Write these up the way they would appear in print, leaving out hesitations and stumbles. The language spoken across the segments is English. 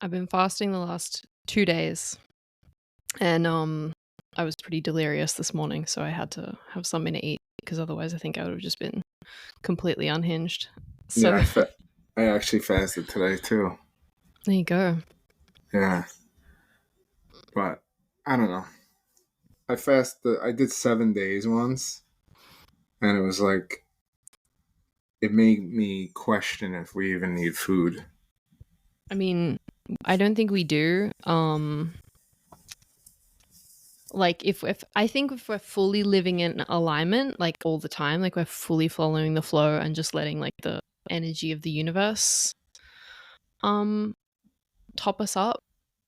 I've been fasting the last 2 days, and I was pretty delirious this morning, so I had to have something to eat because otherwise I think I would have just been completely unhinged. Yeah, So I actually fasted today too. there you go. Yeah, but I don't know. I did 7 days once, and it was like it made me question if we even need food. I mean, I don't think we do. Like if I think if we're fully living in alignment, like all the time, like we're fully following the flow and just letting like the energy of the universe um top us up,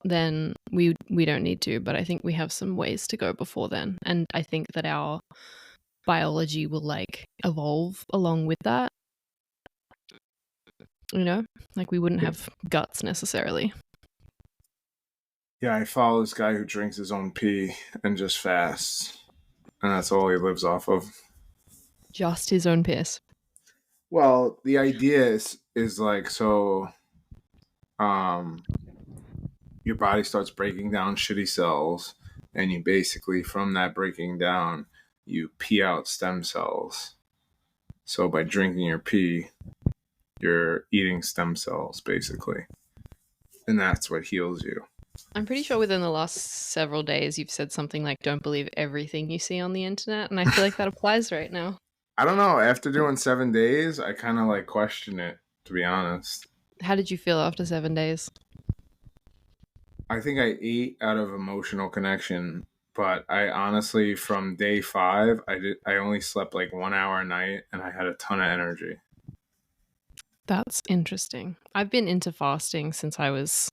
then we don't need to. But I think we have some ways to go before then, and I think that our biology will like evolve along with that. You know, like we wouldn't Yeah, have guts necessarily. yeah. I follow this guy who drinks his own pee and just fasts, and that's all he lives off of. Just his own piss. Well, the idea is like so. Um, your body starts breaking down shitty cells, and you basically from that breaking down, you pee out stem cells. So by drinking your pee, you're eating stem cells basically, and that's what heals you. I'm pretty sure within the last several days you've said something like don't believe everything you see on the internet, and I feel like that applies right now. I don't know. After doing 7 days, I kind of like question it, to be honest. How did you feel after 7 days? I think I ate out of emotional connection, but I honestly, from day 5, I only slept like 1 hour a night, and I had a ton of energy. That's interesting. I've been into fasting since I was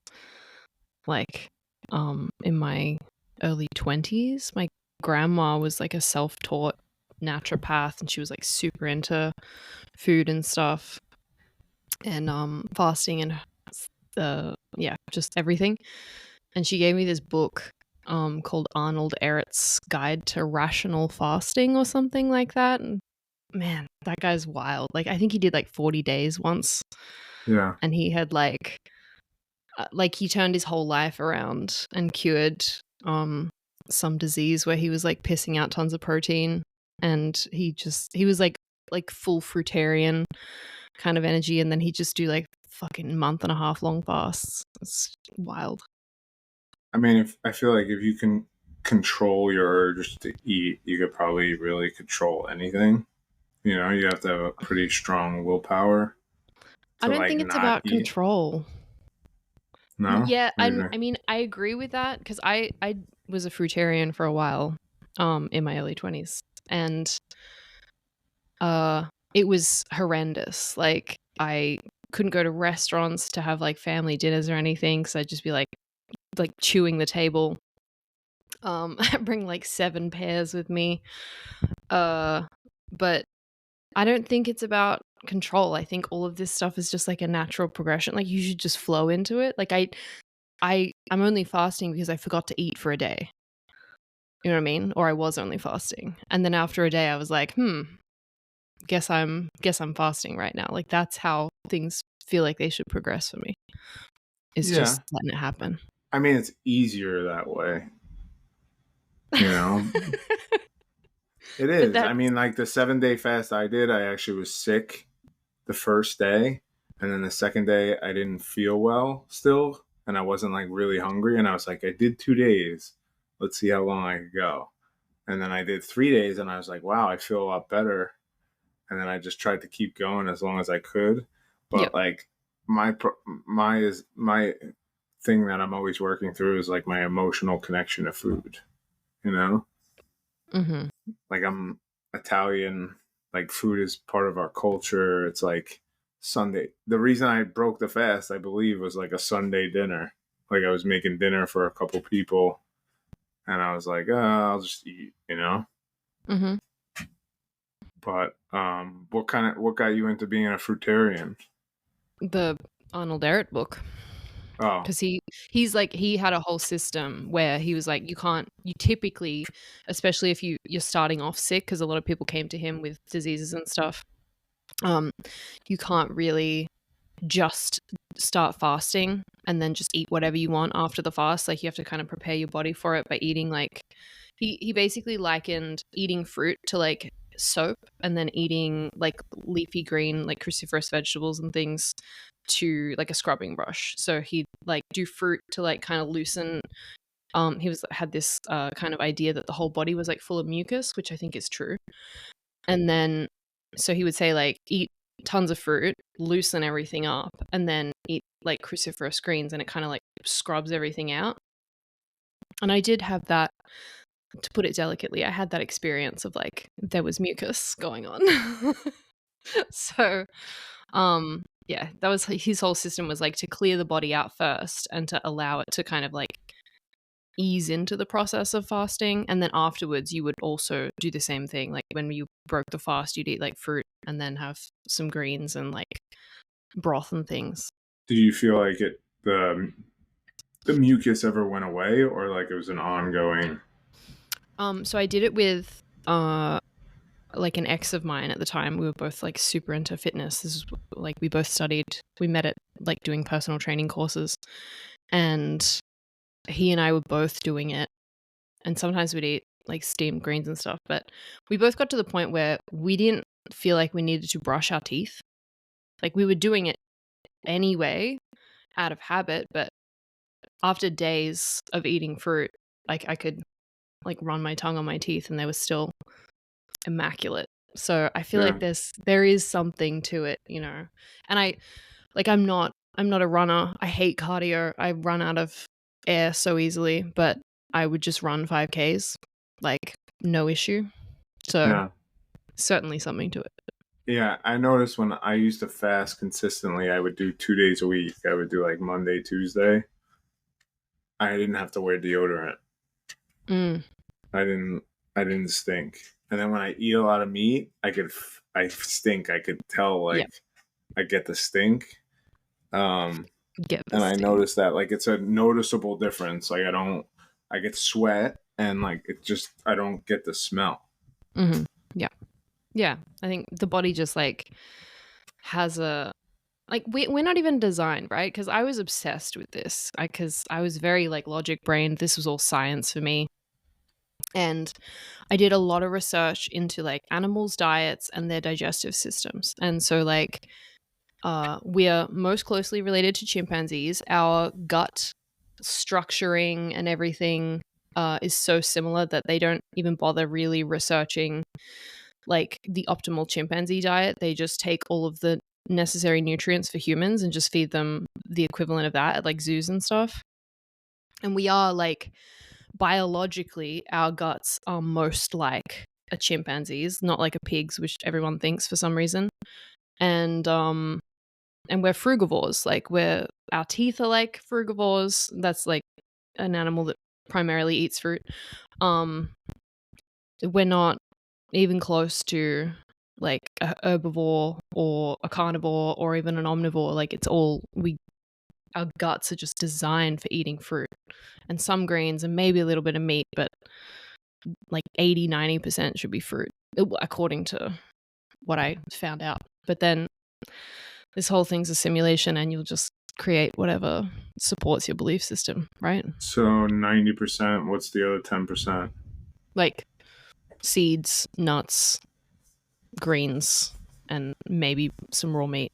like in my early 20s. My grandma was like a self-taught naturopath, and she was like super into food and stuff, and fasting and yeah, just everything. And she gave me this book called Arnold Ehret's Guide to Rational Fasting or something like that. And man, that guy's wild. Like I think he did like 40 days once, Yeah. and he had like he turned his whole life around and cured some disease where he was like pissing out tons of protein, and he was like full fruitarian kind of energy, and then he'd just do like fucking month and a half long fasts. It's wild. I mean, if I feel like if you can control your urge to eat, you could probably really control anything. You know, you have to have a pretty strong willpower I to don't like think it's not about eat. control. No? Yeah, What do you I think? mean, I agree with that because I was a fruitarian for a while, in my early 20s, and it was horrendous. Like I couldn't go to restaurants to have like family dinners or anything because I'd just be like chewing the table. I bring like 7 pears with me. But I don't think it's about control. I think all of this stuff is just like a natural progression. Like you should just flow into it. Like I'm only fasting because I forgot to eat for a day. You know what I mean? Or I was only fasting. And then after a day I was like, guess I'm fasting right now. Like that's how things feel like they should progress for me. It's Yeah. just letting it happen. I mean, it's easier that way, you know? It But is. that I mean, like the 7 day fast I did, I actually was sick the first day. And then the second day, I didn't feel well still. And I wasn't like really hungry. And I was like, I did 2 days. Let's see how long I could go. And then I did 3 days and I was like, wow, I feel a lot better. And then I just tried to keep going as long as I could. Yep. But like my thing that I'm always working through is like my emotional connection to food, you know? Mhm. Like I'm Italian, like food is part of our culture. It's like Sunday. The reason I broke the fast, I believe, was like a Sunday dinner. Like I was making dinner for a couple people and I was like, I'll just eat, you know? Mhm. But what got you into being a fruitarian? The Arnold Ehret book. Oh, Because he's like he had a whole system where he was like you typically, especially if you're starting off sick, because a lot of people came to him with diseases and stuff, um you can't really just start fasting and then just eat whatever you want after the fast. Like you have to kind of prepare your body for it by eating like he basically likened eating fruit to like soap, and then eating like leafy green like cruciferous vegetables and things to like a scrubbing brush. So he'd like do fruit to like kind of loosen. He was had this kind of idea that the whole body was like full of mucus, which I think is true. And then so he would say like eat tons of fruit, loosen everything up, and then eat like cruciferous greens, and it kind of like scrubs everything out. And I did have that, to put it delicately, I had that experience of like there was mucus going on. So yeah, that was his whole system, was like to clear the body out first and to allow it to kind of like ease into the process of fasting, and then afterwards you would also do the same thing. Like when you broke the fast, you'd eat like fruit and then have some greens and like broth and things. Do you feel like the mucus ever went away, or like it was an ongoing? So I did it with like an ex of mine at the time. We were both like super into fitness. This is like we both studied, we met at like doing personal training courses, and he and I were both doing it. And sometimes we'd eat like steamed greens and stuff, but we both got to the point where we didn't feel like we needed to brush our teeth. Like we were doing it anyway out of habit, but after days of eating fruit, like I could like run my tongue on my teeth and they were still immaculate. So I feel like Yeah. there is something to it, you know. And I'm not a runner. I hate cardio. I run out of air so easily, but I would just run 5Ks like no issue. So Yeah. certainly something to it. Yeah, I noticed when I used to fast consistently, I would do 2 days a week. I would do like Monday, Tuesday. I didn't have to wear deodorant. Mm, I didn't. I didn't stink. And then when I eat a lot of meat, I stink. I could tell yeah, like I get the stink. Um, get and this I thing. noticed that like it's a noticeable difference. Like I get sweat and like it just I don't get the smell. Hmm. Yeah, yeah. I think the body just like has a like we're not even designed, right? Because I was obsessed with this. Because I was very like logic brained. This was all science for me. And I did a lot of research into like animals' diets and their digestive systems. And so like we are most closely related to chimpanzees. Our gut structuring and everything is so similar that they don't even bother really researching like the optimal chimpanzee diet. They just take all of the necessary nutrients for humans and just feed them the equivalent of that at like zoos and stuff. And we are like biologically, our guts are most like a chimpanzee's, not like a pig's, which everyone thinks for some reason. And we're frugivores. Like our teeth are like frugivores. That's like an animal that primarily eats fruit. Um, we're not even close to like a herbivore or a carnivore or even an omnivore. Like it's all our guts are just designed for eating fruit and some greens and maybe a little bit of meat, but like 80-90% should be fruit, according to what I found out. But then this whole thing's a simulation and you'll just create whatever supports your belief system, right? So 90%. What's the other 10%? Like seeds, nuts, greens, and maybe some raw meat.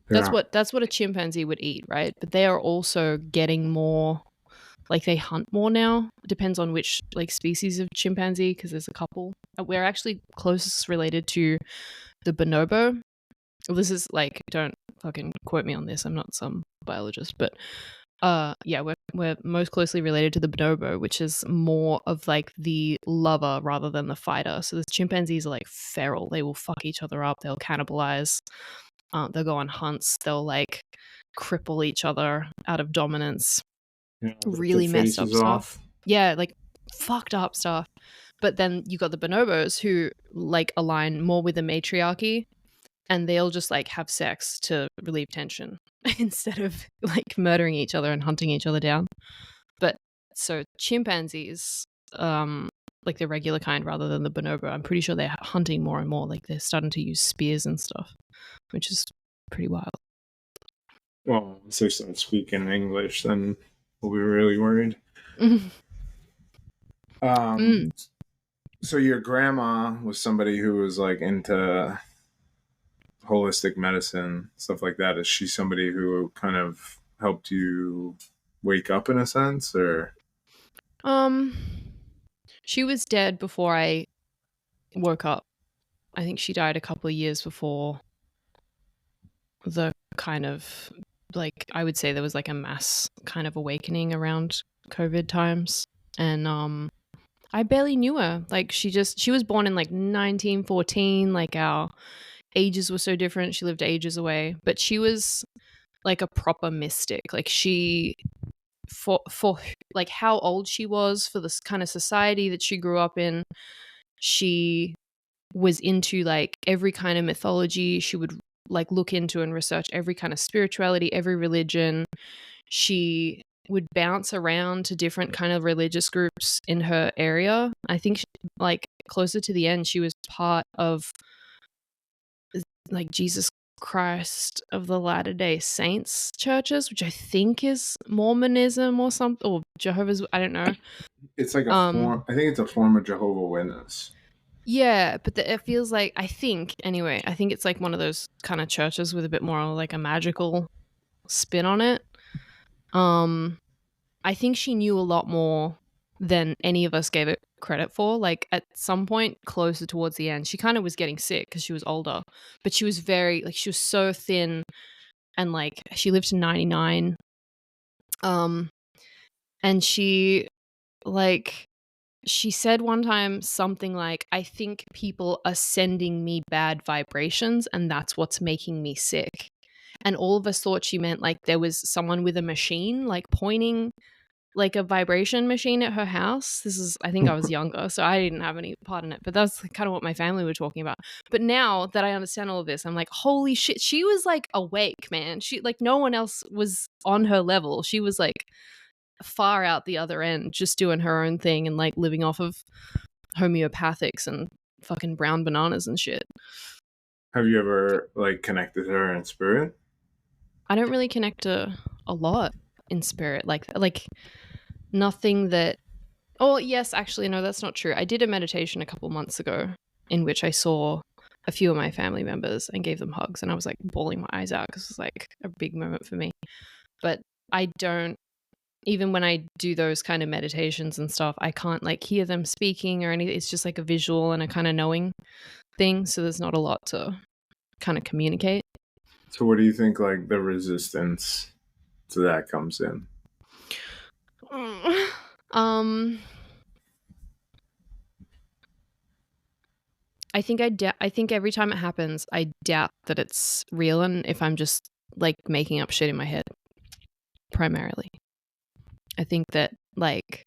Yeah. That's what a chimpanzee would eat, right? But they are also getting more, like they hunt more now. It depends on which like species of chimpanzee, because there's a couple. We're actually closest related to the bonobo. This is like, don't fucking quote me on this. I'm not some biologist, but yeah, we're most closely related to the bonobo, which is more of like the lover rather than the fighter. So the chimpanzees are like feral. They will fuck each other up. They'll cannibalize. They'll go on hunts. They'll like cripple each other out of dominance. Yeah, rip their Really messed up faces stuff. off. Yeah, like fucked up stuff. But then you got the bonobos who like align more with the matriarchy, and they'll just like have sex to relieve tension instead of like murdering each other and hunting each other down. But so chimpanzees, like the regular kind rather than the bonobo, I'm pretty sure they're hunting more and more. Like they're starting to use spears and stuff, which is pretty wild. Well, if they start speaking English, then we'll be really worried. Um, Mm. so your grandma was somebody who was like into holistic medicine, stuff like that. Is she somebody who kind of helped you wake up in a sense, or? Um, she was dead before I woke up. I think she died a couple of years before the kind of, like, I would say there was like a mass kind of awakening around COVID times. And I barely knew her. Like, she was born in like 1914. Like, our ages were so different. She lived ages away, but she was like a proper mystic. Like, she, for like how old she was, for this kind of society that she grew up in, she was into like every kind of mythology. She would like look into and research every kind of spirituality, every religion. She would bounce around to different kind of religious groups in her area. I think like closer to the end, she was part of like Jesus Christ of the Latter-day Saints churches, which I think is Mormonism or something, or Jehovah's, I don't know. It's like a Um form. I think it's a form of Jehovah Witness. yeah, but it feels like, I think anyway, I think it's like one of those kind of churches with a bit more like a magical spin on it. Um I think she knew a lot more than any of us gave it credit for. Like, at some point closer towards the end, she kind of was getting sick because she was older, but she was very, like, she was so thin, and like she lived to 99. Um and like she said one time something like, I think people are sending me bad vibrations and that's what's making me sick. And all of us thought she meant like there was someone with a machine like pointing like a vibration machine at her house. This is, I think I was younger, so I didn't have any part in it, but that's kind of what my family were talking about. But now that I understand all of this, I'm like, holy shit, she was like awake, man. She, like, no one else was on her level. She was like far out the other end, just doing her own thing and like living off of homeopathics and fucking brown bananas and shit. Have you ever like connected her in spirit? I don't really connect a lot in spirit. Like nothing that, oh, yes, actually, no, that's not true. I did a meditation a couple months ago in which I saw a few of my family members and gave them hugs, and I was like bawling my eyes out because it was like a big moment for me. But I don't, even when I do those kind of meditations and stuff, I can't like hear them speaking or anything. It's just like a visual and a kind of knowing thing. So there's not a lot to kind of communicate. So, what do you think like the resistance to that comes in? um, I think I think every time it happens, I doubt that it's real, and if I'm just like making up shit in my head, primarily. I think that, like,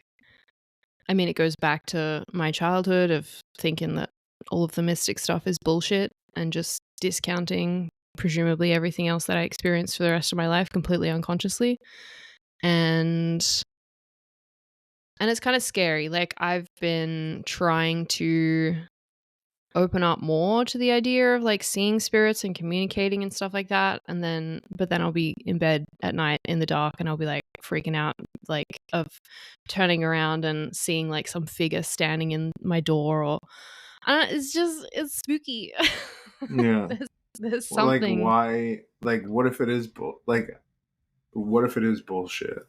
I mean, it goes back to my childhood of thinking that all of the mystic stuff is bullshit and just discounting presumably everything else that I experienced for the rest of my life completely unconsciously. And it's kind of scary. Like, I've been trying to open up more to the idea of like seeing spirits and communicating and stuff like that, and then but then I'll be in bed at night in the dark and I'll be like freaking out, like, of turning around and seeing like some figure standing in my door, or it's just, it's spooky. Yeah. There's Well, like, something. why? Like, what if it is like? What if it is bullshit?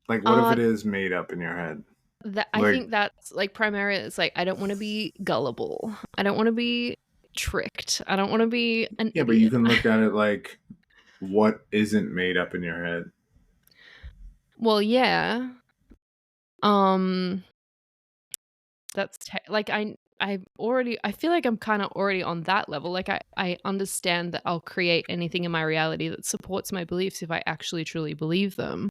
Like, what if uh it is made up in your head? that I Like, think that's like primarily, it's like, I don't want to be gullible, I don't want to be tricked, I don't want to be an yeah, but you idiot. can look at it like, what isn't made up in your head? Well, yeah. um that's like, I feel like I'm kind of already on that level. Like, I understand that I'll create anything in my reality that supports my beliefs if I actually truly believe them.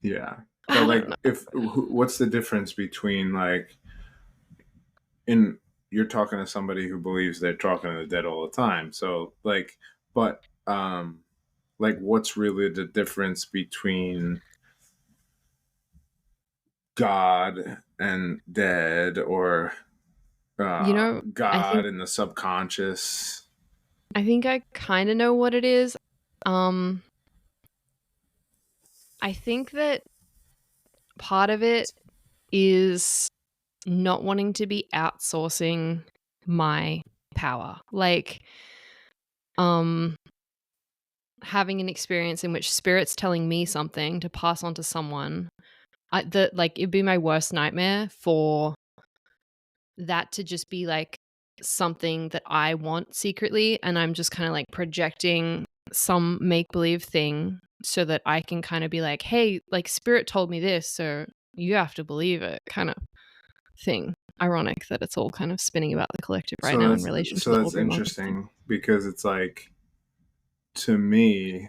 Yeah, but I don't like, know. if what's the difference between like in you're talking to somebody who believes they're talking to the dead all the time, so like, but like, what's really the difference between God and dead, or You know, I God think and the subconscious. I think I kind of know what it is. Um I think that part of it is not wanting to be outsourcing my power. Like um having an experience in which spirit's telling me something to pass on to someone. It'd be my worst nightmare for that to just be like something that I want secretly, and I'm just kind of like projecting some make believe thing so that I can kind of be like, hey, like spirit told me this, so you have to believe it, kind of thing. Ironic that it's all kind of spinning about the collective right now in relation to the That's Aubrey Marcus thing. interesting because it's like, to me,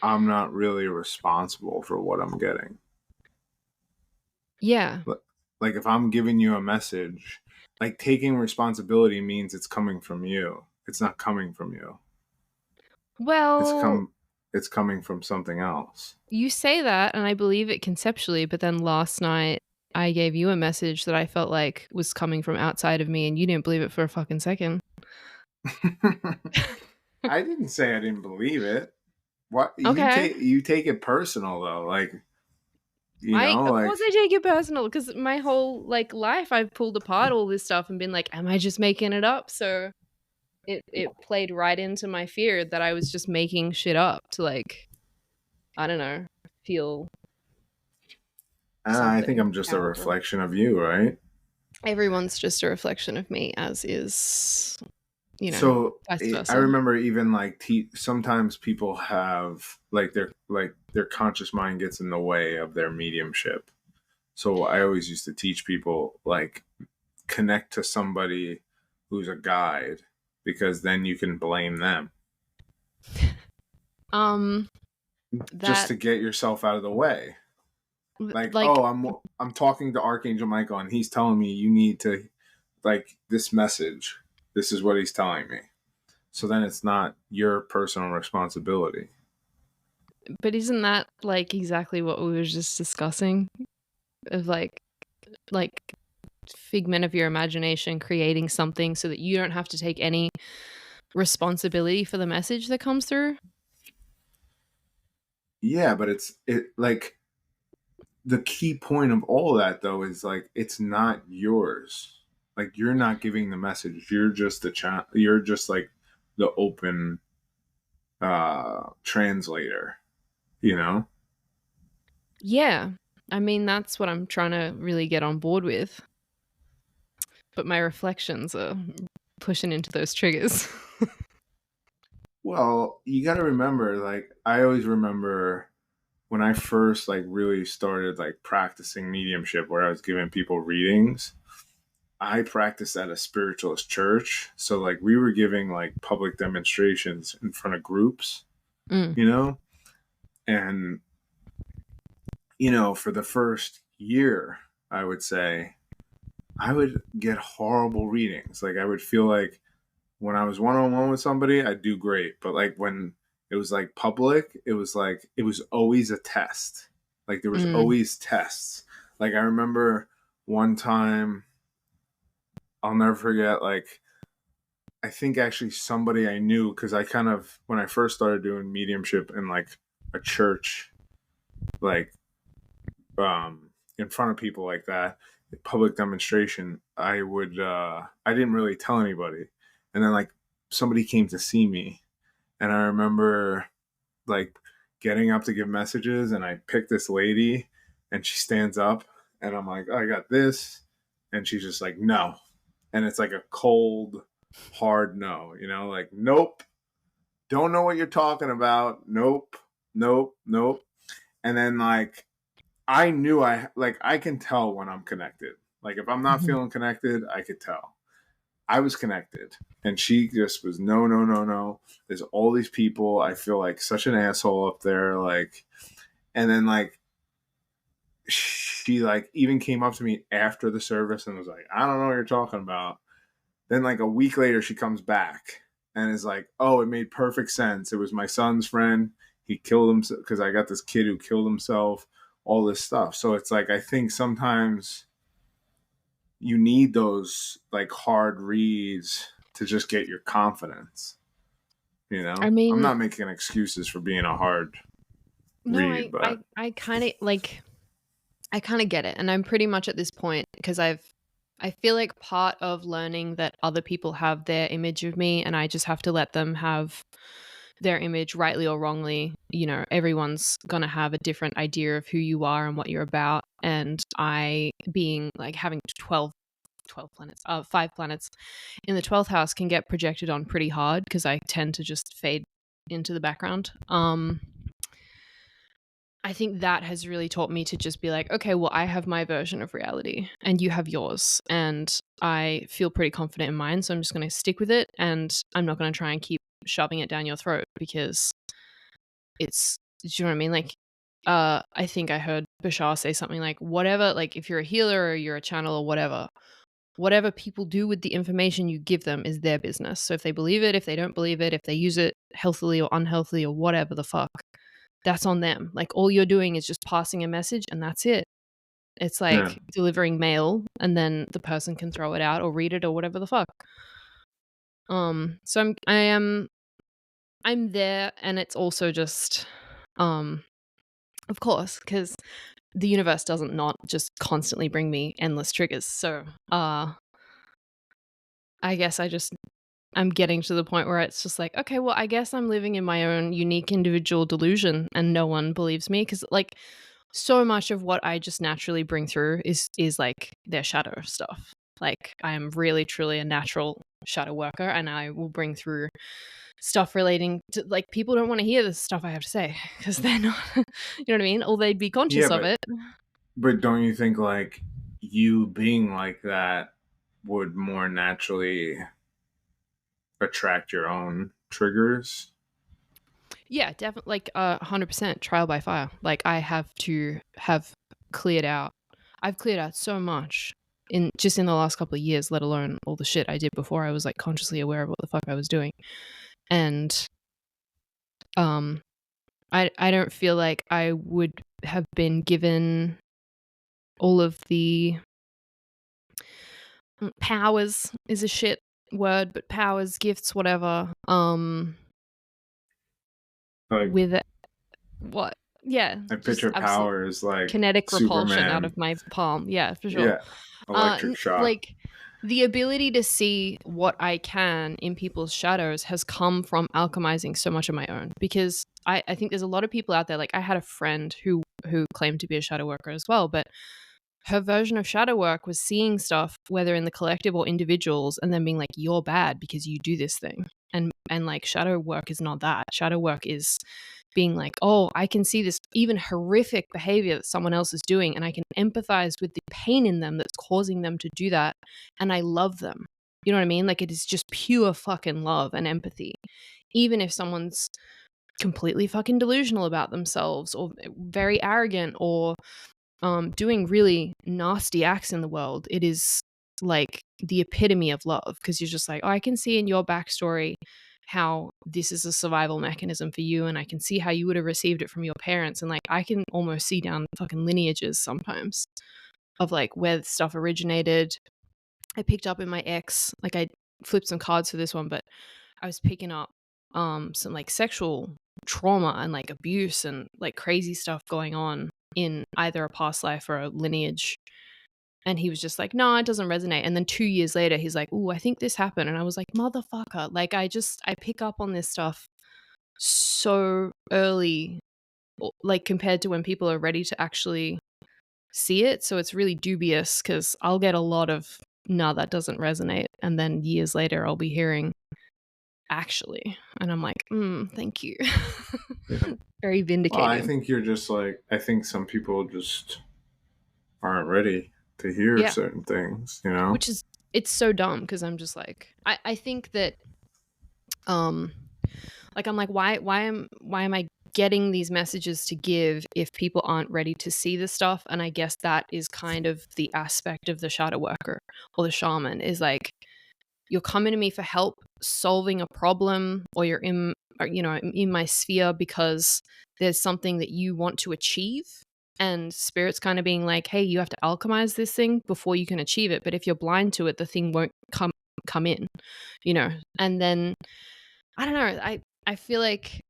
I'm not really responsible for what I'm getting. Yeah. Like if I'm giving you a message, like taking responsibility means it's coming from you. It's not coming from you. It's Well, come it's coming from something else. you say that, and I believe it conceptually, but then last night I gave you a message that I felt like was coming from outside of me, and you didn't believe it for a fucking second. I didn't say I didn't believe it. What Okay. you take it personal though, like Of like course I take it personal because my whole like life I've pulled apart all this stuff and been like, am I just making it up? So it played right into my fear that I was just making shit up to like, I don't know, feel I think something I'm just a powerful. reflection of you, right? Everyone's just a reflection of me, as is, So vice I versa. remember even like sometimes people have like their conscious mind gets in the way of their mediumship. So I always used to teach people like connect to somebody who's a guide because then you can blame them Um, just that to get yourself out of the way. Like, like, oh, I'm talking to Archangel Michael and he's telling me you need to like this message. This is what he's telling me. So then it's not your personal responsibility. but isn't that like exactly what we were just discussing? Of like figment of your imagination creating something so that you don't have to take any responsibility for the message that comes through. Yeah, but it like the key point of all that though is like it's not yours. Like you're not giving the message. You're just you're just like the open translator, you know? Yeah. I mean, that's what I'm trying to really get on board with. But my reflections are pushing into those triggers. Well, you got to remember like I always remember when I first like really started like practicing mediumship where I was giving people readings. I practiced at a spiritualist church. So like we were giving like public demonstrations in front of groups, Mm. you know? And for the first year, I would say I would get horrible readings. Like I would feel like when I was one on one with somebody, I'd do great. But like when it was like public, it was like it was always a test. Like there was Mm. always tests. Like I remember one time, I'll never forget, like I think actually somebody I knew, because I kind of when I first started doing mediumship in like a church, like in front of people like that, public demonstration, I didn't really tell anybody. And then like somebody came to see me and I remember like getting up to give messages and I picked this lady and she stands up and I'm like, oh, I got this. And she's just like, no. And it's like a cold, hard no, like, nope, don't know what you're talking about. Nope, nope, nope. And then like I knew I can tell when I'm connected. Like if I'm not Mhm. feeling connected, I could tell. I was connected. And she just was no, no, no, no. There's all these people. I feel like such an asshole up there. Like and then like she like even came up to me after the service and was like, I don't know what you're talking about. Then like a week later she comes back and is like, oh, it made perfect sense. It was my son's friend. He killed himself because I got this kid who killed himself, all this stuff. So it's like I think sometimes you need those like hard reads to just get your confidence. I I'm mean, not making excuses for being a hard no, read, but I kind of like, I kind of get it. And I'm pretty much at this point because I feel like part of learning that other people have their image of me and I just have to let them have their image, rightly or wrongly. Everyone's gonna have a different idea of who you are and what you're about. And I, being like having 12 planets, 5 planets in the 12th house, can get projected on pretty hard because I tend to just fade into the background. I think that has really taught me to just be like, okay, well, I have my version of reality and you have yours. And I feel pretty confident in mine. So I'm just going to stick with it. And I'm not going to try and keep shoving it down your throat because it's, do you know what I mean? Like, I think I heard Bashar say something like, whatever, like if you're a healer or you're a channel or whatever people do with the information you give them is their business. So if they believe it, if they don't believe it, if they use it healthily or unhealthily or whatever the fuck, that's on them. Like all you're doing is just passing a message and that's it. It's yeah. like delivering mail and then the person can throw it out or read it or whatever the fuck. So I'm there, and it's also just of course, because the universe doesn't not just constantly bring me endless triggers. So I guess I'm getting to the point where it's just like, okay, well, I guess I'm living in my own unique individual delusion and no one believes me because like so much of what I just naturally bring through is like their shadow stuff. Like I am really truly a natural shadow worker and I will bring through stuff relating to like people don't want to hear the stuff I have to say because they're not you know what I mean? Or they'd be Yeah, conscious of it. but don't you think like you being like that would more naturally attract your own triggers? Yeah, definitely like 100% trial by fire. Like I have to have cleared out. I've cleared out so much in just in the last couple of years, let alone all the shit I did before I was like consciously aware of what the fuck I was doing. And um I don't feel like I would have been given all of the powers is a shit word, but powers, gifts, whatever. Like With it, what? Yeah, I just picture absolute power as like kinetic repulsion out Superman. of my palm. Yeah, for sure. Yeah, electric shock. Like the ability to see what I can in people's shadows has come from alchemizing so much of my own because I think there's a lot of people out there. Like I had a friend who claimed to be a shadow worker as well, but her version of shadow work was seeing stuff, whether in the collective or individuals, and then being like, you're bad because you do this thing. And like shadow work is not that. Shadow work is being like, oh, I can see this even horrific behavior that someone else is doing, and I can empathize with the pain in them that's causing them to do that. And I love them. You know what I mean? Like it is just pure fucking love and empathy. Even if someone's completely fucking delusional about themselves or very arrogant or doing really nasty acts in the world, it is like the epitome of love because you're just like, oh, I can see in your backstory how this is a survival mechanism for you, and I can see how you would have received it from your parents, and like I can almost see down fucking lineages sometimes of like where stuff originated. I picked up in my ex, like I flipped some cards for this one, but I was picking up some like sexual trauma and like abuse and like crazy stuff going on in either a past life or a lineage. And he was just like, no, it doesn't resonate. And then 2 years later, he's like, oh, I think this happened. And I was like, motherfucker. Like, I pick up on this stuff so early, like compared to when people are ready to actually see it. So it's really dubious because I'll get a lot of, no, that doesn't resonate. And then years later, I'll be hearing, actually. And I'm like, thank you. Yeah. Very Well, I vindicating. think you're just like I think some people just aren't ready to hear Yeah. certain things. Which is, it's so dumb because I'm just like, I think that, like, I'm like, why am I getting these messages to give if people aren't ready to see the stuff? And I guess that is kind of the aspect of the shadow worker or the shaman is like, you're coming to me for help solving a problem, or you're in, or, in my sphere because there's something that you want to achieve. and spirit's kind of being like, hey, you have to alchemize this thing before you can achieve it, but if you're blind to it, the thing won't come in, you know. And then I don't know, I feel like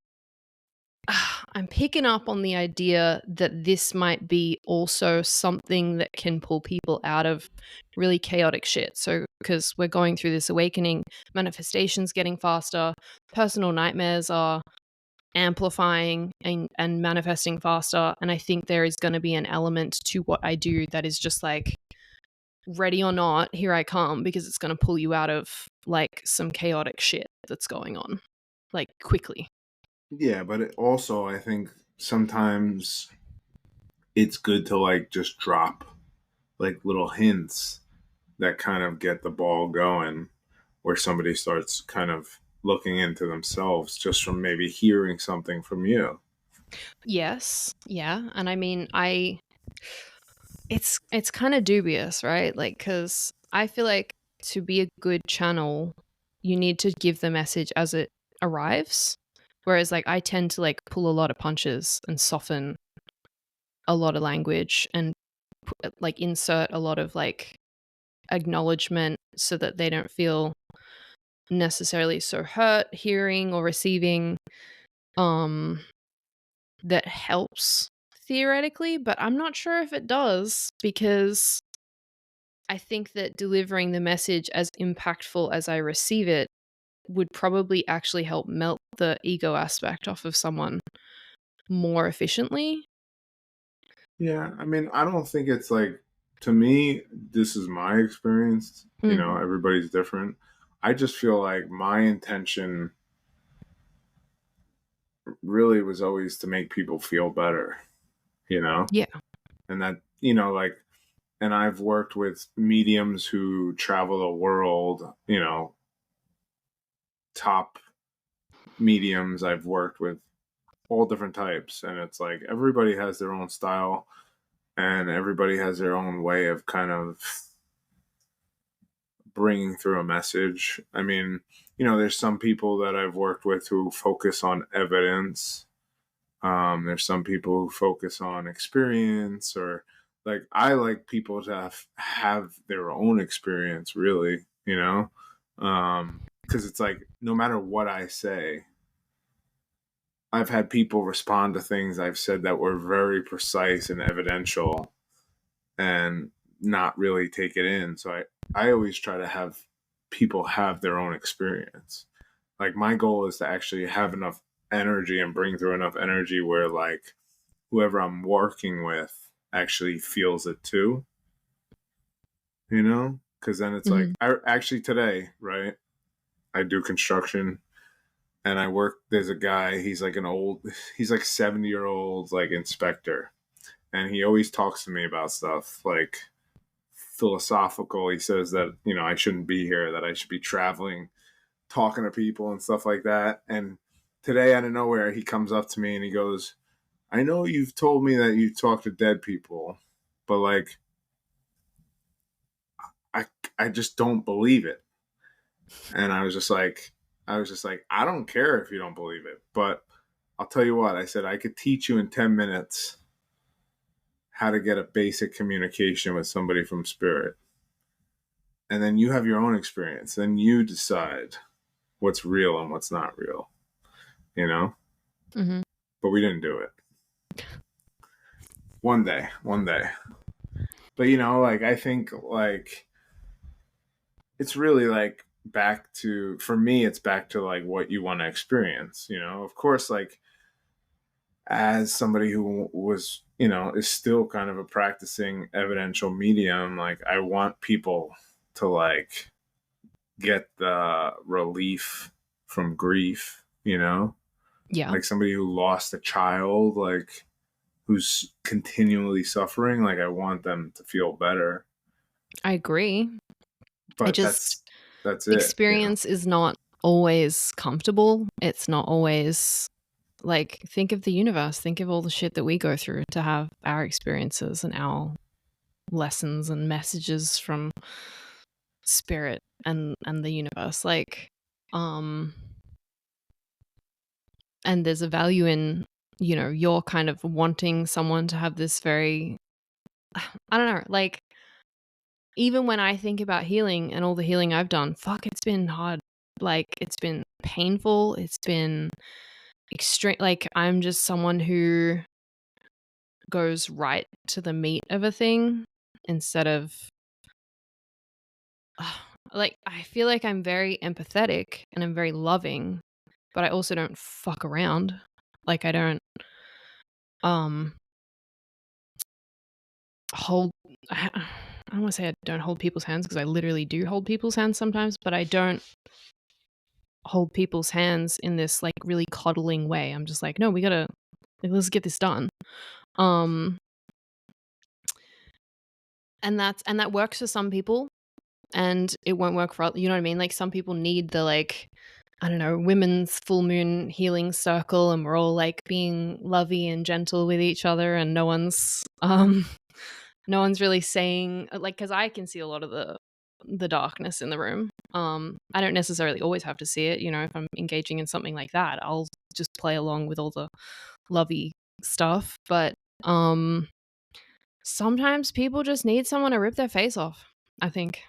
I'm picking up on the idea that this might be also something that can pull people out of really chaotic shit. So, because we're going through this awakening, manifestations getting faster, personal nightmares are amplifying and manifesting faster. And I think there is going to be an element to what I do that is just like, ready or not, here I come, because it's going to pull you out of like some chaotic shit that's going on, like quickly. Yeah, but it also, I think sometimes it's good to like just drop like little hints that kind of get the ball going, where somebody starts kind of looking into themselves just from maybe hearing something from you. Yes. Yeah. And I mean, it's kind of dubious, right? Like, cuz I feel like to be a good channel, you need to give the message as it arrives. Whereas like I tend to like pull a lot of punches and soften a lot of language and like insert a lot of like acknowledgement so that they don't feel necessarily so hurt hearing or receiving. um that helps theoretically, but I'm not sure if it does, because I think that delivering the message as impactful as I receive it would probably actually help melt the ego aspect off of someone more efficiently. Yeah, I mean, I don't think it's like, to me, this is my experience. You know, Mm. everybody's different. I just feel like my intention really was always to make people feel better, you know? Yeah. And that, you know, like, and I've worked with mediums who travel the world, you know, top mediums. I've worked with all different types, and it's like everybody has their own style and everybody has their own way of kind of bringing through a message. I mean, you know, there's some people that I've worked with who focus on evidence. There's some people who focus on experience, or like I like people to have their own experience, really, you know, because it's like no matter what I say, I've had people respond to things I've said that were very precise and evidential and not really take it in. So I always try to have people have their own experience. Like my goal is to actually have enough energy and bring through enough energy where like whoever I'm working with actually feels it too, you know? Because then it's like, Mhm. I actually today, right? I do construction and I work. There's a guy, he's like 70-year old, like inspector. And he always talks to me about stuff like philosophical. He says that, you know, I shouldn't be here, that I should be traveling, talking to people and stuff like that. And today, out of nowhere, he comes up to me and he goes, I know you've told me that you talk to dead people, but like, I, I just don't believe it. And I was just like, I don't care if you don't believe it, but I'll tell you what, I said, I could teach you in 10 minutes how to get a basic communication with somebody from spirit. And then you have your own experience. Then you decide what's real and what's not real, you know? Mhm. But we didn't do it. One day, one day. But you know, like I think like it's really like back to, for me it's back to like what you want to experience, you know? Of course, like as somebody who was, you know, is still kind of a practicing evidential medium, like I want people to like get the relief from grief, you know? Yeah. Like somebody who lost a child, like who's continually suffering, like I want them to feel better. I agree. I But just that's it, you know. experience is not always comfortable. It's not always like, think of the universe, think of all the shit that we go through to have our experiences and our lessons and messages from spirit and the universe. Like, um and there's a value in you're kind of wanting someone to have this very, I don't know, like, even when I think about healing and all the healing I've done, fuck, it's been hard. Like, it's been painful. It's been extreme. Like, I'm just someone who goes right to the meat of a thing instead of, like, I feel like I'm very empathetic and I'm very loving, but I also don't fuck around. Like, I don't um hold I don't want to say I don't hold people's hands, because I literally do hold people's hands sometimes, but I don't hold people's hands in this like really coddling way. I'm just like, no, we gotta, like, let's get this done. Um and that works for some people, and it won't work for other, you know what I mean? Like, some people need the, like, I don't know, women's full moon healing circle, and we're all like being lovey and gentle with each other, and no one's really saying, like, because I can see a lot of the darkness in the room. I don't necessarily always have to see it. If I'm engaging in something like that, I'll just play along with all the lovey stuff. But sometimes people just need someone to rip their face off, I think.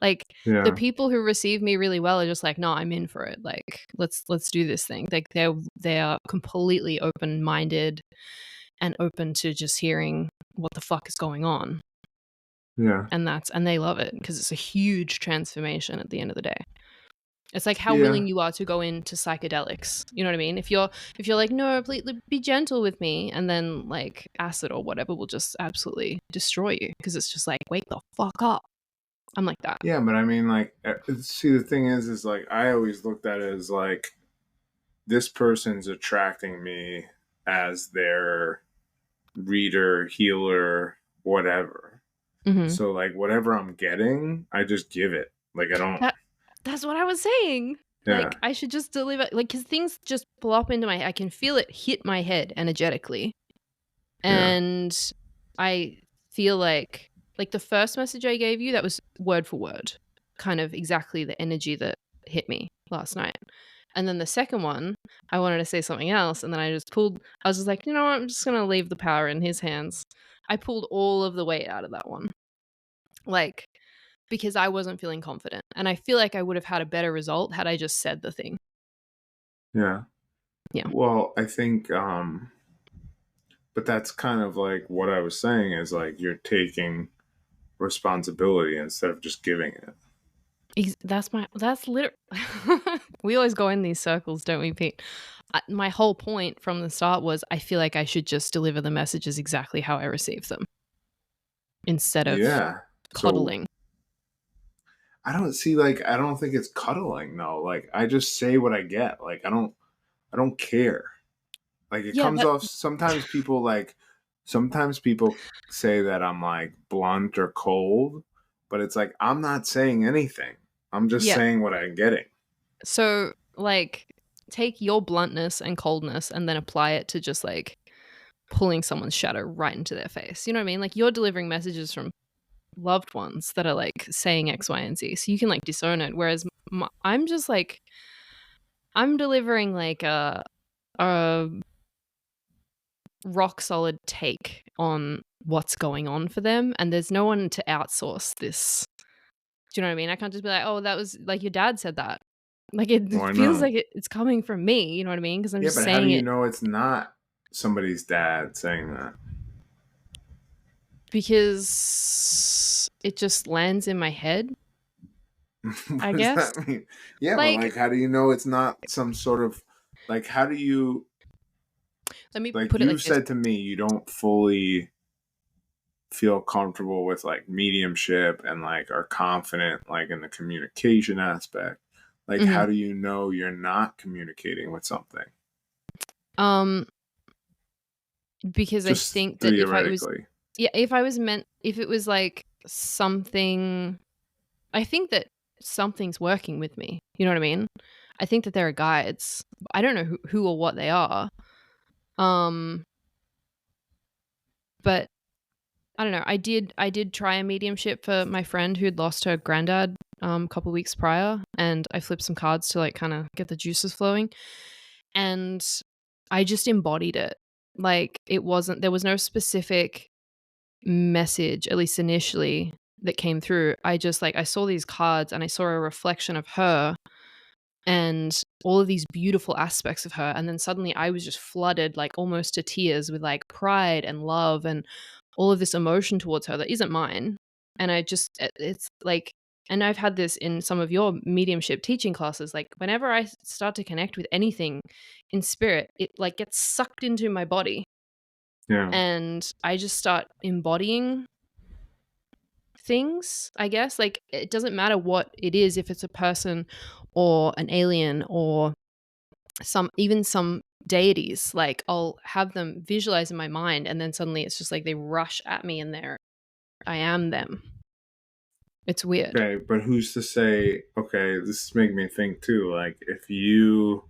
Like, the Yeah. people who receive me really well are just like, no, I'm in for it. Like, let's do this thing. Like, they are completely open minded and open to just hearing what the fuck is going on. Yeah. And they love it, because it's a huge transformation at the end of the day. It's like how Yeah. willing you are to go into psychedelics. You know what I mean? If you're like, no, please be gentle with me, and then like acid or whatever will just absolutely destroy you, because it's just like, wake the fuck up. I'm like that. Yeah, but I mean, like, see, the thing is like, I always looked at it as like, this person's attracting me as their reader, healer, whatever. Mm-hmm. So, like, whatever I'm getting, I just give it. Like, I don't, That's what I was saying. yeah, Like, I should just deliver, like, because things just plop into I can feel it hit my head energetically. yeah, And I feel like the first message I gave you, that was word for word, kind of exactly the energy that hit me last night. And then the second one, I wanted to say something else, and then I was just like, you know what, I'm just going to leave the power in his hands. I pulled all of the weight out of that one. Like, because I wasn't feeling confident. And I feel like I would have had a better result had I just said the thing. yeah. Yeah. Well, I think, but that's kind of like what I was saying is like, you're taking responsibility instead of just giving it. That's literally, we always go in these circles, don't we, Pete? My whole point from the start was, I feel like I should just deliver the messages exactly how I receive them, instead of Yeah. So coddling. I don't see, like, I don't think it's cuddling though. Like, I just say what I get. Like, I don't care. Like, it Yeah, comes off, sometimes people say that I'm like blunt or cold, but it's like, I'm not saying anything. I'm just yeah. saying what I'm getting. So, like, take your bluntness and coldness and then apply it to just like pulling someone's shadow right into their face. You know what I mean? Like, you're delivering messages from loved ones that are like saying X, Y, and Z, so you can like discern it. Whereas I'm just like, I'm delivering like a rock solid take on what's going on for them, and there's no one to outsource this. Do you know what I mean? I can't just be like, oh, that was like your dad said that. Like, it Well, I feels know. like it's coming from me. You know what I mean? Because I'm Yeah, just but how do saying you it know it's not somebody's dad saying that? because it just lands in my head, What I does guess. that mean? Yeah, but Like, like, how do you know it's not some sort of, like, how do you, let me like, put it you like this. said to me, you don't fully feel comfortable with like mediumship and like are confident like in the communication aspect. Like, Mhm. how do you know you're not communicating with something? Um, because I Just think that theoretically. if it was like something, I think that something's working with me. You know what I mean? I think that there are guides. I don't know who or what they are. Um, but I don't know. I did try a mediumship for my friend who'd lost her granddad a couple weeks prior, and I flipped some cards to like kind of get the juices flowing. And I just embodied it. Like, there was no specific message, at least initially, that came through. I just, like, I saw these cards and I saw a reflection of her and all of these beautiful aspects of her, and then suddenly I was just flooded, like, almost to tears with, like, pride and love and all of this emotion towards her that isn't mine. And it's like, and I've had this in some of your mediumship teaching classes, like, whenever I start to connect with anything in spirit, it, like, gets sucked into my body, Yeah. and I just start embodying things, I guess. Like, it doesn't matter what it is, if it's a person or an alien or some deities. Like, I'll have them visualize in my mind, and then suddenly it's just like they rush at me and I am them. It's weird. Okay, but who's to say? Okay, this is making me think too. Like, if you,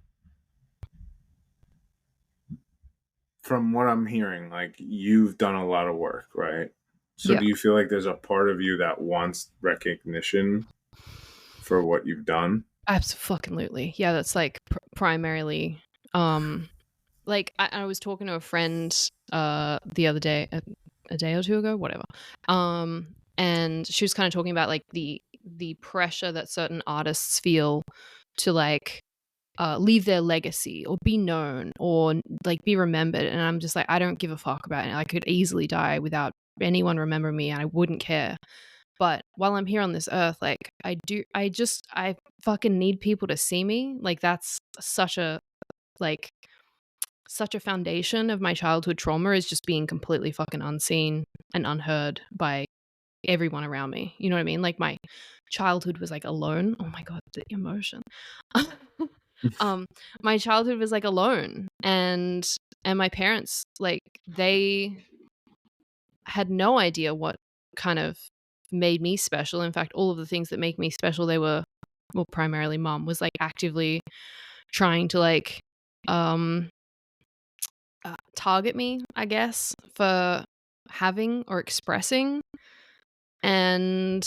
from what I'm hearing, like you've done a lot of work, right? So, Yeah. do you feel like there's a part of you that wants recognition for what you've done? Absolutely. Yeah, that's like primarily like I was talking to a friend the other day, a day or two ago, whatever. And she was kind of talking about like the pressure that certain artists feel to like leave their legacy or be known or like be remembered. And I'm just like, I don't give a fuck about it. I could easily die without anyone remembering me and I wouldn't care. But while I'm here on this earth, like I fucking need people to see me. Like, that's like such a foundation of my childhood trauma, is just being completely fucking unseen and unheard by everyone around me. You know what I mean? Like, my childhood was like alone. Oh my god, the emotion. um my childhood was like alone, and my parents, like, they had no idea what kind of made me special. In fact, all of the things that make me special, they were, well, primarily mom was like actively trying to like um target me, I guess, for having or expressing and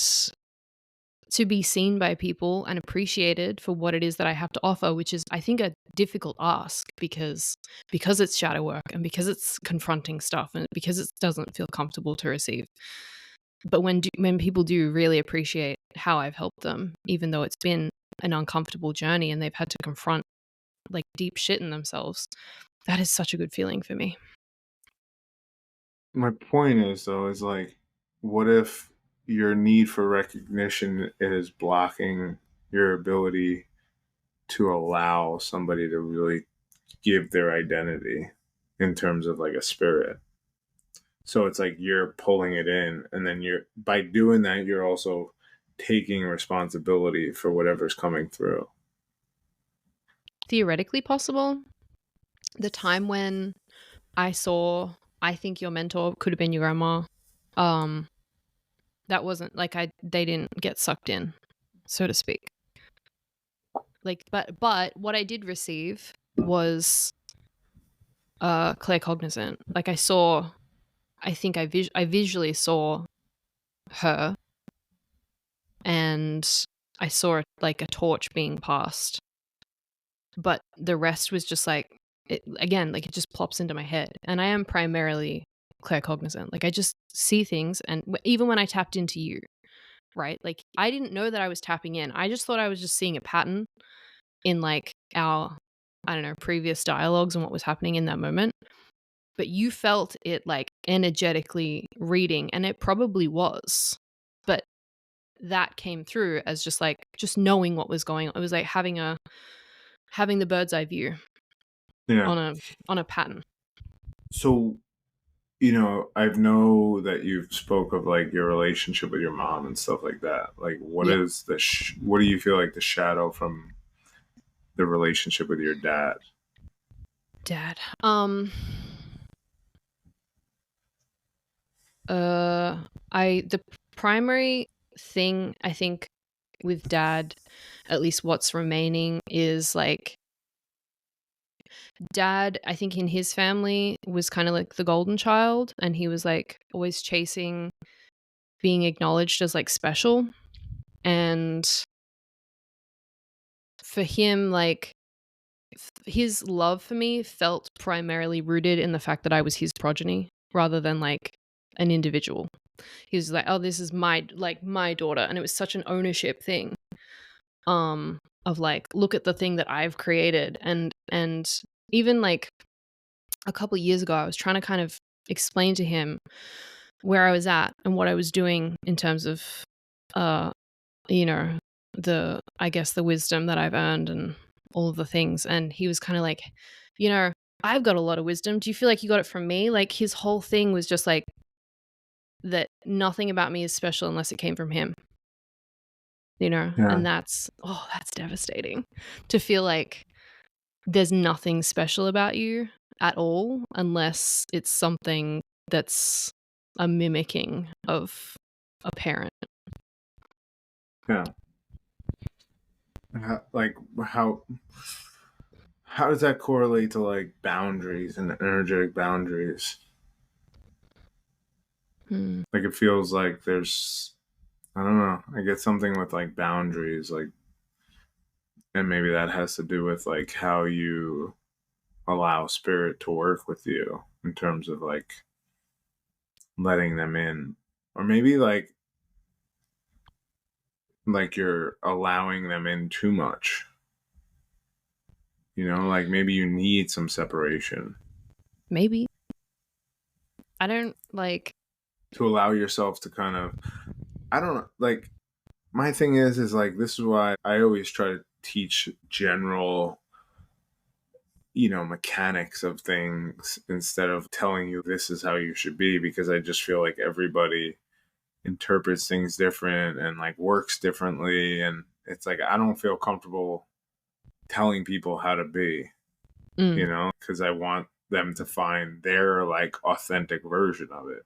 to be seen by people and appreciated for what it is that I have to offer, which is, I think, a difficult ask because it's shadow work and because it's confronting stuff and because it doesn't feel comfortable to receive. But when people do really appreciate how I've helped them, even though it's been an uncomfortable journey and they've had to confront like deep shit in themselves, that is such a good feeling for me. My point is, though, is like, what if your need for recognition is blocking your ability to allow somebody to really give their identity in terms of like a spirit? So it's like you're pulling it in, and then you're, by doing that, you're also taking responsibility for whatever's coming through. Theoretically possible. The time when I think your mentor could have been your grandma. Um, that wasn't like they didn't get sucked in, so to speak. Like, but what I did receive was claircognizant. Like, I think I visually saw her, and I saw like a torch being passed, but the rest was just like, again, like, it just plops into my head. And I am primarily claircognizant. Like, I just see things, and even when I tapped into you, right? Like, I didn't know that I was tapping in. I just thought I was just seeing a pattern in like our, I don't know, previous dialogues and what was happening in that moment. But you felt it like energetically reading, and it probably was. But that came through as just like just knowing what was going on. It was like having the bird's eye view Yeah. on a pattern. So, I know that you've spoke of like your relationship with your mom and stuff like that. Like, what Yep. is what do you feel like the shadow from the relationship with your dad? Dad. The primary thing I think with dad, at least what's remaining, is like, dad, I think in his family was kind of like the golden child, and he was like always chasing being acknowledged as like special. And for him, like, his love for me felt primarily rooted in the fact that I was his progeny rather than like an individual. He was like, "Oh, this is my daughter," and it was such an ownership thing. Of like, look at the thing that I've created, and even like a couple years ago, I was trying to kind of explain to him where I was at and what I was doing in terms of, uh, you know, I guess the wisdom that I've earned and all of the things. And he was kind of like, you know, I've got a lot of wisdom. Do you feel like you got it from me? Like his whole thing was just like that nothing about me is special unless it came from him, you know? Yeah. And that's devastating to feel like there's nothing special about you at all unless it's something that's a mimicking of a parent. Yeah. Like how does that correlate to like boundaries and energetic boundaries? Hmm. Like it feels like there's, I don't know. I get something with like boundaries, like, and maybe that has to do with like how you allow spirit to work with you in terms of like letting them in, or maybe like you're allowing them in too much. You know, like maybe you need some separation Maybe. I don't like. to allow yourself to kind of, I don't know, like my thing is like this is why I always try to teach general, you know, mechanics of things instead of telling you this is how you should be, because I just feel like everybody interprets things different and like works differently, and it's like I don't feel comfortable telling people how to be, Mm, you know, because I want them to find their like authentic version of it,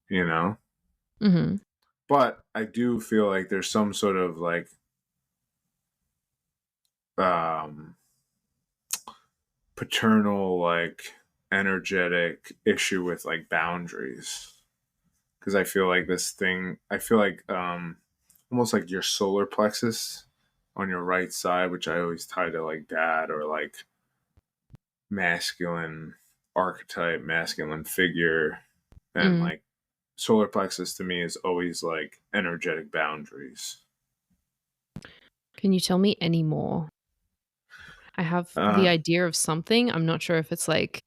you know. hmm. But I do feel like there's some sort of like um paternal like energetic issue with like boundaries, because I feel like almost like your solar plexus on your right side, which I always tie to like dad or like masculine archetype, masculine figure, and Mm. like solar plexus to me is always like energetic boundaries. Can you tell me any more? I have the Uh idea of something. I'm not sure if it's like.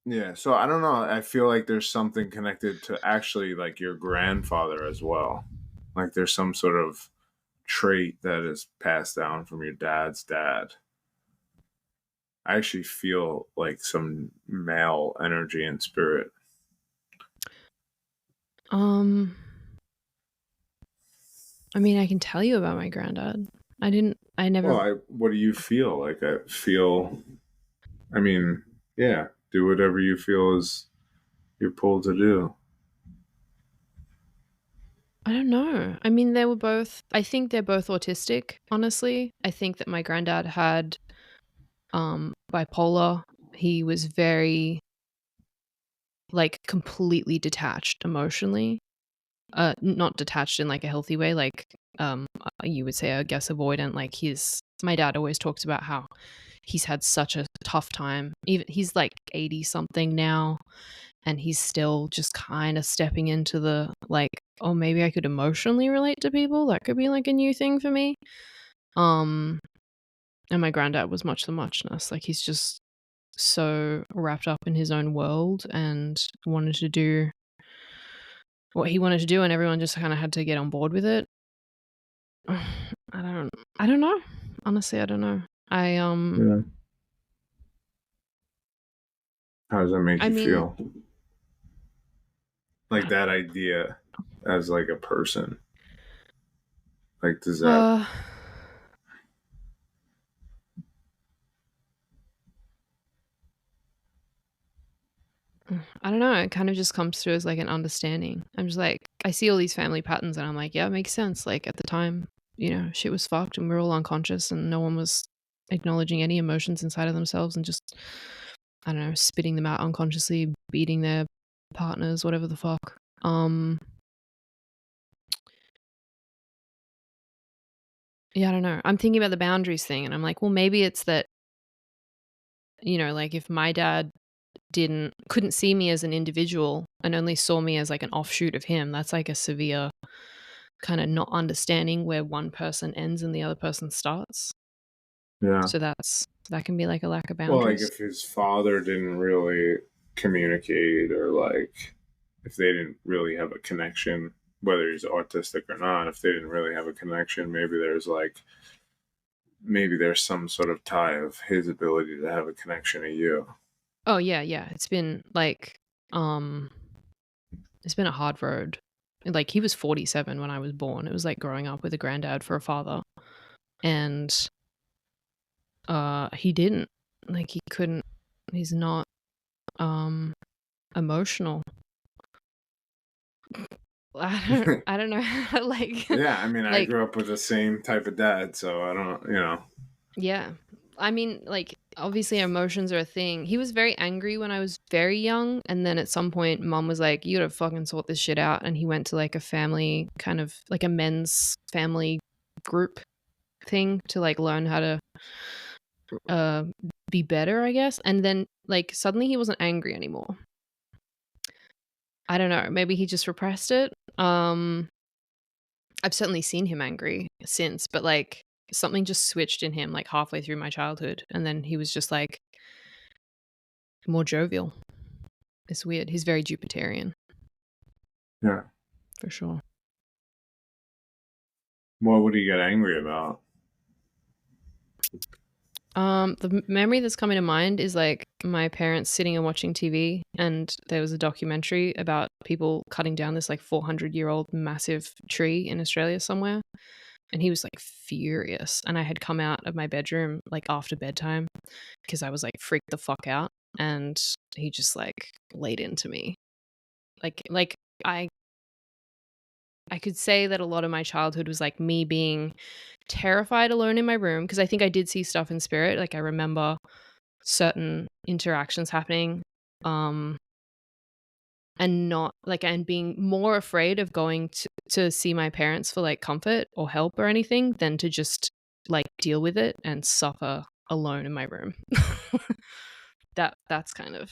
yeah, so I don't know. I feel like there's something connected to actually like your grandfather as well. Like there's some sort of trait that is passed down from your dad's dad. I actually feel like some male energy and spirit. um I mean, I can tell you about my granddad. I Well, never. what do you feel? Like I feel, I mean, yeah, do whatever you feel is you're pulled to do. I don't know. I mean, they were both. I think they're both autistic. Honestly, I think that my granddad had bipolar. He was very like completely detached emotionally. Not detached in like a healthy way. Like you would say, I guess, avoidant. Like my dad always talks about how he's had such a tough time. Even he's like 80 something now, and he's still just kind of stepping into the like, oh, maybe I could emotionally relate to people. That could be like a new thing for me. Um, and my granddad was much the muchness. Like he's just so wrapped up in his own world and wanted to do what he wanted to do, and everyone just kind of had to get on board with it. I don't know. Honestly, I don't know. I Yeah. How does that make I you mean, feel? Like that idea as like a person. Like does that uh I don't know. It kind of just comes through as like an understanding. I'm just like, I see all these family patterns and I'm like, yeah, it makes sense. Like at the time, shit was fucked and we were all unconscious and no one was acknowledging any emotions inside of themselves and just, I don't know, spitting them out unconsciously, beating their partners, whatever the fuck. Um, Yeah, I don't know. I'm thinking about the boundaries thing, and I'm like, well, maybe it's that, like if my dad couldn't see me as an individual and only saw me as like an offshoot of him, that's like a severe kind of not understanding where one person ends and the other person starts. Yeah. So that can be like a lack of Well, like boundaries. if his father didn't really communicate, or like if they didn't really have a connection, whether he's autistic or not, if they didn't really have a connection, maybe there's some sort of tie of his ability to have a connection to you. Oh yeah, yeah. It's been a hard road. Like he was 47 when I was born. It was like growing up with a granddad for a father. And he didn't. Like he couldn't he's not um emotional. I don't know how, like Yeah, I mean, I like grew up with the same type of dad, so I don't. yeah. I mean, like obviously emotions are a thing. He was very angry when I was very young, and then at some point mom was like, "You got to fucking sort this shit out." And he went to like a family kind of like a men's family group thing to like learn how to uh be better, I guess. And then like suddenly he wasn't angry anymore. I don't know, maybe he just repressed it. I've certainly seen him angry since, but like something just switched in him like halfway through my childhood, and then he was just like more jovial. It's weird. He's very Jupiterian Yeah. for sure. What would he get angry about? The memory that's coming to mind is like my parents sitting and watching TV, and there was a documentary about people cutting down this like 400-year-old massive tree in Australia somewhere, and he was like furious. And I had come out of my bedroom like after bedtime because I was like freaked the fuck out, and he just like laid into me. Like I could say that a lot of my childhood was like me being terrified alone in my room because I think I did see stuff in spirit. Like I remember certain interactions happening, um and not like and being more afraid of going to see my parents for like comfort or help or anything than to just like deal with it and suffer alone in my room. That's kind of.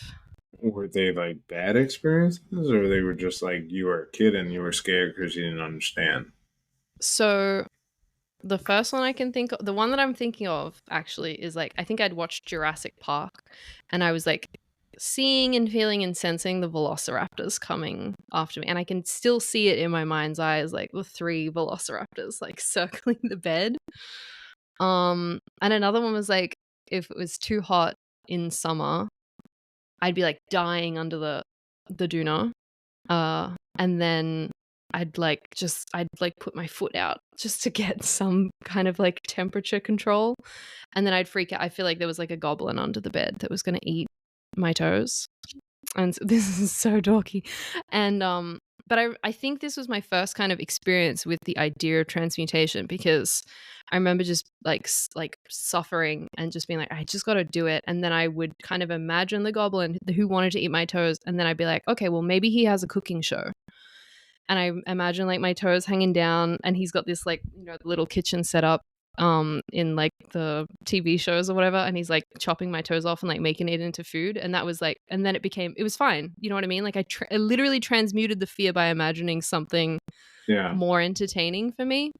Were they like bad experiences, or they were just like you were a kid and you were scared because you didn't understand? So the first one I can think of, the one that I'm thinking of actually is like I think I'd watched Jurassic Park, and I was like seeing and feeling and sensing the velociraptors coming after me, and I can still see it in my mind's eye as like the three velociraptors like circling the bed. And another one was like if it was too hot in summer, I'd be like dying under the doona. And then I'd like put my foot out just to get some kind of like temperature control. And then I'd freak out. I feel like there was like a goblin under the bed that was going to eat my toes. And so, this is so dorky. And but I think this was my first kind of experience with the idea of transmutation, because I remember just like suffering and just being like, I just got to do it. And then I would kind of imagine the goblin who wanted to eat my toes, and then I'd be like, okay, well maybe he has a cooking show. And I imagine like my toes hanging down, and he's got this like little kitchen set up in like the TV shows or whatever, and he's like chopping my toes off and like making it into food. And that was like, and then it was fine, you know what I mean? Like I literally transmuted the fear by imagining something Yeah. more entertaining for me.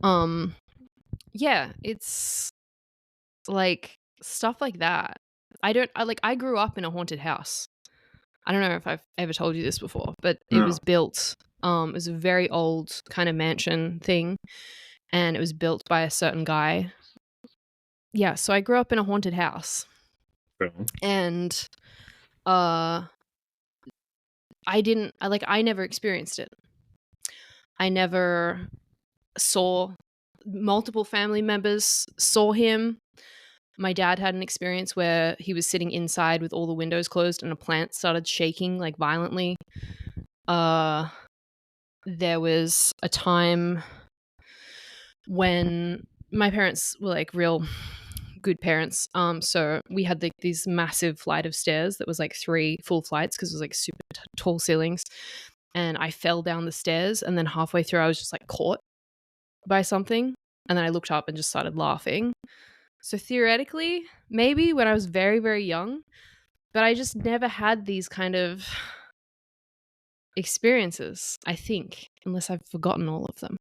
um yeah, it's like stuff like that. I grew up in a haunted house. I don't know if I've ever told you this before, but it was No. built, it was a very old kind of mansion thing, and it was built by a certain guy. Yeah, so I grew up in a haunted house, Okay. and I never experienced it. I never saw multiple family members saw him. My dad had an experience where he was sitting inside with all the windows closed and a plant started shaking like violently. Uh there was a time when my parents were like real good parents. So we had like these massive flight of stairs that was like 3 full flights because it was like super tall ceilings. and I fell down the stairs, and then halfway through I was just like caught by something, and then I looked up and just started laughing. So theoretically, maybe when I was very, very young, but I just never had these kind of experiences, I think, unless I've forgotten all of them.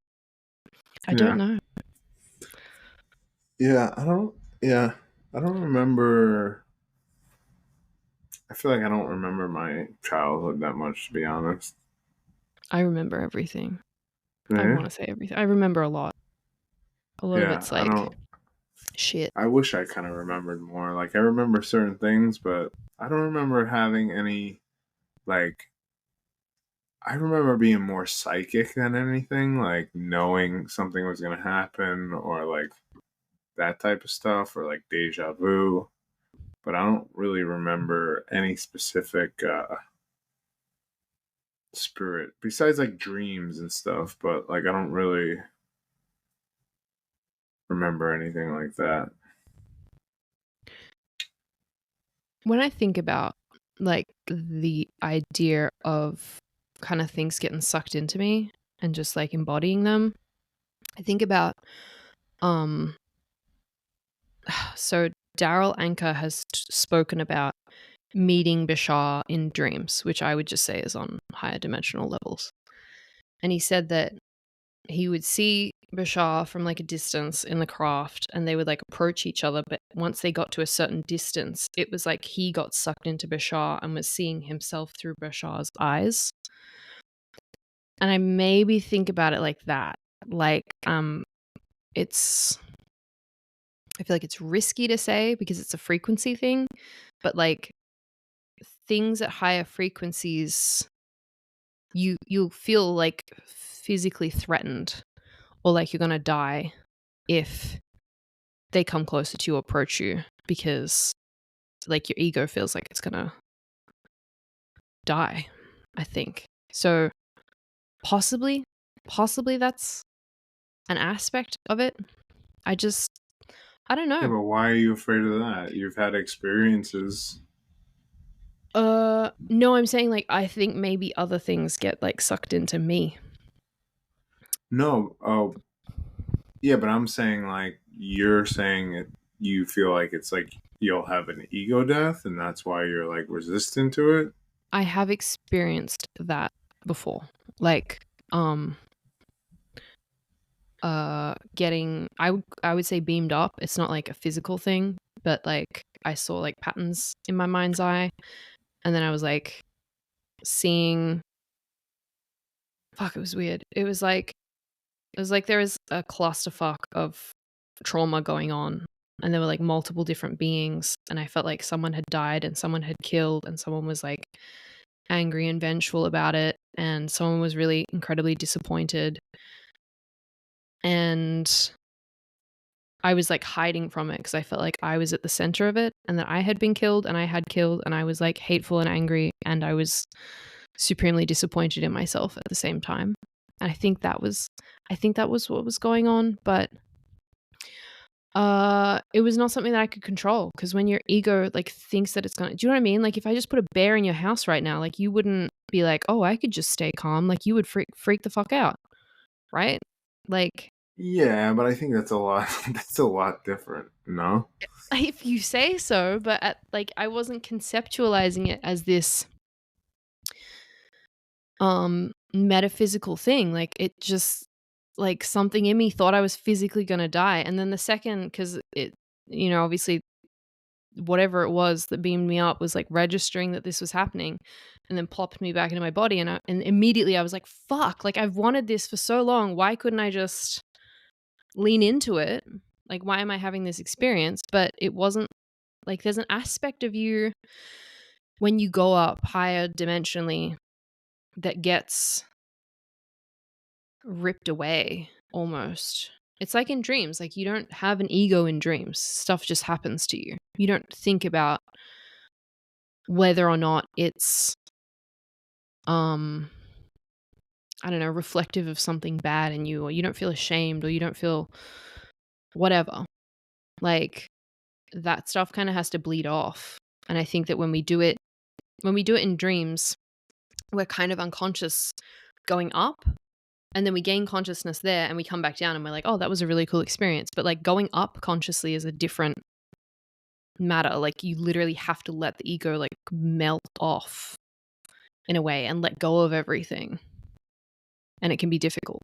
I don't Yeah. know. Yeah, I don't. Yeah, I don't remember. I feel like I don't remember my childhood that much, to be honest. I remember everything. I Yeah, want to say everything. I remember a lot. A lot of yeah. it's I like don't. shit. I wish I kind of remembered more. Like I remember certain things, but I don't remember having any. Like I remember being more psychic than anything. Like knowing something was gonna happen, or like that type of stuff, or like deja vu. But I don't really remember any specific spirit besides like dreams and stuff. But like I don't really remember anything like that. When I think about like the idea of kind of things getting sucked into me and just like embodying them, I think about um so Daryl Anker has spoken about meeting Bashar in dreams, which I would just say is on higher dimensional levels. And he said that he would see Bashar from like a distance in the craft, and they would like approach each other, but once they got to a certain distance, it was like he got sucked into Bashar and was seeing himself through Bashar's eyes. And I maybe think about it like that. Like it's I feel like it's risky to say because it's a frequency thing, but like things at higher frequencies, you'll feel like physically threatened or like you're going to die if they come closer to you or approach you, because like your ego feels like it's going to die, I think. So possibly that's an aspect of it. I don't Yeah, know. but why are you afraid of that? You've had experiences. No, I'm saying like I think maybe other things get like sucked into me. No, oh, yeah, but I'm saying like you're saying it. You feel like it's like you'll have an ego death, and that's why you're like resistant to it. I have experienced that before. Like um getting I would say beamed up. It's not like a physical thing, but like I saw like patterns in my mind's eye, and then I was like seeing fuck, it was weird. It was like there was a clusterfuck of trauma going on, and there were like multiple different beings, and I felt like someone had died and someone had killed and someone was like angry and vengeful about it, and someone was really incredibly disappointed, and I was like hiding from it because I felt like I was at the center of it and that I had been killed and I had killed, and I was like hateful and angry, and I was supremely disappointed in myself at the same time. And I think that was what was going on, but it was not something that I could control, because when your ego like thinks that it's gonna, do you know what I mean? Like if I just put a bear in your house right now, like you wouldn't be like, oh, I could just stay calm. Like you would freak the fuck out, right? Like Yeah, but I think that's a lot. That's a lot different. No. if you say so, but like I wasn't conceptualizing it as this metaphysical thing. Like it just, like something in me thought I was physically gonna die, and then the second, because it, obviously whatever it was that beamed me up was like registering that this was happening, and then plopped me back into my body, and immediately I was like, fuck, like I've wanted this for so long, why couldn't I just lean into it? Like why am I having this experience? But it wasn't like, there's an aspect of you when you go up higher dimensionally that gets ripped away almost. It's like in dreams, like you don't have an ego in dreams. Stuff just happens to you. You don't think about whether or not it's um I don't know, reflective of something bad in you, or you don't feel ashamed, or you don't feel whatever. Like that stuff kind of has to bleed off. And I think that when we do it in dreams, we're kind of unconscious going up, and then we gain consciousness there and we come back down and we're like, oh, that was a really cool experience. But like going up consciously is a different matter. Like you literally have to let the ego like melt off in a way and let go of everything. And it can be difficult.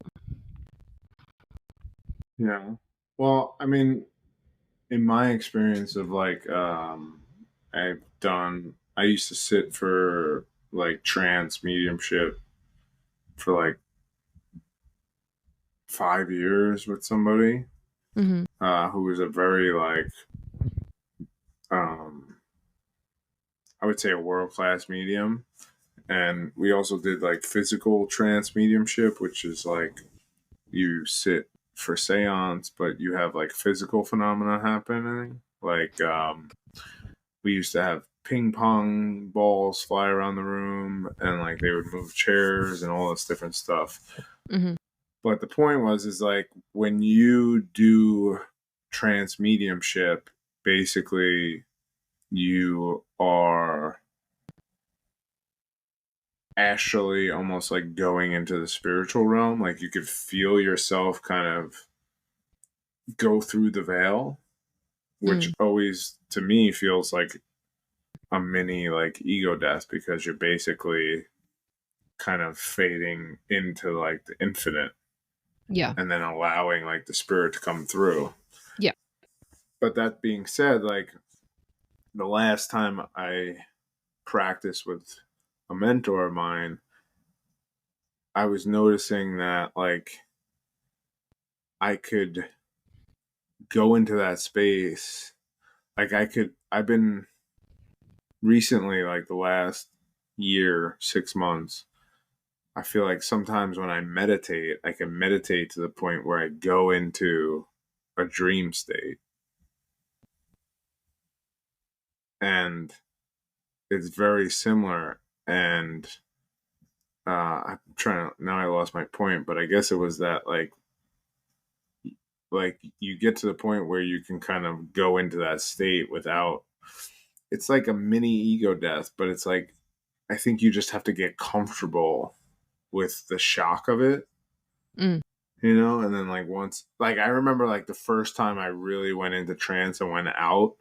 Yeah. Well, I mean, in my experience of like, I used to sit for like trance mediumship for like 5 years with somebody Mm-hmm. who was a very like, um, I would say a world class medium. And we also did like physical trance mediumship, which is like you sit for seance, but you have like physical phenomena happening. Like we used to have ping pong balls fly around the room, and like they would move chairs and all this different stuff. Mm-hmm. But the point was, is like when you do trance mediumship, basically you are actually almost like going into the spiritual realm. Like you could feel yourself kind of go through the veil, which Mm. always to me feels like a mini like ego death, because you're basically kind of fading into like the infinite Yeah. and then allowing like the spirit to come through. Yeah. But that being said, like the last time I practiced with a mentor of mine, I was noticing that like I could go into that space. Like I've been recently, like the last year, 6 months, I feel like sometimes when I meditate, I can meditate to the point where I go into a dream state. And it's very similar. And I'm trying to, now I lost my point, but I guess it was that like you get to the point where you can kind of go into that state without, it's like a mini ego death, but it's like, I think you just have to get comfortable with the shock of it, Mm. and then like once, like I remember like the first time I really went into trance and went out,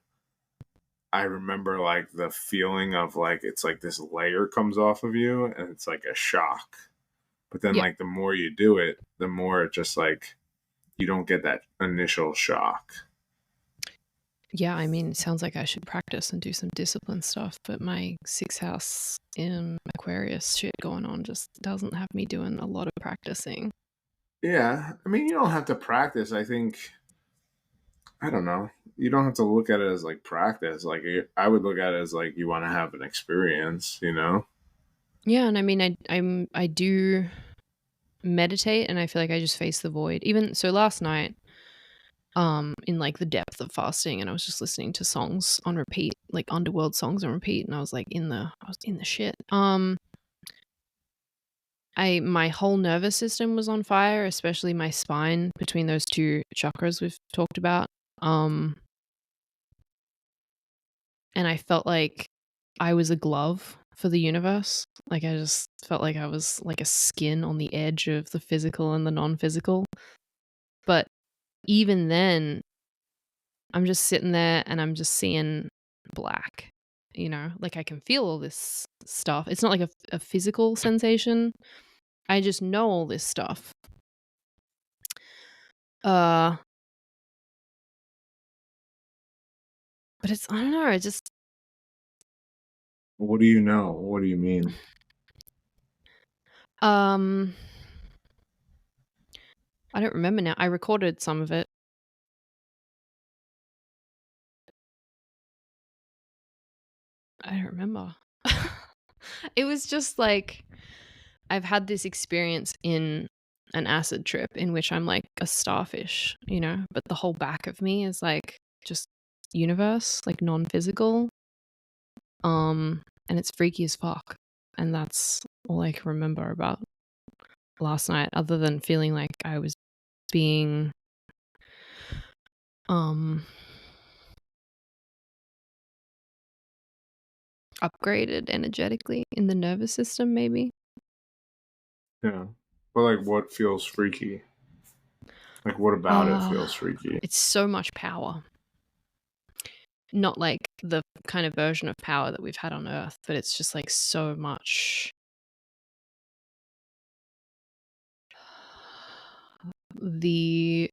I remember like the feeling of like it's like this layer comes off of you and it's like a shock. But then Yeah. like the more you do it, the more it just like you don't get that initial shock. Yeah, I mean, it sounds like I should practice and do some discipline stuff, but my 6th house in Aquarius shit going on just doesn't have me doing a lot of practicing. Yeah, I mean you don't have to practice. I think, I don't know. You don't have to look at it as like practice. Like I would look at it as like you want to have an experience. Yeah, and I mean, I do meditate, and I feel like I just face the void. Even so, last night, in like the depth of fasting, and I was just listening to songs on repeat, like underworld songs on repeat, and I was like I was in the shit. My whole nervous system was on fire, especially my spine between those 2 chakras we've talked about. And I felt like I was a glove for the universe. Like I just felt like I was like a skin on the edge of the physical and the non-physical. But even then, I'm just sitting there and I'm just seeing black, like I can feel all this stuff. It's not like a physical sensation. I just know all this stuff. Uh, but I don't know, it just, What do you know? What do you mean? um, I don't remember now. I recorded some of it. I don't remember. It was just like I've had this experience in an acid trip in which I'm like a starfish, but the whole back of me is like just universe, like non-physical. And it's freaky as fuck. And that's all I can remember about last night, other than feeling like I was being upgraded energetically in the nervous system, maybe. Yeah. But like, what feels freaky? Like, what about it Uh, feels freaky? it's so much power. Not like the kind of version of power that we've had on Earth, but it's just like so much the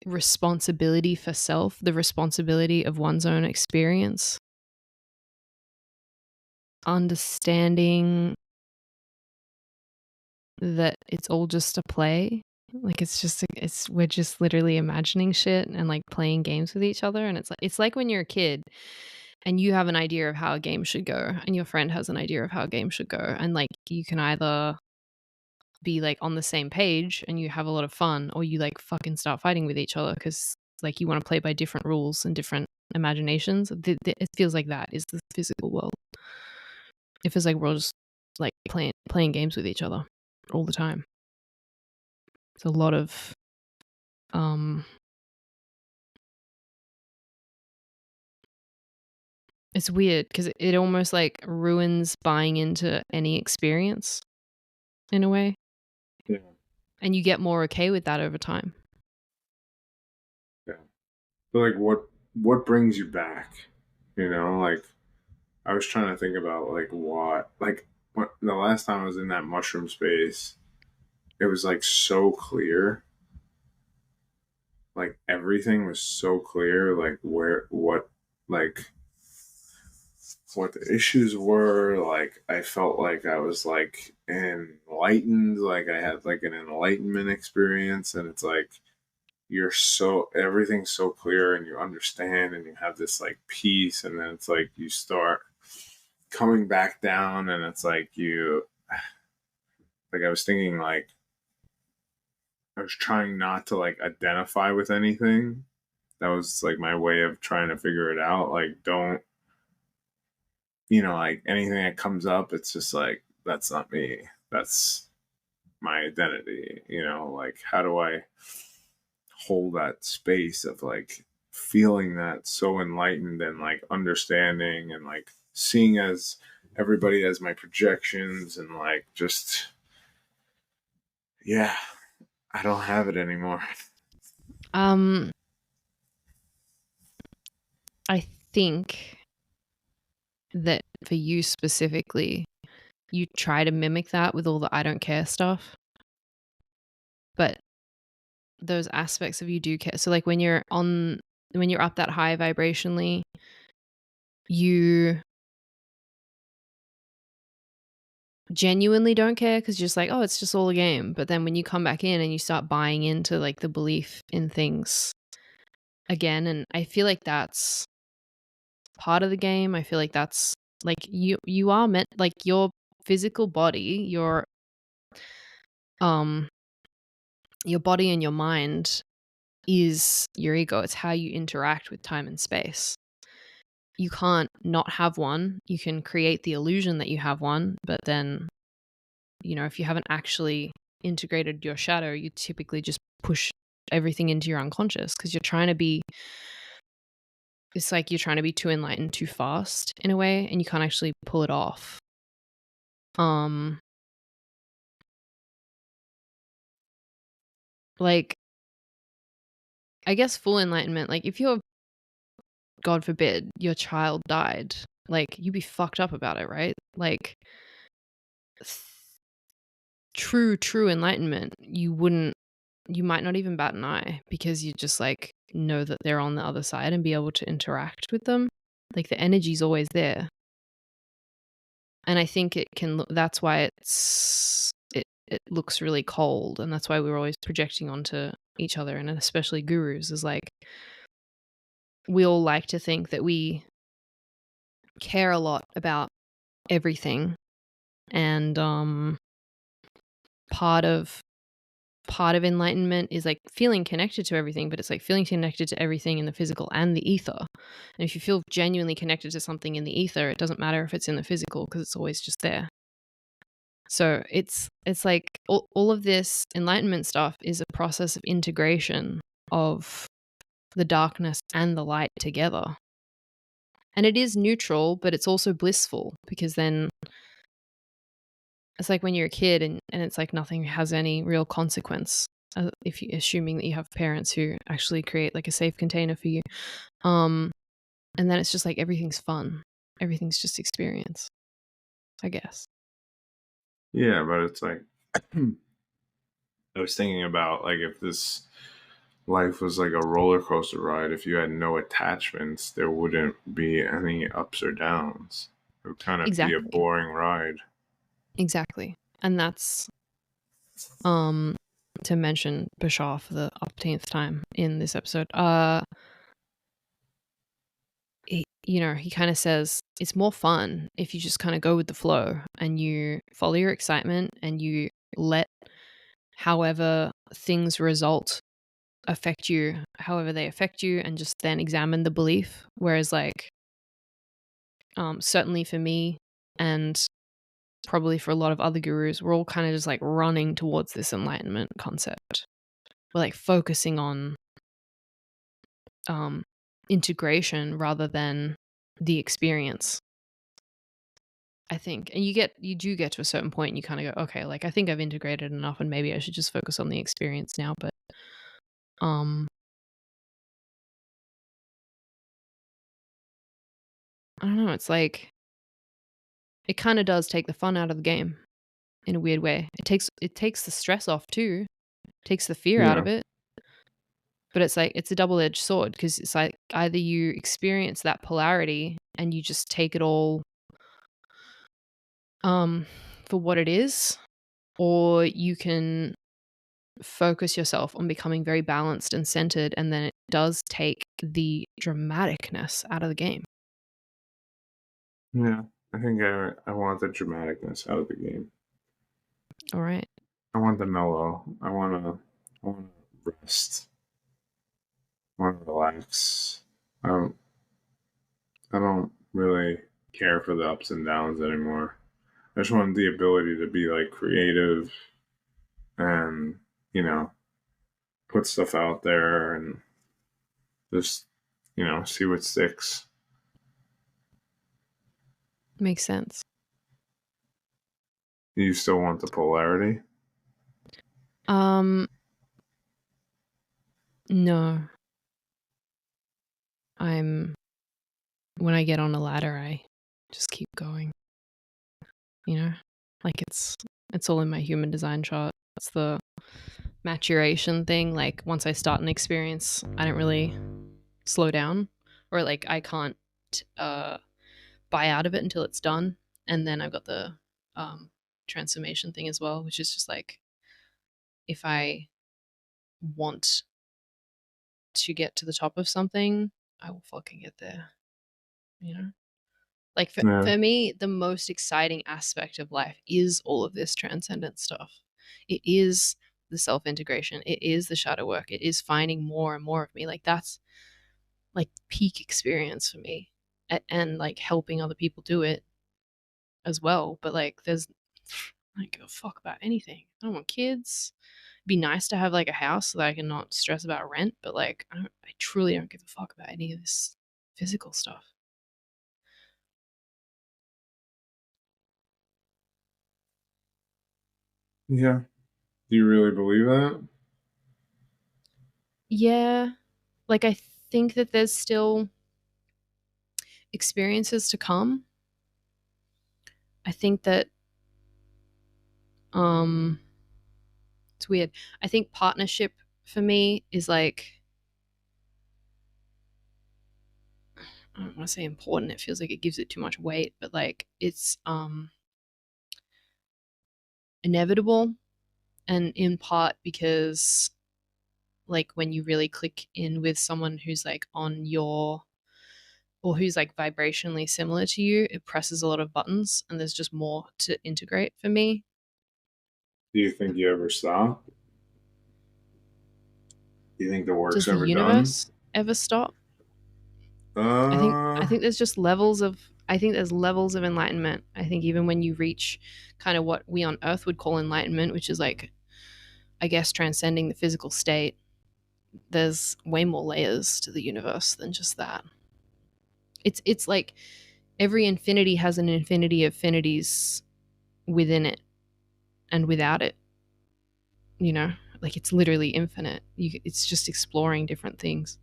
responsibility for self, the responsibility of one's own experience, understanding that it's all just a play. Like we're just literally imagining shit and like playing games with each other. And it's like when you're a kid and you have an idea of how a game should go and your friend has an idea of how a game should go. And like you can either be like on the same page and you have a lot of fun, or you like fucking start fighting with each other because like you want to play by different rules and different imaginations. It feels like that is the physical world. It feels like we're all just like playing games with each other all the time. It's a lot of it's weird because it almost like ruins buying into any experience in a way. Yeah. And you get more okay with that over time. Yeah. But like, what brings you back? You know, like I was trying to think about like what, like the last time I was in that mushroom space, it was like so clear. Like everything was so clear. Like like what the issues were. Like I felt like I was like enlightened. Like I had like an enlightenment experience, and it's like everything's so clear and you understand and you have this like peace, and then it's like you start coming back down and it's like I was thinking like I was trying not to like identify with anything. That was like my way of trying to figure it out. Like don't, like anything that comes up, it's just like that's not me. That's my identity. Like how do I hold that space of like feeling that so enlightened and like understanding and like seeing as everybody as my projections and like just yeah, I don't have it anymore. Um I think that for you specifically, you try to mimic that with all the I don't care stuff. But those aspects of you do care. So like when you're up that high vibrationally, you genuinely don't care because you're just like, oh, it's just all a game. But then when you come back in and you start buying into like the belief in things again, and I feel like that's part of the game. I feel like that's like you are meant, like your physical body, your body and your mind is your ego. It's how you interact with time and space. You can't not have one. You can create the illusion that you have one, but then, if you haven't actually integrated your shadow, you typically just push everything into your unconscious because it's like you're trying to be too enlightened too fast in a way, and you can't actually pull it off. Like, I guess full enlightenment, like if you're, God forbid, your child died, like you'd be fucked up about it, right? Like true enlightenment, you might not even bat an eye because you just like know that they're on the other side and be able to interact with them. Like the energy's always there. And I think that's why it looks really cold, and that's why we're always projecting onto each other, and especially gurus, is like we all like to think that we care a lot about everything, and part of enlightenment is like feeling connected to everything, but it's like feeling connected to everything in the physical and the ether. And if you feel genuinely connected to something in the ether, it doesn't matter if it's in the physical because it's always just there. So it's like all of this enlightenment stuff is a process of integration of the darkness and the light together. And it is neutral, but it's also blissful because then It's like when you're a kid and it's like nothing has any real consequence. If you assuming that you have parents who actually create like a safe container for you. And then it's just like everything's fun. Everything's just experience, I guess. Yeah, but it's like I was thinking about like if this life was like a roller coaster ride, if you had no attachments, there wouldn't be any ups or downs. It would kind of be a Exactly. boring ride. Exactly. And that's to mention Bashar for the upteenth time in this episode. He kind of says it's more fun if you just kind of go with the flow and you follow your excitement and you let however things result affect you, however they affect you, and just then examine the belief. Whereas, like, certainly for me and probably for a lot of other gurus, we're all kind of just like running towards this enlightenment concept. We're like focusing on integration rather than the experience, I think. And you do get to a certain point and you kind of go, okay, like I think I've integrated enough and maybe I should just focus on the experience now. But um I don't know, it's like it kind of does take the fun out of the game in a weird way. It takes the stress off too, takes the fear out Yeah. of it. But it's like it's a double-edged sword because it's like either you experience that polarity and you just take it all for what it is, or you can focus yourself on becoming very balanced and centered, and then it does take the dramaticness out of the game. Yeah. I think I want the dramaticness out of the game. All right. I want the mellow. I wanna rest. I wanna relax. I don't I don't really care for the ups and downs anymore. I just want the ability to be like creative and, you know, put stuff out there and just, see what sticks. Makes sense. You still want the polarity? Um no. I'm When I get on a ladder, I just keep going, you know? Like it's all in my human design chart. It's the maturation thing. Like once I start an experience, I don't really slow down, or like I can't uh buy out of it until it's done. And then I've got the transformation thing as well, which is just like if I want to get to the top of something, I will fucking get there, you know? Like Yeah. for me, the most exciting aspect of life is all of this transcendent stuff. It is the self integration. It is the shadow work. It is finding more and more of me. Like that's like peak experience for me, and like helping other people do it as well. But like, I don't give a fuck about anything. I don't want kids. It'd be nice to have like a house so that I can not stress about rent. But like, I truly don't give a fuck about any of this physical stuff. Yeah. Do you really believe that? Yeah, like I think that there's still experiences to come. I think that um it's weird. I think partnership for me is like, I don't want to say important. It feels like it gives it too much weight, but like it's inevitable, and in part because like when you really click in with someone who's like on your, or who's like vibrationally similar to you, it presses a lot of buttons and there's just more to integrate for me. Do you think you ever stop? Do you think the Does work's the ever done? universe ever stop? I think I Uh, think there's just levels of, I think there's levels of enlightenment. I think even when you reach kind of what we on earth would call enlightenment, which is like, I guess, transcending the physical state, there's way more layers to the universe than just that. It's like every infinity has an infinity of infinities within it. and without it, you know, like it's literally infinite. It's just exploring different things.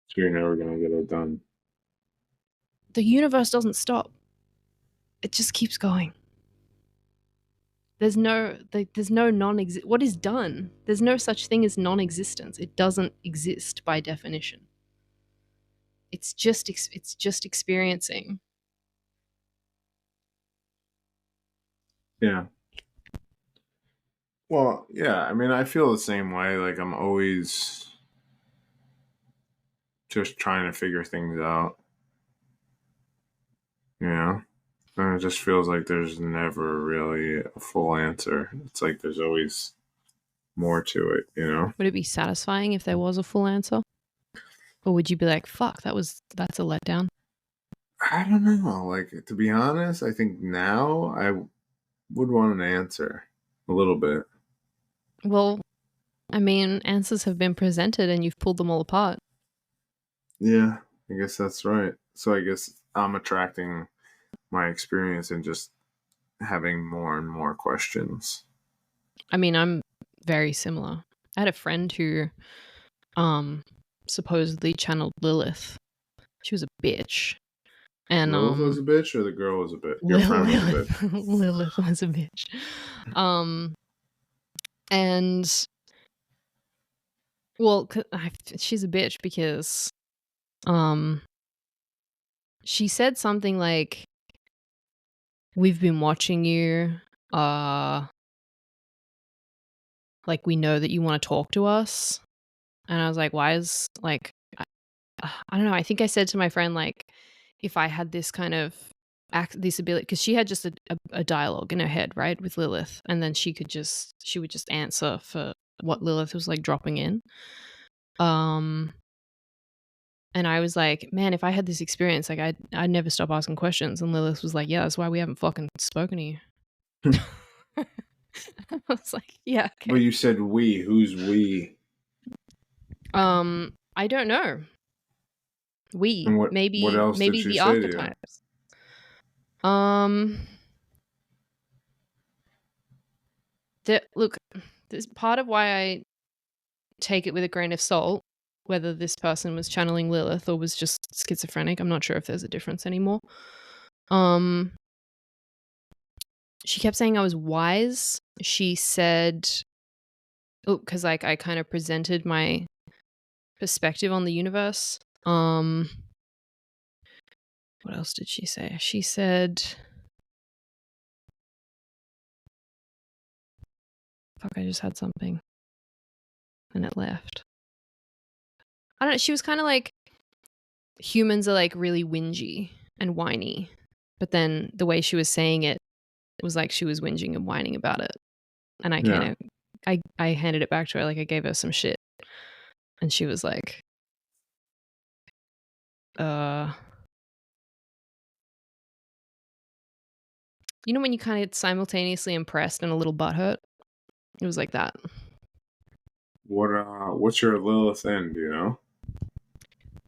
So you're never gonna get it done. The universe doesn't stop. It just keeps going. There's no non-exist. What is done? There's no such thing as non-existence. It doesn't exist by definition. It's just experiencing. Yeah. Well, yeah. I mean, I feel the same way. Like I'm always just trying to figure things out. You know, and it just feels like there's never really a full answer. It's like there's always more to it. You know. Would it be satisfying if there was a full answer? Or would you be like, fuck, that's a letdown? I don't know. Like to be honest, I think now I would want an answer a little bit. Well, I mean, answers have been presented and you've pulled them all apart. Yeah, I guess that's right. So I guess I'm attracting my experience and just having more and more questions. I mean, I'm very similar. I had a friend who supposedly channeled Lilith. She was a bitch. And Lilith was a bitch, or the girl was a bitch. Your friend was a bitch. Lilith was a bitch. And well, she's a bitch because she said something like, we've been watching you, like we know that you want to talk to us. And I was like, why is like I don't know, I think I said to my friend, like, if I had this kind of this ability, because she had just a dialogue in her head, right, with Lilith, and then she would just answer for what Lilith was like dropping in. And I was like, man, if I had this experience, like I'd never stop asking questions. And Lilith was like, yeah, that's why we haven't fucking spoken to you. I was like, yeah, okay. But you said we. Who's we? I don't know. And what Maybe else did she the say to you? archetypes. Look, this part of why I take it with a grain of salt, whether this person was channeling Lilith or was just schizophrenic. I'm not sure if there's a difference anymore. She kept saying I was wise. She said, because like I kind of presented my perspective on the universe. What else did she say? She said, fuck, I just had something and it left. I don't know. She was kind of like, humans are like really whingy and whiny. But then the way she was saying it was like she was whinging and whining about it. And I kind of, I handed it back to her. Like I gave her some shit. And she was like, you know when you kind of simultaneously impressed and a little butthurt? It was like that. What's your Lilith in, do you know?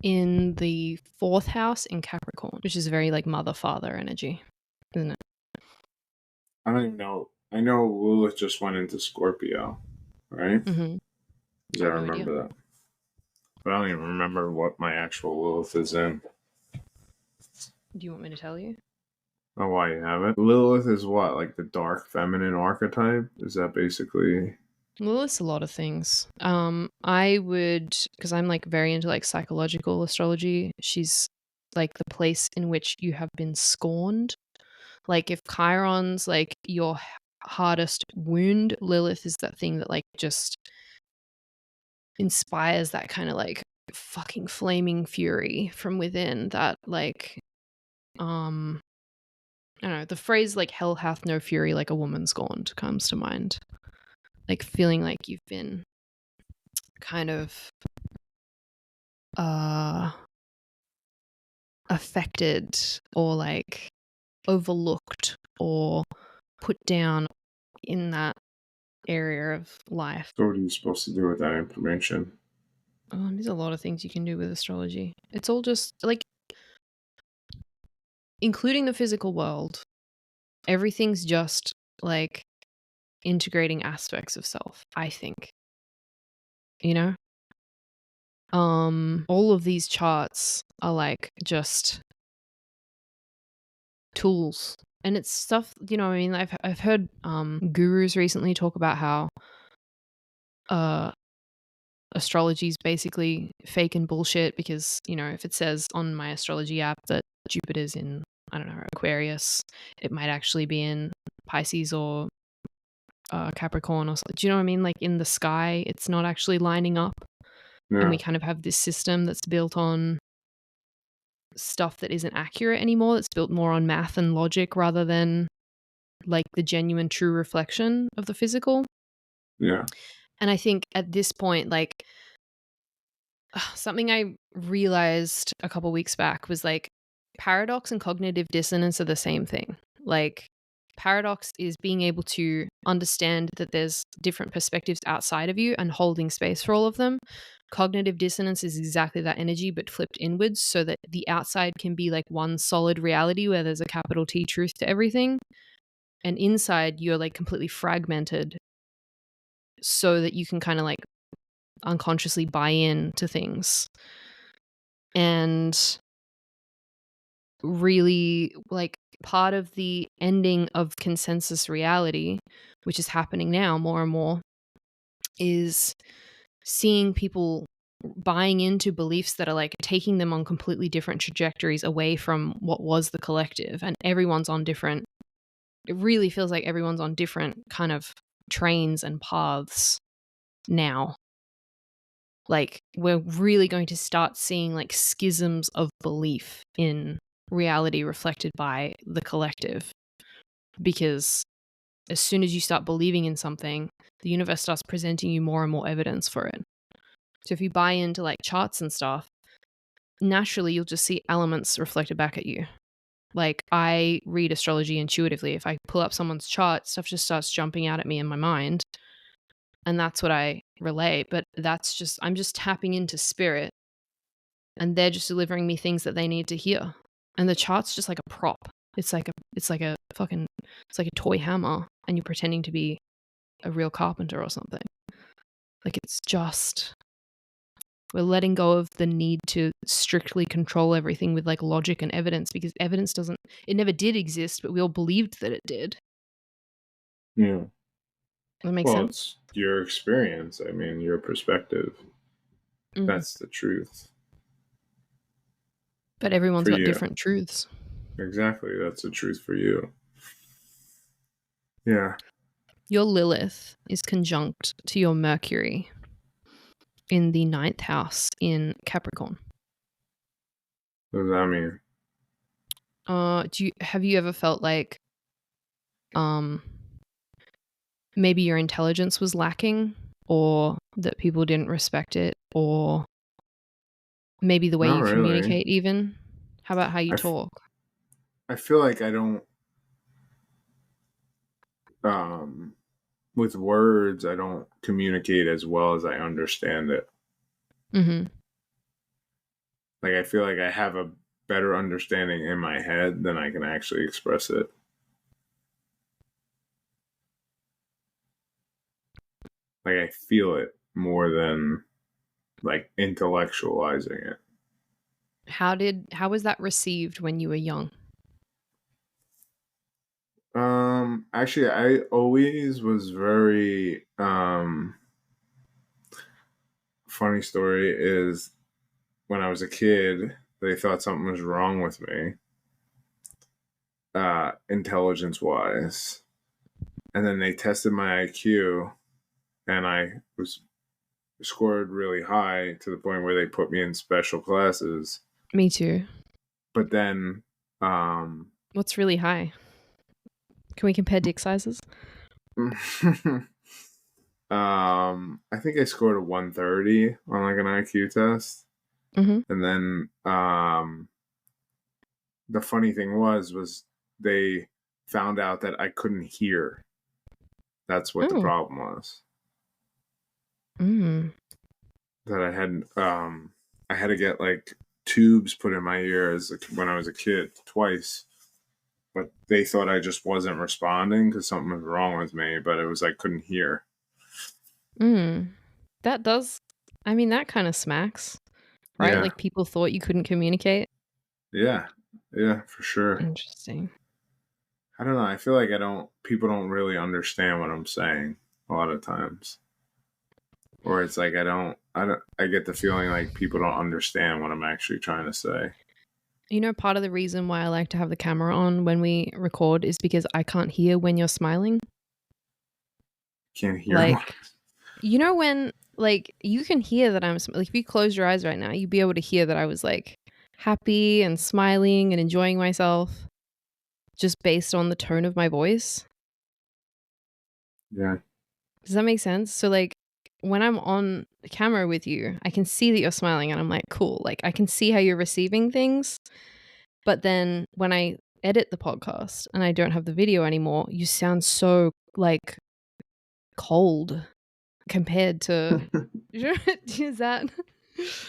In the 4th house in Capricorn, which is very like mother-father energy, isn't it? I don't even know. I know Lilith just went into Scorpio, right? Mm-hmm. Because I remember that. But I don't even remember what my actual Lilith is in. Do you want me to tell you? Oh, why you have it? Lilith is what? Like the dark feminine archetype? Is that basically... Well, it's a lot of things. I would, because I'm like very into like psychological astrology. She's like the place in which you have been scorned. Like if Chiron's like your hardest wound, Lilith is that thing that like just inspires that kind of like fucking flaming fury from within. That like, I don't know. The phrase like "hell hath no fury like a woman scorned" comes to mind. Like feeling like you've been kind of affected or like overlooked or put down in that area of life. So what are you supposed to do with that information? There's a lot of things you can do with astrology. It's all just like including the physical world. Everything's just like integrating aspects of self, I think. You know? All of these charts are like just tools. And it's stuff, you know, I mean, I've heard gurus recently talk about how uh astrology is basically fake and bullshit because, you know, if it says on my astrology app that Jupiter's in, I don't know, Aquarius, it might actually be in Pisces or Capricorn or something. Do you know what I mean? Like in the sky, it's not actually lining up. And Yeah. we kind of have this system that's built on stuff that isn't accurate anymore. It's built more on math and logic rather than like the genuine true reflection of the physical. Yeah. And I think at this point, like something I realized a couple weeks back was like paradox and cognitive dissonance are the same thing. Like paradox is being able to understand that there's different perspectives outside of you and holding space for all of them. Cognitive dissonance is exactly that energy, but flipped inwards so that the outside can be like one solid reality where there's a capital T truth to everything. And inside, you're like completely fragmented so that you can kind of like unconsciously buy in to things. And really, like, part of the ending of consensus reality, which is happening now more and more, is seeing people buying into beliefs that are like taking them on completely different trajectories away from what was the collective, and everyone's on different, it really feels like everyone's on different kind of trains and paths now. Like we're really going to start seeing like schisms of belief in reality reflected by the collective, because as soon as you start believing in something, the universe starts presenting you more and more evidence for it. So if you buy into like charts and stuff, naturally you'll just see elements reflected back at you. Like I read astrology intuitively. If I pull up someone's chart, stuff just starts jumping out at me in my mind. And that's what I relay. But that's just, I'm just tapping into spirit and they're just delivering me things that they need to hear. And the chart's just like a prop. It's like a fucking, it's like a toy hammer and you're pretending to be a real carpenter or something. Like it's just, we're letting go of the need to strictly control everything with like logic and evidence, because evidence doesn't, it never did exist, but we all believed that it did. Yeah. That makes Well, sense? it's your experience. I mean, your perspective. Mm. That's the truth But everyone's for got you. different truths. Exactly. That's the truth for you. Yeah. Your Lilith is conjunct to your Mercury in the 9th house in Capricorn. What does that mean? Have you ever felt like maybe your intelligence was lacking, or that people didn't respect it, or maybe the way Not you really. communicate even? How about how you I, f- talk? I feel like I don't, um, with words, I don't communicate as well as I understand it. Mm-hmm. Like, I feel like I have a better understanding in my head than I can actually express it. Like, I feel it more than like intellectualizing it. How was that received when you were young? Actually, I always was very, funny story is when I was a kid, they thought something was wrong with me, intelligence wise. And then they tested my IQ and I was scored really high to the point where they put me in special classes. Me too. But then, um, What's really high? Can we compare dick sizes? I think I scored a 130 on like an IQ test. Mm-hmm. And then the funny thing was they found out that I couldn't hear. That's what the Oh. problem was. Mm. That I had to get like tubes put in my ears when I was a kid twice. but they thought I just wasn't responding because something was wrong with me, but it was I couldn't hear. Mm. That does, I mean, that kind of smacks, right? Yeah, Like people thought you couldn't communicate. yeah, yeah, for sure. Interesting. I don't know. I feel like people don't really understand what I'm saying a lot of times. Or it's like I get the feeling like people don't understand what I'm actually trying to say. You know, part of the reason why I like to have the camera on when we record is because I can't hear when you're smiling. Can't hear one. Like, you know, when, like, you can hear that like, if you close your eyes right now, you'd be able to hear that I was, like, happy and smiling and enjoying myself just based on the tone of my voice. Yeah. Does that make sense? So, like, when I'm on the camera with you, I can see that you're smiling and I'm like, cool. Like, I can see how you're receiving things. But then when I edit the podcast and I don't have the video anymore, you sound so, like, cold compared to. Is that.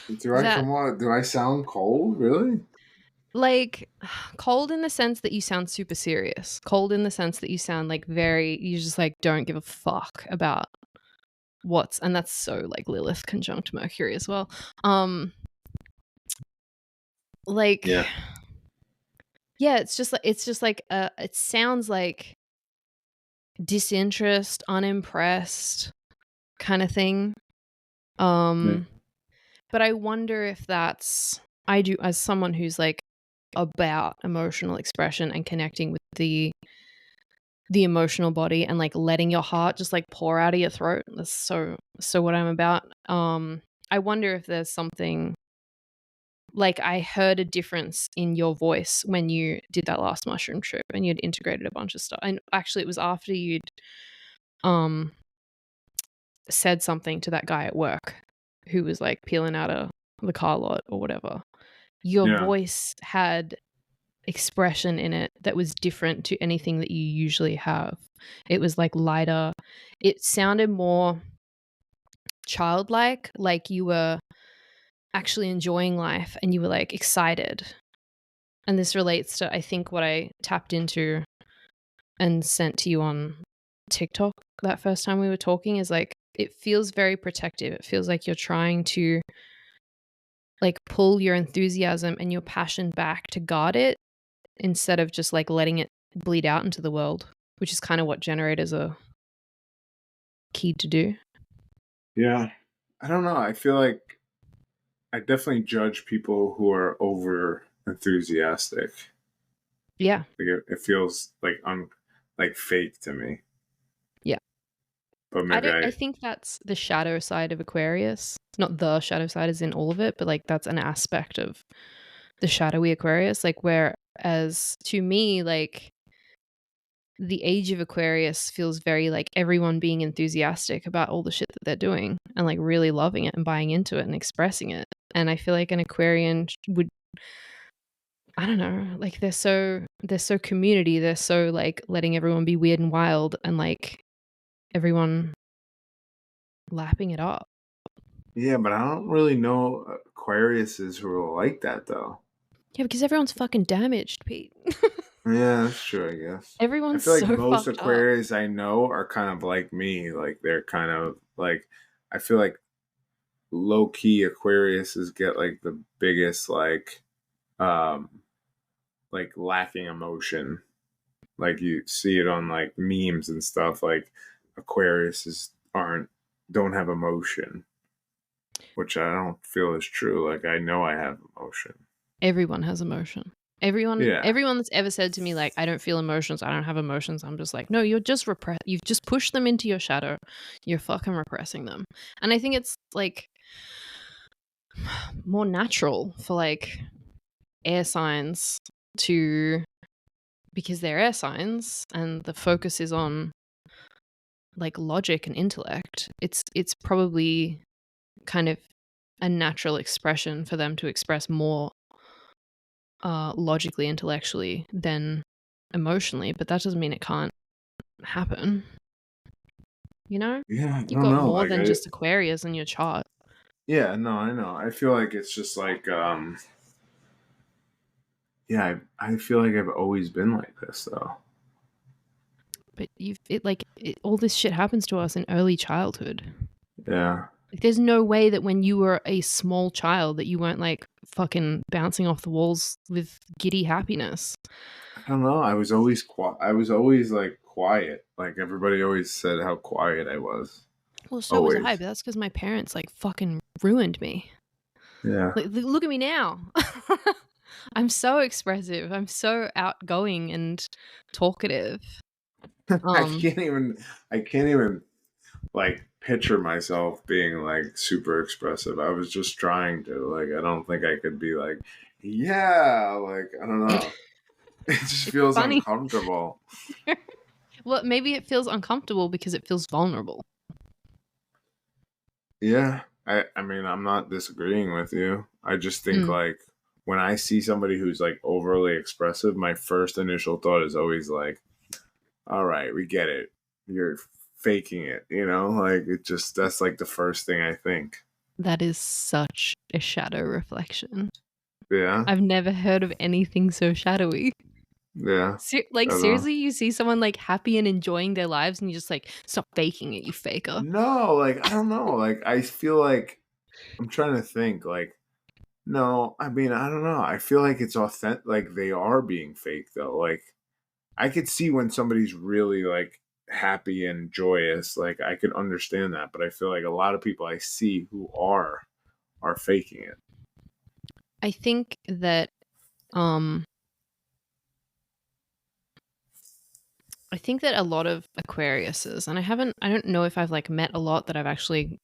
Do Is I that come on? Do I sound cold? Really? like cold in the sense that you sound super serious? Cold in the sense that you sound like you just like don't give a fuck about and that's so like Lilith conjunct Mercury as well. Like, Yeah. yeah, it's just like it sounds like disinterest, unimpressed kind of thing. Yeah. But I wonder if I do, as someone who's like about emotional expression and connecting with the emotional body and like letting your heart just like pour out of your throat. That's so what I'm about. I wonder if there's something, like, I heard a difference in your voice when you did that last mushroom trip and you'd integrated a bunch of stuff. And actually it was after you'd um said something to that guy at work who was like peeling out of the car lot or whatever. Your Yeah. voice had expression in it that was different to anything that you usually have. It was like lighter. It sounded more childlike, like you were actually enjoying life and you were like excited. And this relates to, I think, what I tapped into and sent to you on TikTok that first time we were talking is like, it feels very protective. It feels like you're trying to like pull your enthusiasm and your passion back to guard it instead of just like letting it bleed out into the world, which is kind of what generators are keyed to do. Yeah. I don't know. I feel like I definitely judge people who are over enthusiastic. Yeah. Like it feels like fake to me. Yeah. But maybe I think that's the shadow side of Aquarius. Not the shadow side as in all of it, but like that's an aspect of the shadowy Aquarius. Like, whereas to me, like the age of Aquarius feels very like everyone being enthusiastic about all the shit that they're doing and like really loving it and buying into it and expressing it. And I feel like an Aquarian would, I don't know, like they're so community, they're so like letting everyone be weird and wild and like everyone lapping it up. yeah, but I don't really know Aquariuses who are like that though. Yeah, because everyone's fucking damaged, Pete. Yeah, that's true, I guess. I Everyone's feel like so most fucked up. Aquarius I know are kind of like me. Like they're kind of like I feel like low key Aquariuses get like the biggest um like lacking emotion. Like you see it on like memes and stuff. Like Aquariuses don't have emotion, which I don't feel is true. Like I know I have emotion. Everyone has emotion. Yeah. Everyone that's ever said to me like I don't feel emotions, I don't have emotions, I'm just like, no, you're just you've just pushed them into your shadow. You're fucking repressing them. And I think it's like more natural for like air signs to, because they're air signs and the focus is on like logic and intellect. It's probably kind of a natural expression for them to express more logically, intellectually than emotionally, but that doesn't mean it can't happen. You know, Yeah, I you've don't got know. more than just Aquarius in your chart. Yeah, no, I know. I feel like it's just like Yeah, I feel like I've always been like this though. But all this shit happens to us in early childhood. Yeah. Like, there's no way that when you were a small child that you weren't like fucking bouncing off the walls with giddy happiness. I don't know. I was always like quiet. Like everybody always said how quiet I was. Well, so was I, Always. but that's because my parents like fucking ruined me. Yeah. Like, look at me now. I'm so expressive. I'm so outgoing and talkative. I Um, can't even I can't even like picture myself being like super expressive. I was just trying to like I don't think I could be like yeah, like I don't know. It just it's feels funny. uncomfortable. Well, maybe it feels uncomfortable because it feels vulnerable. Yeah. I mean, I'm not disagreeing with you. I just think Mm, like when I see somebody who's like overly expressive, my first initial thought is always like, all right, we get it. You're faking it, you know? Like it just that's like the first thing I think. that is such a shadow reflection. Yeah. I've never heard of anything so shadowy. Yeah. I Like, don't know. seriously, you see someone like happy and enjoying their lives, and you just like stop faking it, you faker. No, like I don't know. Like I feel like I'm trying to think like no, I mean, I don't know. I feel like it's authentic like they are being fake though. Like I could see when somebody's really like happy and joyous, like I could understand that, but I feel like a lot of people I see who are faking it. I think that um I think that a lot of Aquariuses, and I don't know if I've like met a lot that I've actually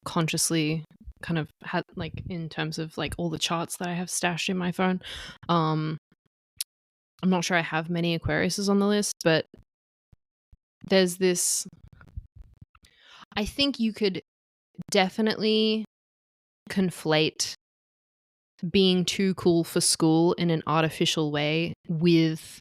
consciously kind of had like in terms of like all the charts that I have stashed in my phone. Um, I'm not sure I have many Aquariuses on the list, but there's this. I think you could definitely conflate being too cool for school in an artificial way with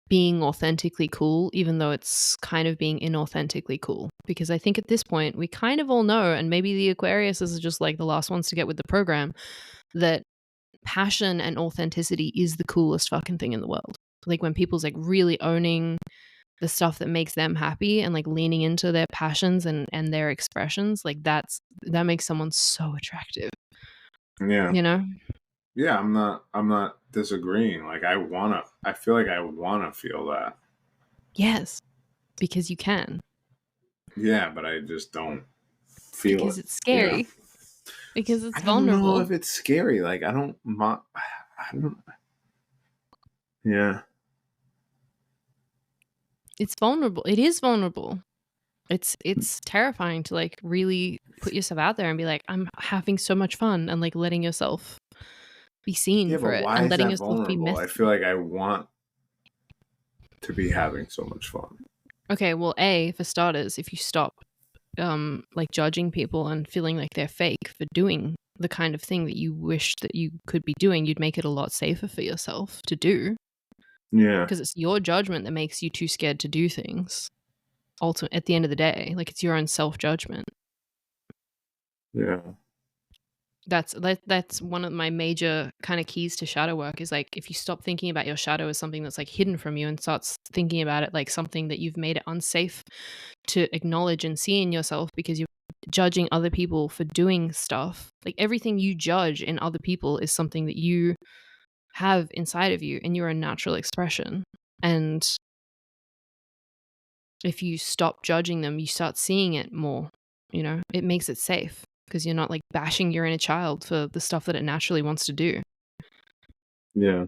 being authentically cool, even though it's kind of being inauthentically cool. Because I think at this point, we kind of all know, and maybe the Aquariuses are just like the last ones to get with the program, that passion and authenticity is the coolest fucking thing in the world. Like when people's like really owning the stuff that makes them happy and like leaning into their passions and their expressions, like that makes someone so attractive, Yeah. you know? Yeah, I'm not disagreeing. Like I feel like I wanna feel that. Yes, because you can. Yeah, but I just don't feel Because it. it's Yeah. scary. Because I it's don't know vulnerable. if it's scary. Like I don't yeah. It's vulnerable. It is vulnerable. It's terrifying to like really put yourself out there and be like, I'm having so much fun, and like letting yourself be seen Yeah, for but it why and is letting that yourself be vulnerable? I feel messy. like I want to be having so much fun. Okay, well, A, for starters, if you stop like judging people and feeling like they're fake for doing the kind of thing that you wish that you could be doing, you'd make it a lot safer for yourself to do, Yeah. because it's your judgment that makes you too scared to do things. Ultimate at the end of the day, like it's your own self-judgment. Yeah. That's one of my major kind of keys to shadow work, is like if you stop thinking about your shadow as something that's like hidden from you and starts thinking about it like something that you've made it unsafe to acknowledge and see in yourself because you're judging other people for doing stuff. Like everything you judge in other people is something that you have inside of you and you're a natural expression. And if you stop judging them, you start seeing it more, it makes it safe because you're not like bashing your inner child for the stuff that it naturally wants to do. Yeah.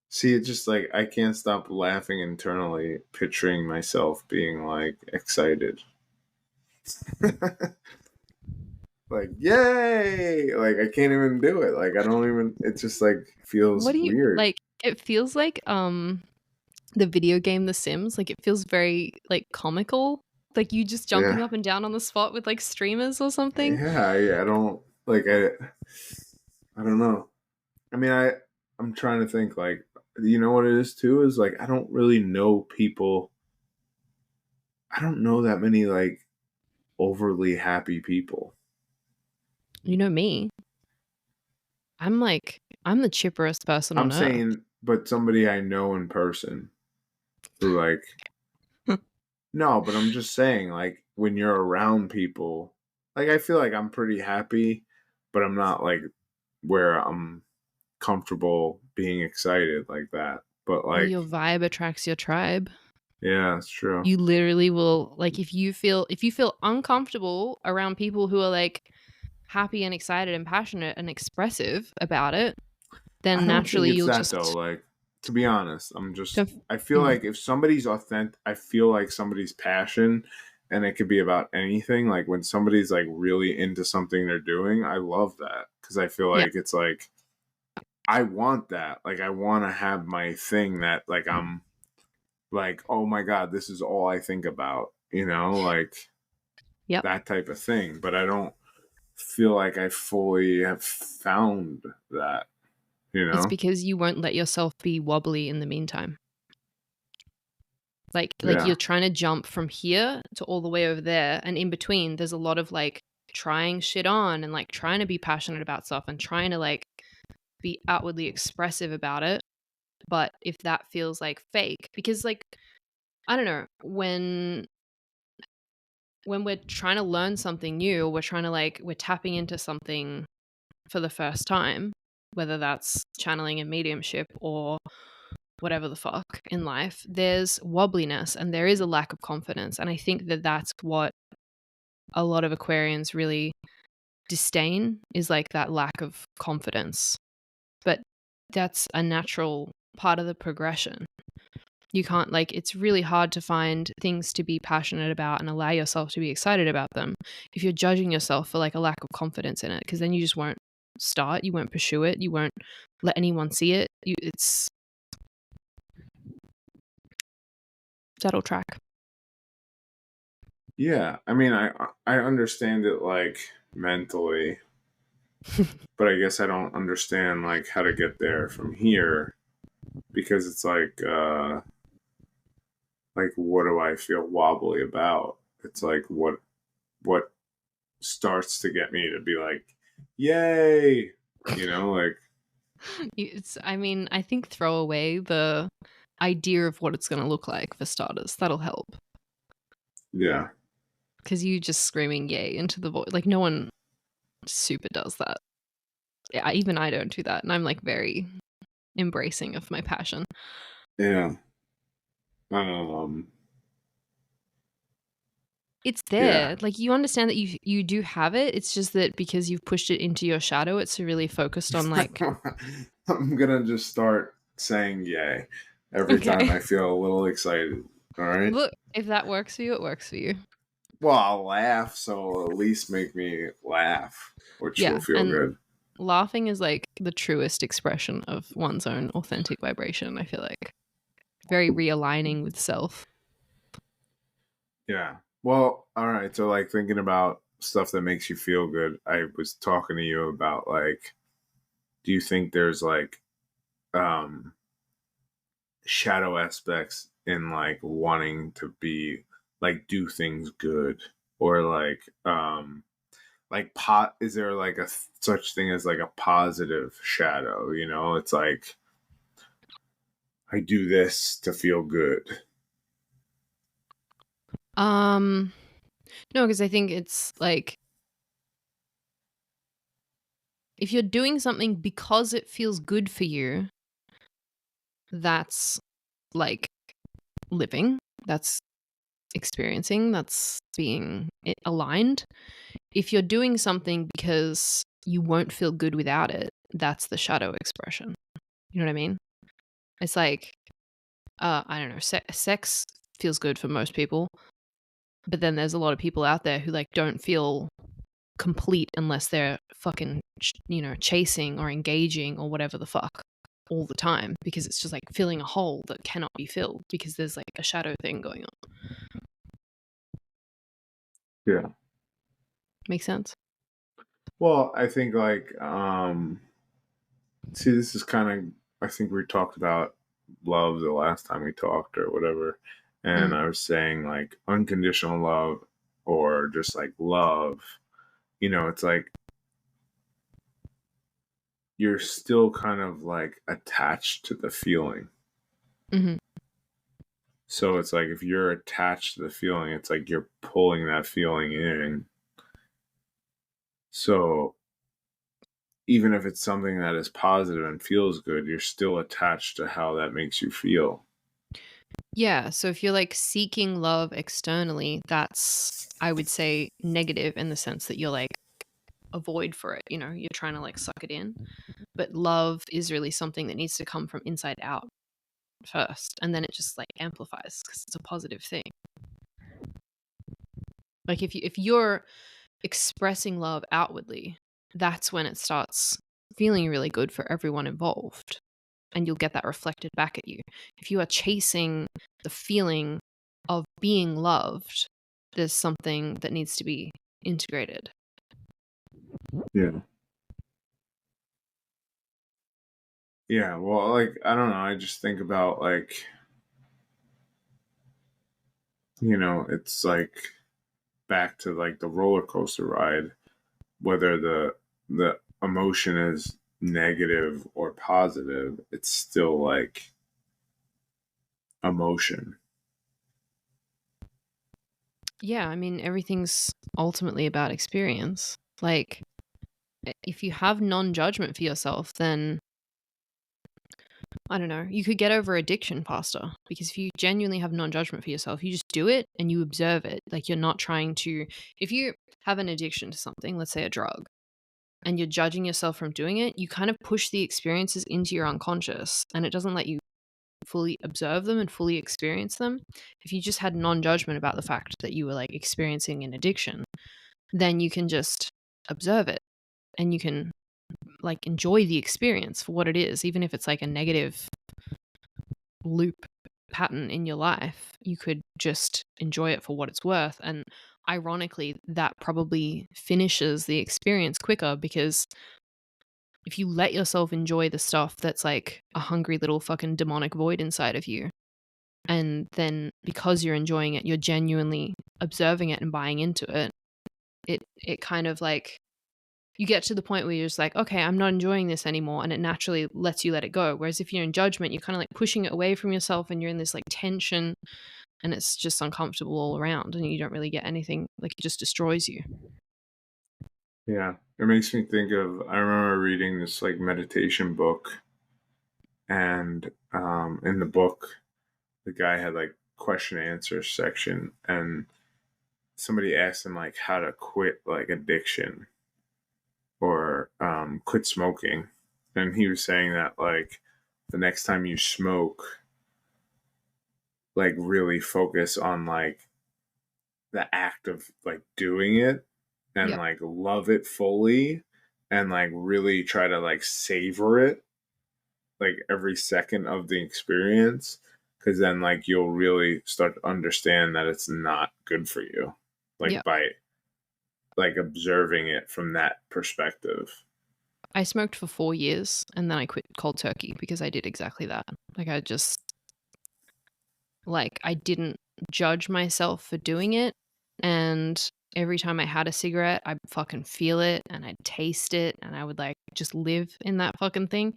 See, it's just like I can't stop laughing internally, picturing myself being like excited. Like, yay! Like I can't even do it. Like I don't even it just like What feels do you weird. like? It feels like the video game The Sims. Like it feels very like comical. Like you just jumping Yeah. up and down on the spot with like streamers or something. Yeah, I don't like I don't know. I mean I'm trying to think like you know what it is too is like I don't really know people. I don't know that many like overly happy people. You know me. I'm like I'm the chipperest person I'm on earth. saying, but somebody I know in person who like, no, but I'm just saying, like, when you're around people, like, I feel like I'm pretty happy, but I'm not like where I'm comfortable being excited like that. But Well, like, your vibe attracts your tribe. yeah, it's true. You literally will, like, if you feel uncomfortable around people who are like happy and excited and passionate and expressive about it, I then don't think naturally it's you'll that though. just Like, to be honest, I'm just, conf- I feel mm, like if somebody's authentic, I feel like somebody's passion, and it could be about anything. Like, when somebody's like really into something they're doing, I love that because I feel yeah. like it's like, I want that. Like, I want to have my thing that, like, I'm like, oh my God, this is all I think about, like Yep. that type of thing. But I don't feel like I fully have found that, you It's know? because you won't let yourself be wobbly in the meantime. Like Yeah. you're trying to jump from here to all the way over there, and in between there's a lot of like trying shit on and like trying to be passionate about stuff and trying to like be outwardly expressive about it. But if that feels like fake, because like I don't know, when we're trying to learn something new, we're trying to like we're tapping into something for the first time, whether that's channeling and mediumship or whatever the fuck in life, there's wobbliness and there is a lack of confidence. And I think that that's what a lot of Aquarians really disdain, is like that lack of confidence. But that's a natural part of the progression. You can't, like, it's really hard to find things to be passionate about and allow yourself to be excited about them if you're judging yourself for like a lack of confidence in it, because then you just won't start, you won't pursue it, you won't let anyone see it. It's that'll track. Yeah. I mean, I understand it like mentally, but I guess I don't understand like how to get there from here because it's like what do I feel wobbly about? It's like what starts to get me to be like, yay, like It's, I mean, I think throw away the idea of what it's going to look like for starters. That'll help. yeah. Because you just screaming yay into the void. Like, no one super does that. Yeah, even I don't do that. And I'm like very embracing of my passion. Yeah. Um It's yeah. there. Like, you understand that you do have it. It's just that because you've pushed it into your shadow, it's really focused on like, I'm gonna just start saying yay every time okay, I feel a little excited. All right. look, if that works for you, it works for you. Well, I'll laugh, so it'll at least make me laugh, which will Yeah. feel And good. laughing is like the truest expression of one's own authentic vibration, I feel like. Very realigning with self. Yeah. Well, all right. So, like, thinking about stuff that makes you feel good, I was talking to you about, like, do you think there's, like, um, shadow aspects in, like, wanting to be, like, do things good? Or, like, is there, like, such thing as, like, a positive shadow? It's like, I do this to feel good. No, because I think it's like if you're doing something because it feels good for you, that's like living, that's experiencing, that's being aligned. If you're doing something because you won't feel good without it, that's the shadow expression. You know what I mean? It's like, I don't know, sex feels good for most people, but then there's a lot of people out there who like don't feel complete unless they're fucking, chasing or engaging or whatever the fuck all the time, because it's just like filling a hole that cannot be filled because there's like a shadow thing going on. Yeah. Makes sense? Well, I think, like, see, this is kind of, I think we talked about love the last time we talked or whatever. And Mm. I was saying, like, unconditional love or just like love, it's like, you're still kind of like attached to the feeling. Hmm. So it's like if you're attached to the feeling, it's like you're pulling that feeling in. So even if it's something that is positive and feels good, you're still attached to how that makes you feel. Yeah. So if you're like seeking love externally, that's, I would say, negative in the sense that you're like avoid for it. You know, you're trying to like suck it in. But love is really something that needs to come from inside out first. And then it just like amplifies because it's a positive thing. Like if you're expressing love outwardly, that's when it starts feeling really good for everyone involved. And you'll get that reflected back at you. If you are chasing the feeling of being loved, there's something that needs to be integrated. Yeah. Yeah. Well, like, I don't know. I just think about, like, it's like back to like the roller coaster ride, whether the emotion is negative or positive, it's still like emotion. Yeah, I mean, everything's ultimately about experience. Like, if you have non judgment for yourself, then I don't know, you could get over addiction faster because if you genuinely have non judgment for yourself, you just do it and you observe it. Like, you're not trying to, if you have an addiction to something, let's say a drug, and you're judging yourself from doing it, you kind of push the experiences into your unconscious and it doesn't let you fully observe them and fully experience them. If you just had non judgment about the fact that you were like experiencing an addiction, then you can just observe it and you can like enjoy the experience for what it is, even if it's like a negative loop pattern in your life. You could just enjoy it for what it's worth. And ironically, that probably finishes the experience quicker because if you let yourself enjoy the stuff that's like a hungry little fucking demonic void inside of you, and then because you're enjoying it, you're genuinely observing it and buying into it, it kind of like you get to the point where you're just like, okay, I'm not enjoying this anymore. And it naturally lets you let it go. Whereas if you're in judgment, you're kind of like pushing it away from yourself and you're in this like tension and it's just uncomfortable all around and you don't really get anything. Like it just destroys you. Yeah. It makes me think of, I remember reading this like meditation book, and in the book, the guy had like question and answer section, and somebody asked him like how to quit like addiction or quit smoking. And he was saying that like the next time you smoke, like really focus on like the act of like doing it and Yep. like love it fully and like really try to like savor it like every second of the experience, because then like you'll really start to understand that it's not good for you, like Yep. by like observing it from that perspective. I smoked for 4 years and then I quit cold turkey because I did exactly that. Like I just, like, I didn't judge myself for doing it. And every time I had a cigarette, I'd fucking feel it and I'd taste it and I would like just live in that fucking thing.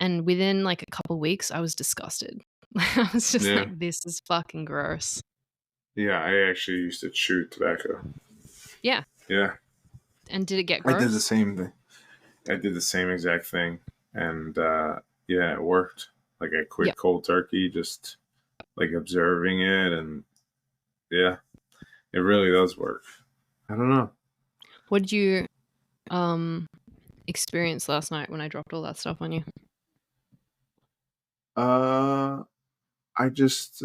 And within like a couple weeks, I was disgusted. I was just Yeah. like, this is fucking gross. Yeah, I actually used to chew tobacco. Yeah. Yeah. And did it get I did the gross? same thing. I did the same exact thing. And yeah, it worked. Like I Yeah. quit cold turkey, just like observing it, and yeah, it really does work. I don't know. What did you um experience last night when I dropped all that stuff on you? Uh I just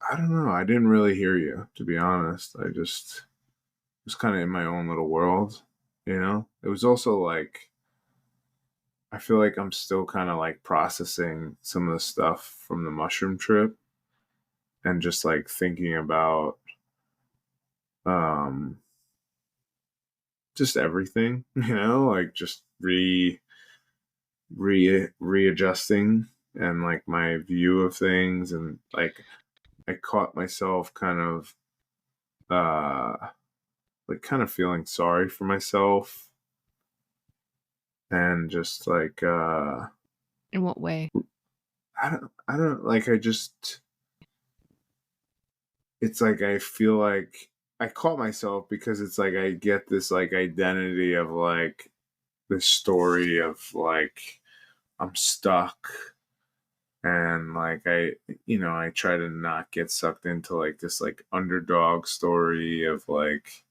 I don't know. I didn't really hear you, to be honest. I just was kind of in my own little world, you know? It was also like I feel like I'm still kind of like processing some of the stuff from the mushroom trip and just like thinking about um just everything, like just readjusting and like my view of things, and like I caught myself kind of like kind of feeling sorry for myself and just like In what way? I don't like I just it's like I feel like I caught myself because it's like I get this like identity of like this story of like I'm stuck, and like I try to not get sucked into like this like underdog story of like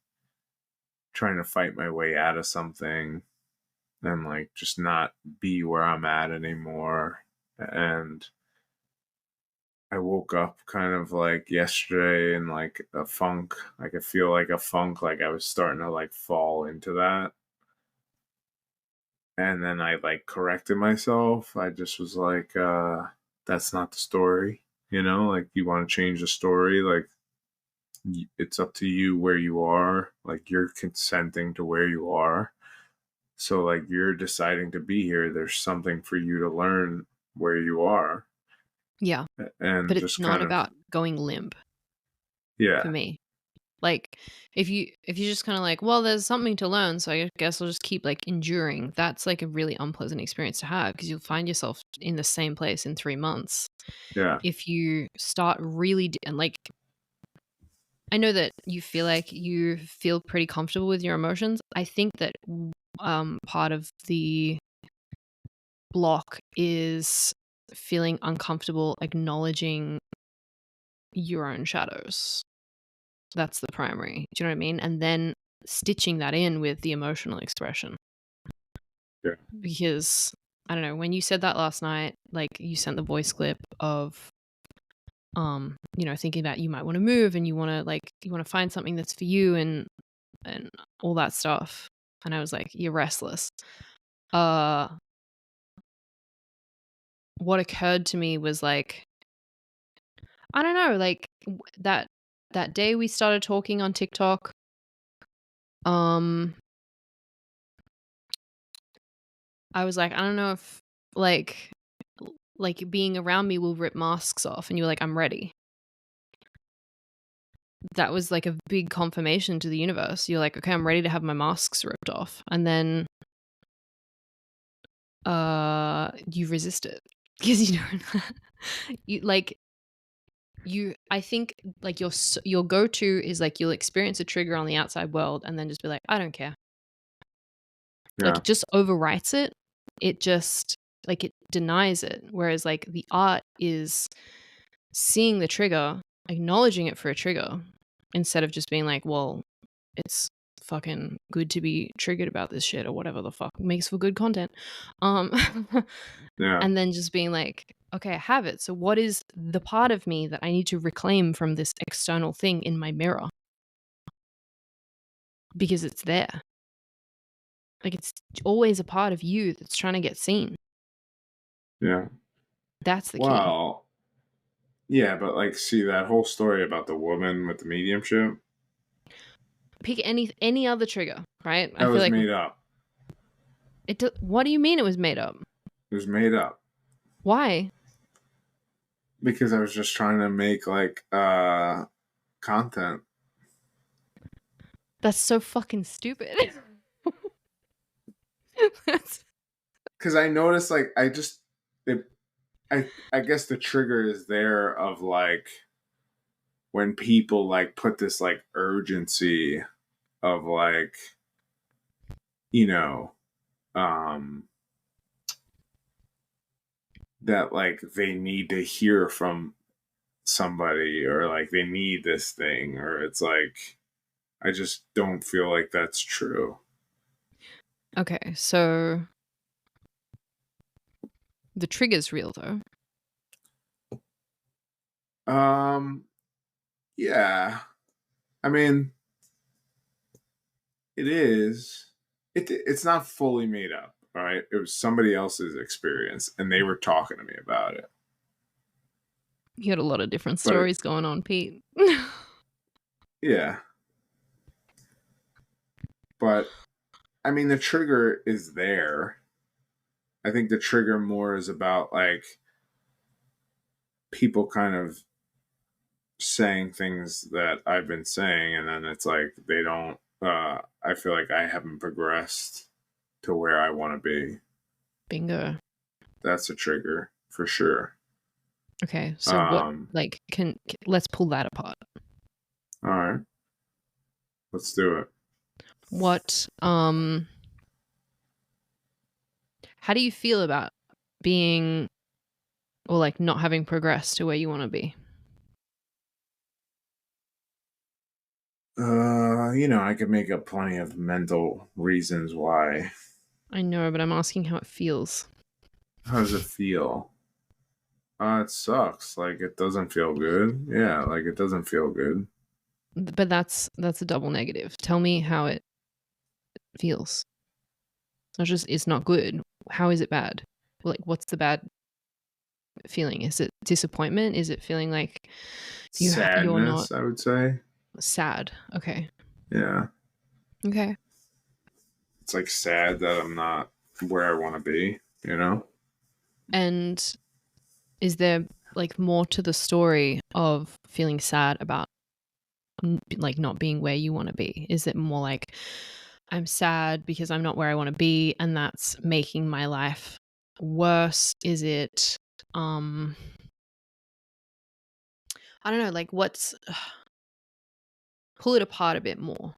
trying to fight my way out of something and like just not be where I'm at anymore. And I woke up kind of like yesterday in like a funk. Like I feel like a funk, like I was starting to like fall into that. And then I like corrected myself. I just was like, that's not the story. Like you want to change the story, like it's up to you where you are. Like you're consenting to where you are. So like you're deciding to be here. There's something for you to learn where you are. Yeah. And But it's just not kind of, about going limp for yeah, me. Like if you just kind of like, well, there's something to learn, so I guess I'll just keep like enduring. That's like a really unpleasant experience to have because you'll find yourself in the same place in 3 months. yeah, If you start really and like I know that you feel like you feel pretty comfortable with your emotions. I think that part of the block is feeling uncomfortable acknowledging your own shadows. That's the primary. Do you know what I mean? And then stitching that in with the emotional expression. yeah, Because I don't know, when you said that last night, like you sent the voice clip of thinking that you might want to move and you want to find something that's for you and all that stuff. And I was like, you're restless. Uh what occurred to me was like, I don't know, like that day we started talking on TikTok, um I was like, I don't know if like being around me will rip masks off, and you were like, I'm ready. That was like a big confirmation to the universe. You're like, okay, I'm ready to have my masks ripped off. And then you resist it because you don't you like you I think like your go-to is like you'll experience a trigger on the outside world and then just be like, I don't care. Like yeah, it just overwrites it. It just like it denies it. Whereas like the art is seeing the trigger, acknowledging it for a trigger, instead of just being like, well, it's fucking good to be triggered about this shit or whatever the fuck makes for good content. Um yeah, and then just being like, okay, I have it. So what is the part of me that I need to reclaim from this external thing in my mirror? Because it's there. Like it's always a part of you that's trying to get seen. yeah. That's the key. Well, yeah, but like, see that whole story about the woman with the mediumship? Pick any other trigger, right? That I feel was like made up. what do you mean it was made up? It was made up Why? because I was just trying to make like content. That's so fucking stupid. That's Because I noticed like I guess the trigger is there of like when people like put this like urgency of like you know um that like they need to hear from somebody, or like they need this thing, or it's like I just don't feel like that's true. okay. So the trigger's real though. um yeah, I mean it is. It's not fully made up, all right? It was somebody else's experience and they were talking to me about it. You had a lot of different But stories going on, Pete. yeah, but I mean the trigger is there. I think the trigger more is about like people kind of saying things that I've been saying, and then it's like they don't I feel like I haven't progressed to where I want to be. Bingo. That's a trigger for sure. Okay, so what, like, let's pull that apart. All right, let's do it. What, how do you feel about being, or like not having progressed to where you want to be? I could make up plenty of mental reasons why. I know, but I'm asking how it feels. How does it feel? It sucks. Like, it doesn't feel good. Yeah, like, it doesn't feel good. But that's a double negative. Tell me how it feels. It's not just it's not good. How is it bad? Like, what's the bad feeling? Is it disappointment? Is it feeling like you're not Sadness, I would say. sad? Okay. Yeah. Okay. It's like sad that I'm not where I want to be, you know? And is there like more to the story of feeling sad about like not being where you want to be? Is it more like I'm sad because I'm not where I want to be and that's making my life worse? Is it I don't know, like what's pull it apart a bit more.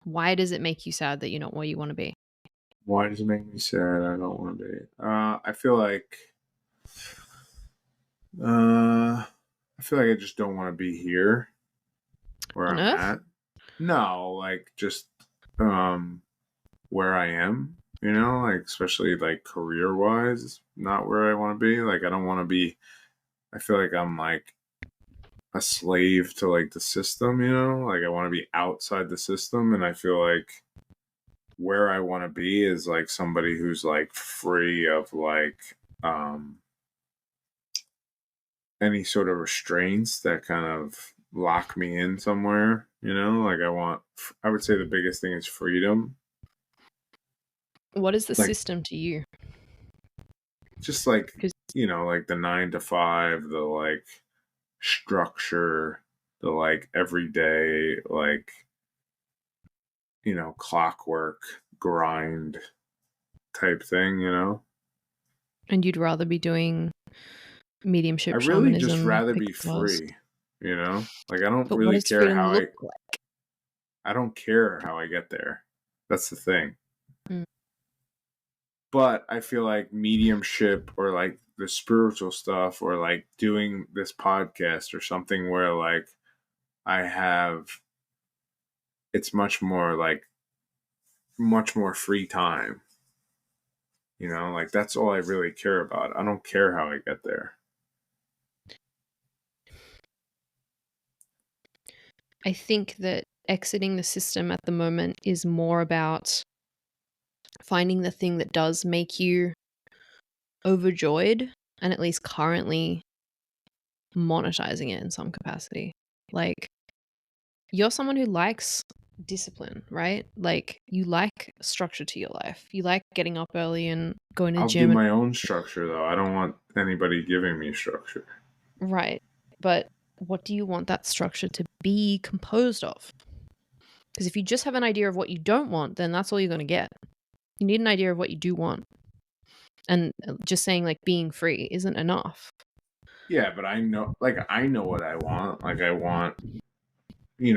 Why does it make you sad that you're not where you want to be? Why does it make me sad? I don't want to be. I feel like I just don't want to be here where On I'm earth? at. No, like just um where I am, like especially like career wise, not where I want to be. Like I don't want to be I feel like I'm like a slave to like the system, Like I want to be outside the system and I feel like where I want to be is like somebody who's like free of like um any sort of restraints that kind of lock me in somewhere, Like I would say the biggest thing is freedom. What is the Like system to you? just like, Because like the 9 to 5, the like structure, the like everyday, like, clockwork grind type thing. and you'd rather be doing I mediumship, really just shamanism, rather pick be flowers. free. Like I don't But what really does care freedom how look like? I don't care how I get there. That's the thing. Mm. But I feel like mediumship or like the spiritual stuff or like doing this podcast or something where like I have it's much more free time. Like that's all I really care about. I don't care how I get there. I think that exiting the system at the moment is more about finding the thing that does make you overjoyed and at least currently monetizing it in some capacity. Like, you're someone who likes discipline, right? Like, you like structure to your life. You like getting up early and going to the I'll do gym. my own structure though. I don't want anybody giving me structure. Right. But what do you want that structure to be composed of? Because if you just have an idea of what you don't want, then that's all you're going to get. You need an idea of what you do want. And just saying, like, being free isn't enough. Yeah, but I know what I want. Like I want,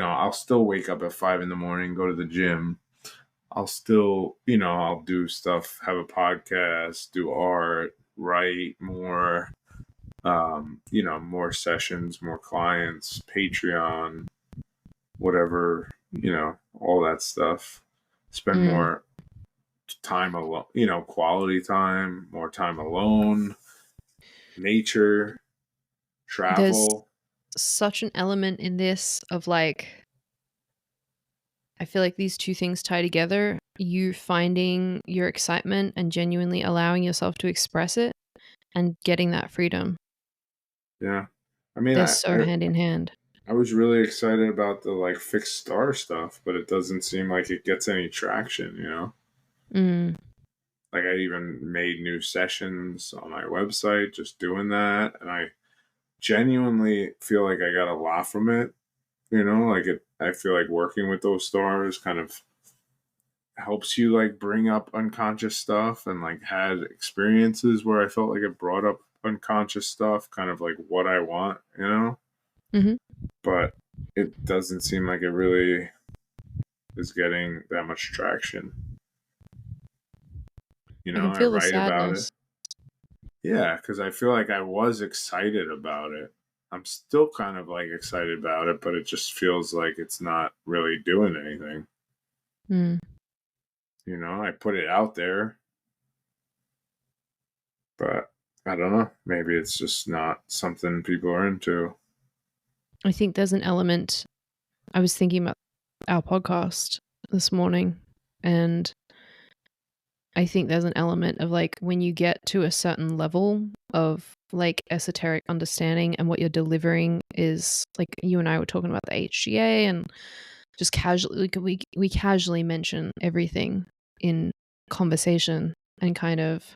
I'll still wake up at 5 in the morning, go to the gym. I'll still, I'll do stuff, have a podcast, do art, write more, more sessions, more clients, Patreon, whatever, all that stuff. Spend Mm. more time alone, quality time, more time alone, nature, There's travel. such an element in this of like, I feel like these two things tie together. You finding your excitement and genuinely allowing yourself to express it and getting that freedom. Yeah. I mean, They're so hand in hand. I was really excited about the like fixed star stuff, but it doesn't seem like it gets any traction. Mm. Like I even made new sessions on my website just doing that, and I genuinely feel like I got a lot from it. Like I feel like working with those stars kind of helps you like bring up unconscious stuff, and like had experiences where I felt like it brought up unconscious stuff, kind of like what I want, you know? Mm-hmm. But it doesn't seem like it really is getting that much traction. You I know, can I feel the write about it. sadness. Yeah, because I feel like I was excited about it. I'm still kind of like excited about it, but it just feels like it's not really doing anything. Mm. You know, I put it out there, but I don't know. Maybe it's just not something people are into. I think there's an element. I was thinking about our podcast this morning, and I think there's an element of like when you get to a certain level of like esoteric understanding and what you're delivering is like you and I were talking about the HGA and just casually like we casually mention everything in conversation and kind of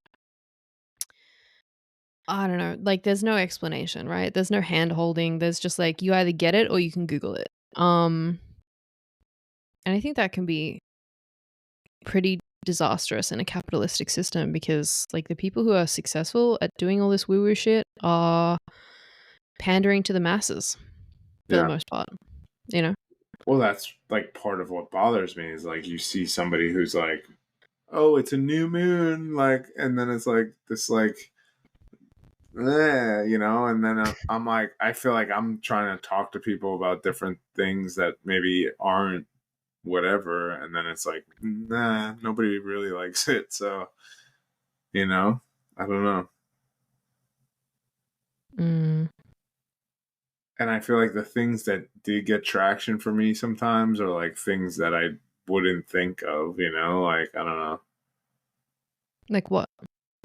I don't know, like there's no explanation, right? There's no hand holding. There's just like you either get it or you can Google it. And I think that can be pretty disastrous in a capitalistic system because like the people who are successful at doing all this woo-woo shit are pandering to the masses for the Yeah. most part, you know? Well, that's like part of what bothers me is like you see somebody who's like, oh, it's a new moon, like, and then it's like this, like, you know, and then I'm like, I feel like I'm trying to talk to people about different things that maybe aren't whatever, and then it's like, nah, nobody really likes it, so you know, I don't know. Mm. And I feel like the things that did get traction for me sometimes are like things that I wouldn't think of, you know, like I don't know. Like what?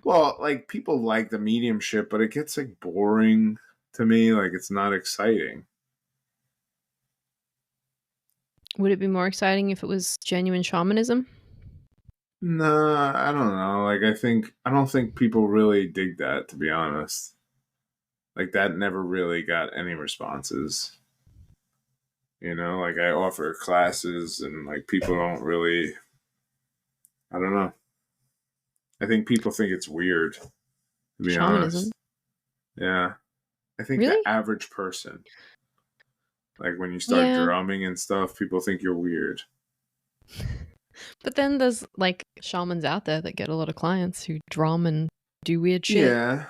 Well, like people like the mediumship, but it gets like boring to me. Like it's not exciting. Would it be more exciting if it was genuine shamanism? Nah, I don't know. Like I don't think people really dig that, to be honest. Like that never really got any responses. You know, like I offer classes and like people don't really, I don't know. I think people think it's weird, to be Shamanism? honest. Yeah. I think the Really? average person, like when you start Yeah. drumming and stuff, people think you're weird. But then there's like shamans out there that get a lot of clients who drum and do weird shit. Yeah.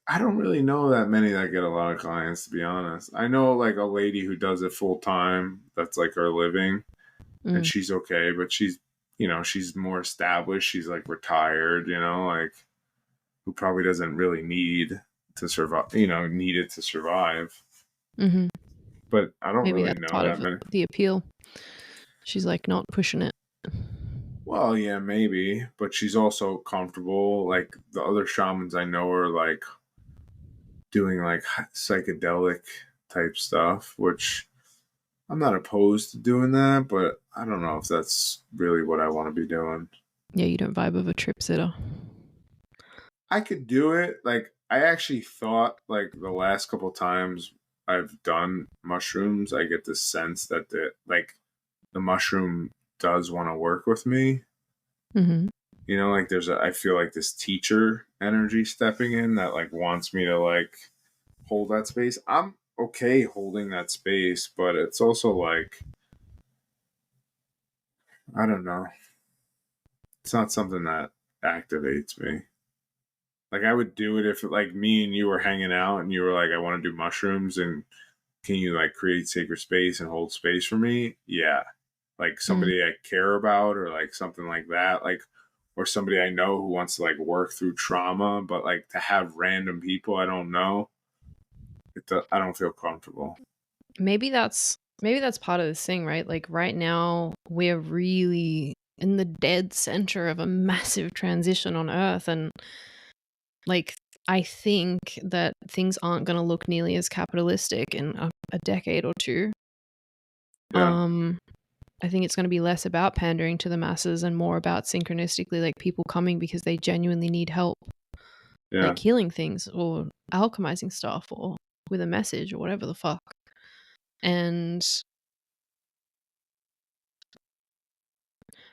I don't really know that many that get a lot of clients, to be honest. I know like a lady who does it full time. That's like her living, and Mm. she's okay, but she's, you know, she's more established. She's like retired, you know, like who probably doesn't really need to survive, you know, need it to survive. Hmm. But I don't Maybe really that's know part that of many. the appeal. She's like not pushing it. Well, yeah, maybe, but she's also comfortable. Like the other shamans I know are like doing like psychedelic type stuff, which I'm not opposed to doing that, but I don't know if that's really what I want to be doing. Yeah, you don't vibe of a trip sitter. I could do it. Like I actually thought like the last couple times I've done mushrooms, I get this sense that the mushroom does want to work with me. Mm-hmm. You know, like I feel like this teacher energy stepping in that like wants me to like hold that space. I'm okay holding that space, but it's also like I don't know. It's not something that activates me. Like I would do it if like me and you were hanging out and you were like, I want to do mushrooms and can you like create sacred space and hold space for me? Yeah. Like Mm. somebody I care about or like something like that. Like or somebody I know who wants to like work through trauma, but like to have random people I don't know, I don't feel comfortable. Maybe that's part of this thing, right? Like right now we're really in the dead center of a massive transition on Earth, and like I think that things aren't going to look nearly as capitalistic in a decade or two. Yeah. I think it's going to be less about pandering to the masses and more about synchronistically like people coming because they genuinely need help, Yeah. like healing things or alchemizing stuff or with a message or whatever the fuck. And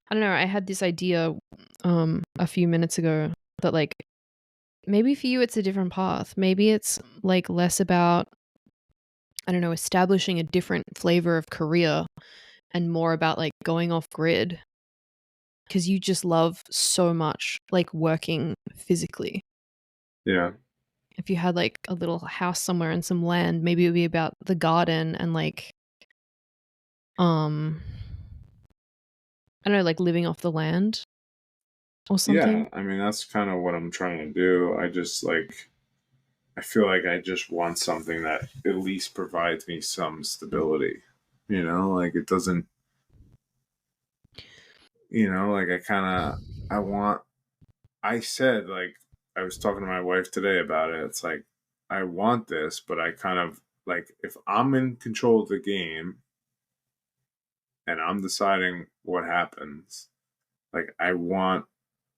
I don't know, I had this idea a few minutes ago that like maybe for you it's a different path. Maybe it's like less about, I don't know, establishing a different flavor of career and more about like going off grid because you just love so much like working physically. Yeah. If you had like a little house somewhere and some land, maybe it would be about the garden and like I don't know, like living off the land or something. Yeah, I mean that's kind of what I'm trying to do. I just like I feel like I just want something that at least provides me some stability. You know, like it doesn't, like I want, I said, like, I was talking to my wife today about it. It's like, I want this, but I kind of, like, if I'm in control of the game and I'm deciding what happens, like, I want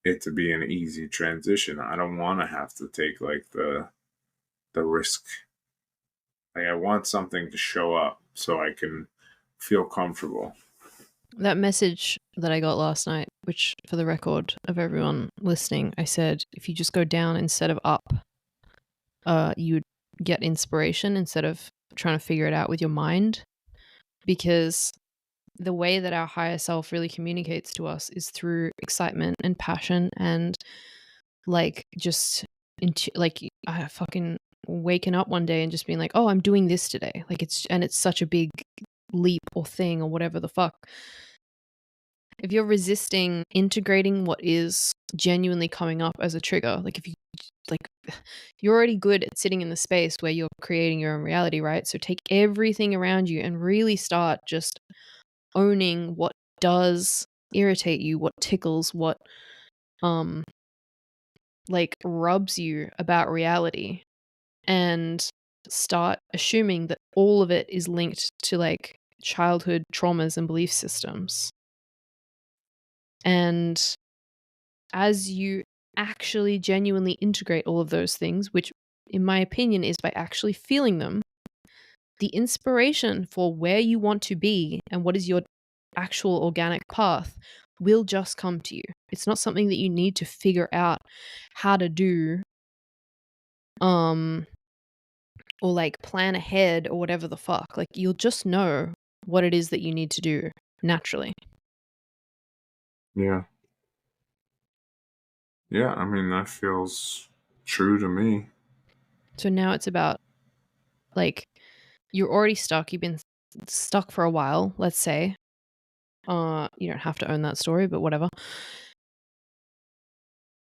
it to be an easy transition. I don't want to have to take, like, the risk. Like, I want something to show up so I can feel comfortable. That message that I got last night, which for the record of everyone listening, I said if you just go down instead of up, you'd get inspiration instead of trying to figure it out with your mind. Because the way that our higher self really communicates to us is through excitement and passion and like just like fucking waking up one day and just being like, oh, I'm doing this today. Like it's such a big leap or thing or whatever the fuck. If you're resisting integrating what is genuinely coming up as a trigger, like if you like you're already good at sitting in the space where you're creating your own reality, right? So take everything around you and really start just owning what does irritate you, what tickles, what um like rubs you about reality, and start assuming that all of it is linked to like childhood traumas and belief systems. And as you actually genuinely integrate all of those things, which in my opinion is by actually feeling them, the inspiration for where you want to be and what is your actual organic path will just come to you. It's not something that you need to figure out how to do or like plan ahead or whatever the fuck. Like you'll just know what it is that you need to do naturally. Yeah. Yeah, I mean, that feels true to me. So now it's about like you're already stuck, you've been stuck for a while, let's say. You don't have to own that story, but whatever.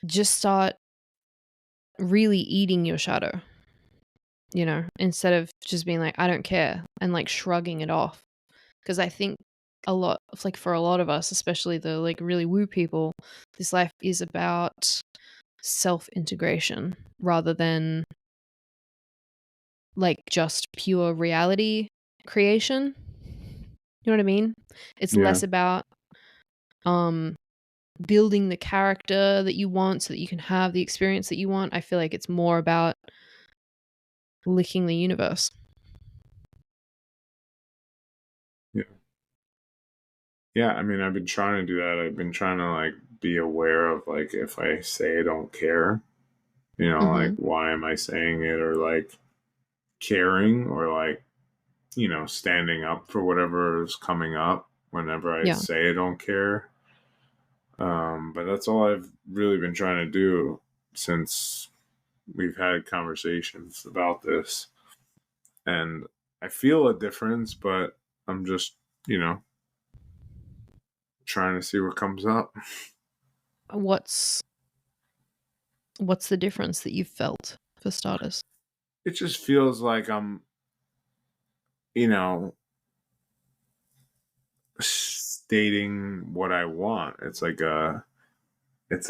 Just start really eating your shadow, instead of just being like, I don't care and like shrugging it off. Because I think a lot of like for a lot of us, especially the like really woo people, this life is about self integration rather than like just pure reality creation. You know what I mean? It's Yeah. less about um building the character that you want so that you can have the experience that you want. I feel like it's more about licking the universe. Yeah. Yeah, I mean, I've been trying to do that. I've been trying to like be aware of like if I say I don't care, like Mm-hmm. why am I saying it, or like caring, or like, standing up for whatever is coming up whenever I Yeah. say I don't care. But that's all I've really been trying to do since we've had conversations about this. And I feel a difference, but I'm just, you know, trying to see what comes up. What's the difference that you've felt for starters? It just feels like I'm, you know, stating what I want. It's like, it's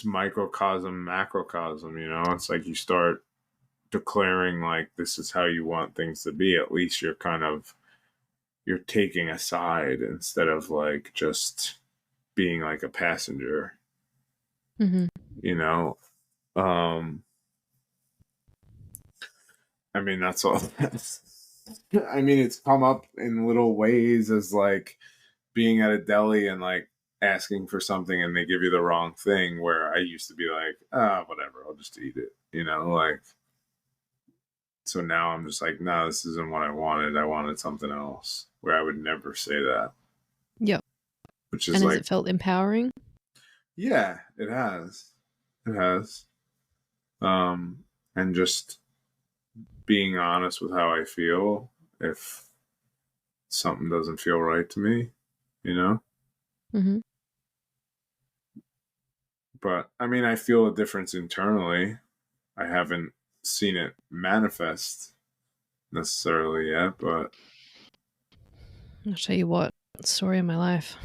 microcosm, macrocosm, it's like you start declaring like this is how you want things to be. At least you're taking a side instead of like just being like a passenger, Mm-hmm. you know? Um, I mean, that's all. I mean, it's come up in little ways as like being at a deli and like asking for something and they give you the wrong thing, where I used to be like, whatever, I'll just eat it, like. So now I'm just like, no, this isn't what I wanted. I wanted something else, where I would never say that. Yep. Which is And has like, it felt empowering? yeah, it has. It has. And just being honest with how I feel if something doesn't feel right to me, you know? Mm-hmm. But I mean, I feel a difference internally. I haven't seen it manifest necessarily yet, but I'll tell you what, story of my life.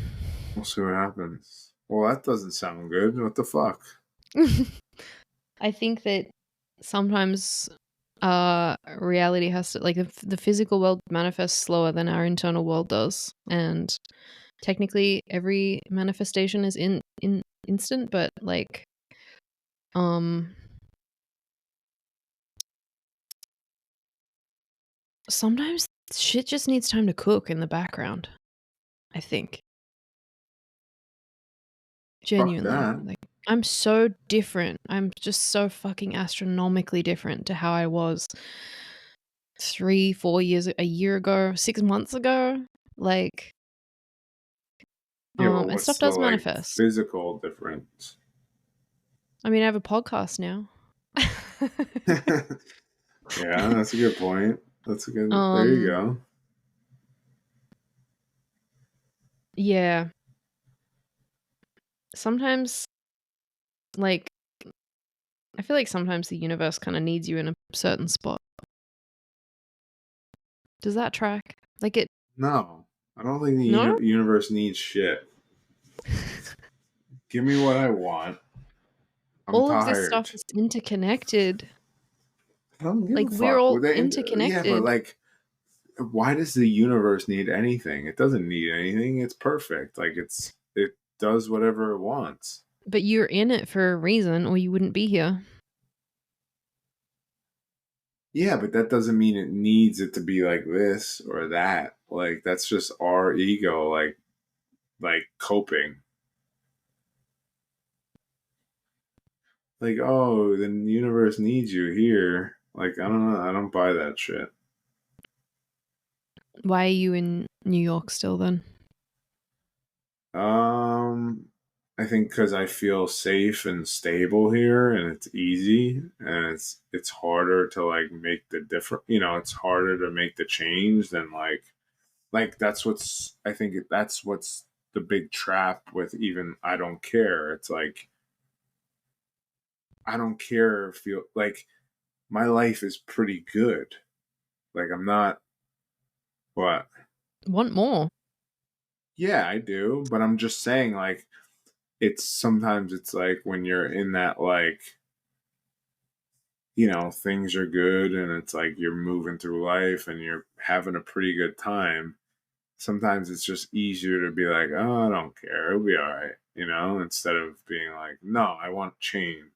we'll see what happens. Well, that doesn't sound good. What the fuck? I think that sometimes reality has to, like, the physical world manifests slower than our internal world does, and technically every manifestation is in instant, but like sometimes shit just needs time to cook in the background, I think. Fuck Genuinely. that. Like, I'm so different. I'm just so fucking astronomically different to how I was 3, 4 years, a year ago, 6 months ago. Like, Yeah, but and what's stuff the does like manifest. physical difference? I mean, I have a podcast now. Yeah, that's a good point. That's a good. There you um, go. yeah. Sometimes, like, I feel like sometimes the universe kind of needs you in a certain spot. Does that track? Like it? No, I don't think the No. universe needs shit. Give me what I want. I'm All of this stuff tired. is interconnected. I don't give Like, a we're fuck. all Yeah, but interconnected. like, why does the universe need anything? It doesn't need anything. It's perfect. Like it does whatever it wants. But you're in it for a reason, or you wouldn't be here. Yeah, but that doesn't mean it needs it to be like this or that. Like that's just our ego, like coping. Like, oh, the universe needs you here. Like, I don't know. I don't buy that shit. Why are you in New York still then? Um, I think because I feel safe and stable here, and it's easy, and it's harder to like make the different. It's harder to make the change than like that's what's. I think that's what's the big trap with even I don't care. It's like I don't care. Feel like my life is pretty good. Like I'm not what. Want more? Yeah, I do, but I'm just saying like it's sometimes it's like when you're in that like things are good and it's like you're moving through life and you're having a pretty good time. Sometimes it's just easier to be like, oh, I don't care, it'll be all right, instead of being like, no, I want change.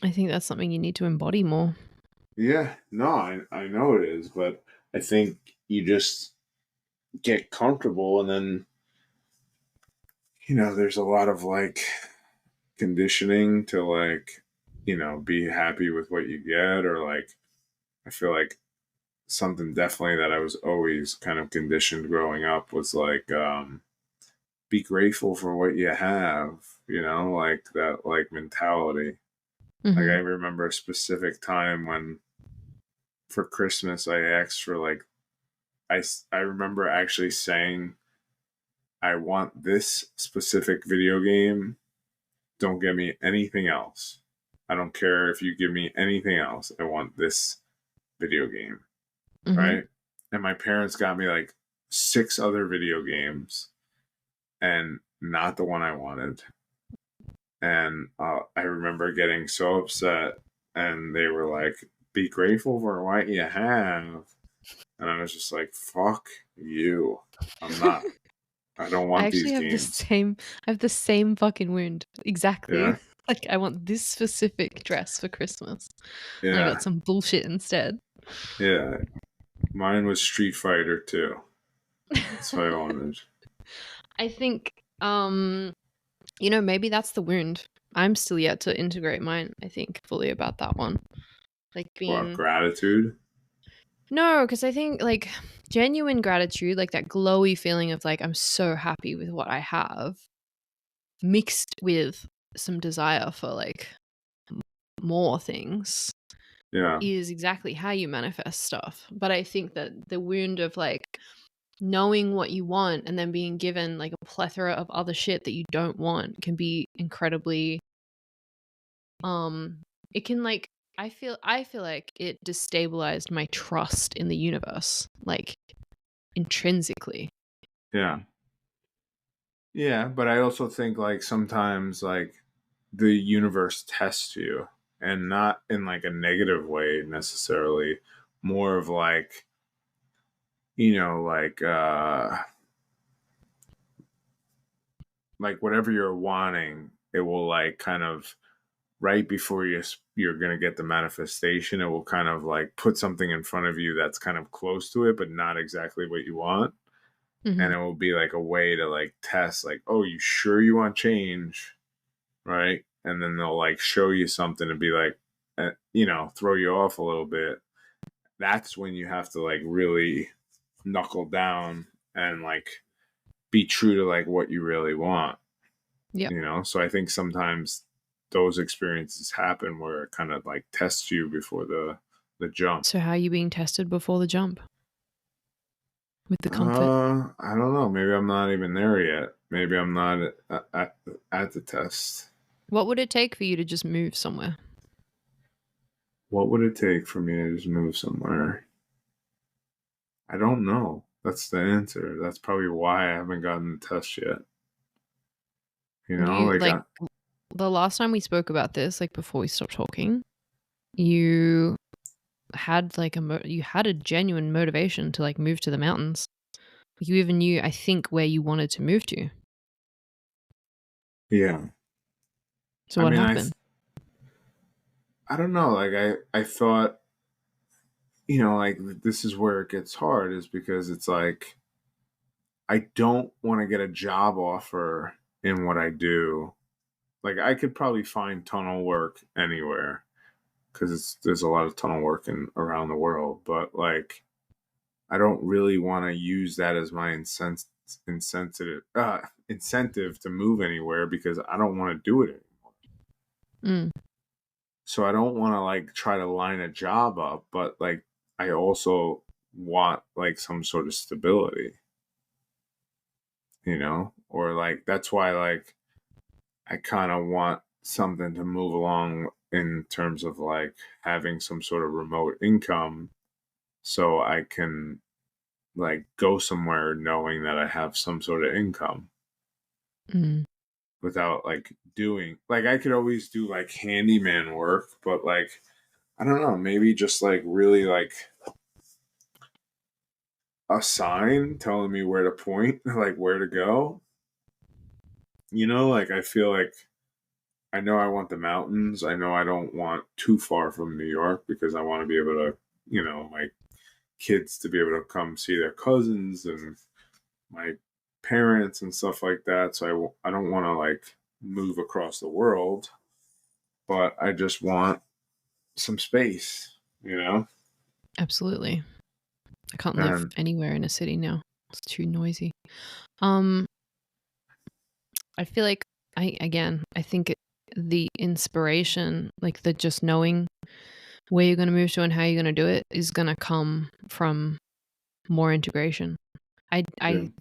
I think that's something you need to embody more. Yeah, no, I know it is, but I think you just get comfortable and then there's a lot of like conditioning to like be happy with what you get, or like I feel like something definitely that I was always kind of conditioned growing up was like be grateful for what you have, like that like mentality. Like I Mm-hmm. remember a specific time when for Christmas I asked for like I remember actually saying I want this specific video game. Don't give me anything else. I don't care if you give me anything else. I want this video game, Mm-hmm. right? And my parents got me like 6 other video games and not the one I wanted. And I remember getting so upset, and they were like, be grateful for what you have. And I was just like, fuck you. I'm not. I don't I want these actually have the games. same. I have the same fucking wound. Exactly. Yeah. Like, I want this specific dress for Christmas, and I Yeah. got some bullshit instead. Yeah. Mine was Street Fighter too. That's what I wanted. I think, maybe that's the wound. I'm still yet to integrate mine, I think, fully about that one. Like What, being gratitude? No, because I think like genuine gratitude, like that glowy feeling of like I'm so happy with what I have, mixed with some desire for like more things, Yeah. is exactly how you manifest stuff. But I think that the wound of like knowing what you want and then being given like a plethora of other shit that you don't want can be incredibly it can like I feel like it destabilized my trust in the universe, like intrinsically. Yeah. Yeah, but I also think like sometimes like the universe tests you, and not in like a negative way necessarily, more of like, like whatever you're wanting, it will like kind of right before you're going to get the manifestation, it will kind of like put something in front of you that's kind of close to it but not exactly what you want, Mm-hmm. and it will be like a way to like test like, oh, you sure you want change, right? And then they'll like show you something and be like, throw you off a little bit. That's when you have to like really knuckle down and like be true to like what you really want, Yep. So I think sometimes those experiences happen where it kind of like tests you before the jump. So how are you being tested before the jump with the comfort? I don't know, maybe I'm not even there yet. Maybe I'm not at the test. What would it take for you to just move somewhere? What would it take for me to just move somewhere? I don't know. That's the answer. That's probably why I haven't gotten the test yet. You Like like the last time we spoke about this, like before we stopped talking, you had like you had a genuine motivation to like move to the mountains. You even knew, I think, where you wanted to move to. yeah. So I what mean, happened? I don't know. Like I thought, like this is where it gets hard, is because it's like I don't want to get a job offer in what I do. Like I could probably find tunnel work anywhere because there's a lot of tunnel work around the world, but like I don't really want to use that as my incentive to move anywhere, because I don't want to do it anymore. Mm. So I don't want to like try to line a job up, but like I also want like some sort of stability, or like that's why like I kind of want something to move along in terms of like having some sort of remote income, so I can like go somewhere knowing that I have some sort of income Mm. without like doing like I could always do like handyman work, but like I don't know, maybe just like really like a sign telling me where to point, like where to go. Like I feel like I know I want the mountains. I know I don't want too far from New York, because I want to be able to, my kids to be able to come see their cousins and my parents and stuff like that. So I don't want to like move across the world, but I just want some space, Absolutely. I can't live And anywhere in a city now. It's too noisy. Um, I feel like I think the inspiration, like the just knowing where you're going to move to and how you're going to do it, is going to come from more integration. I yeah, I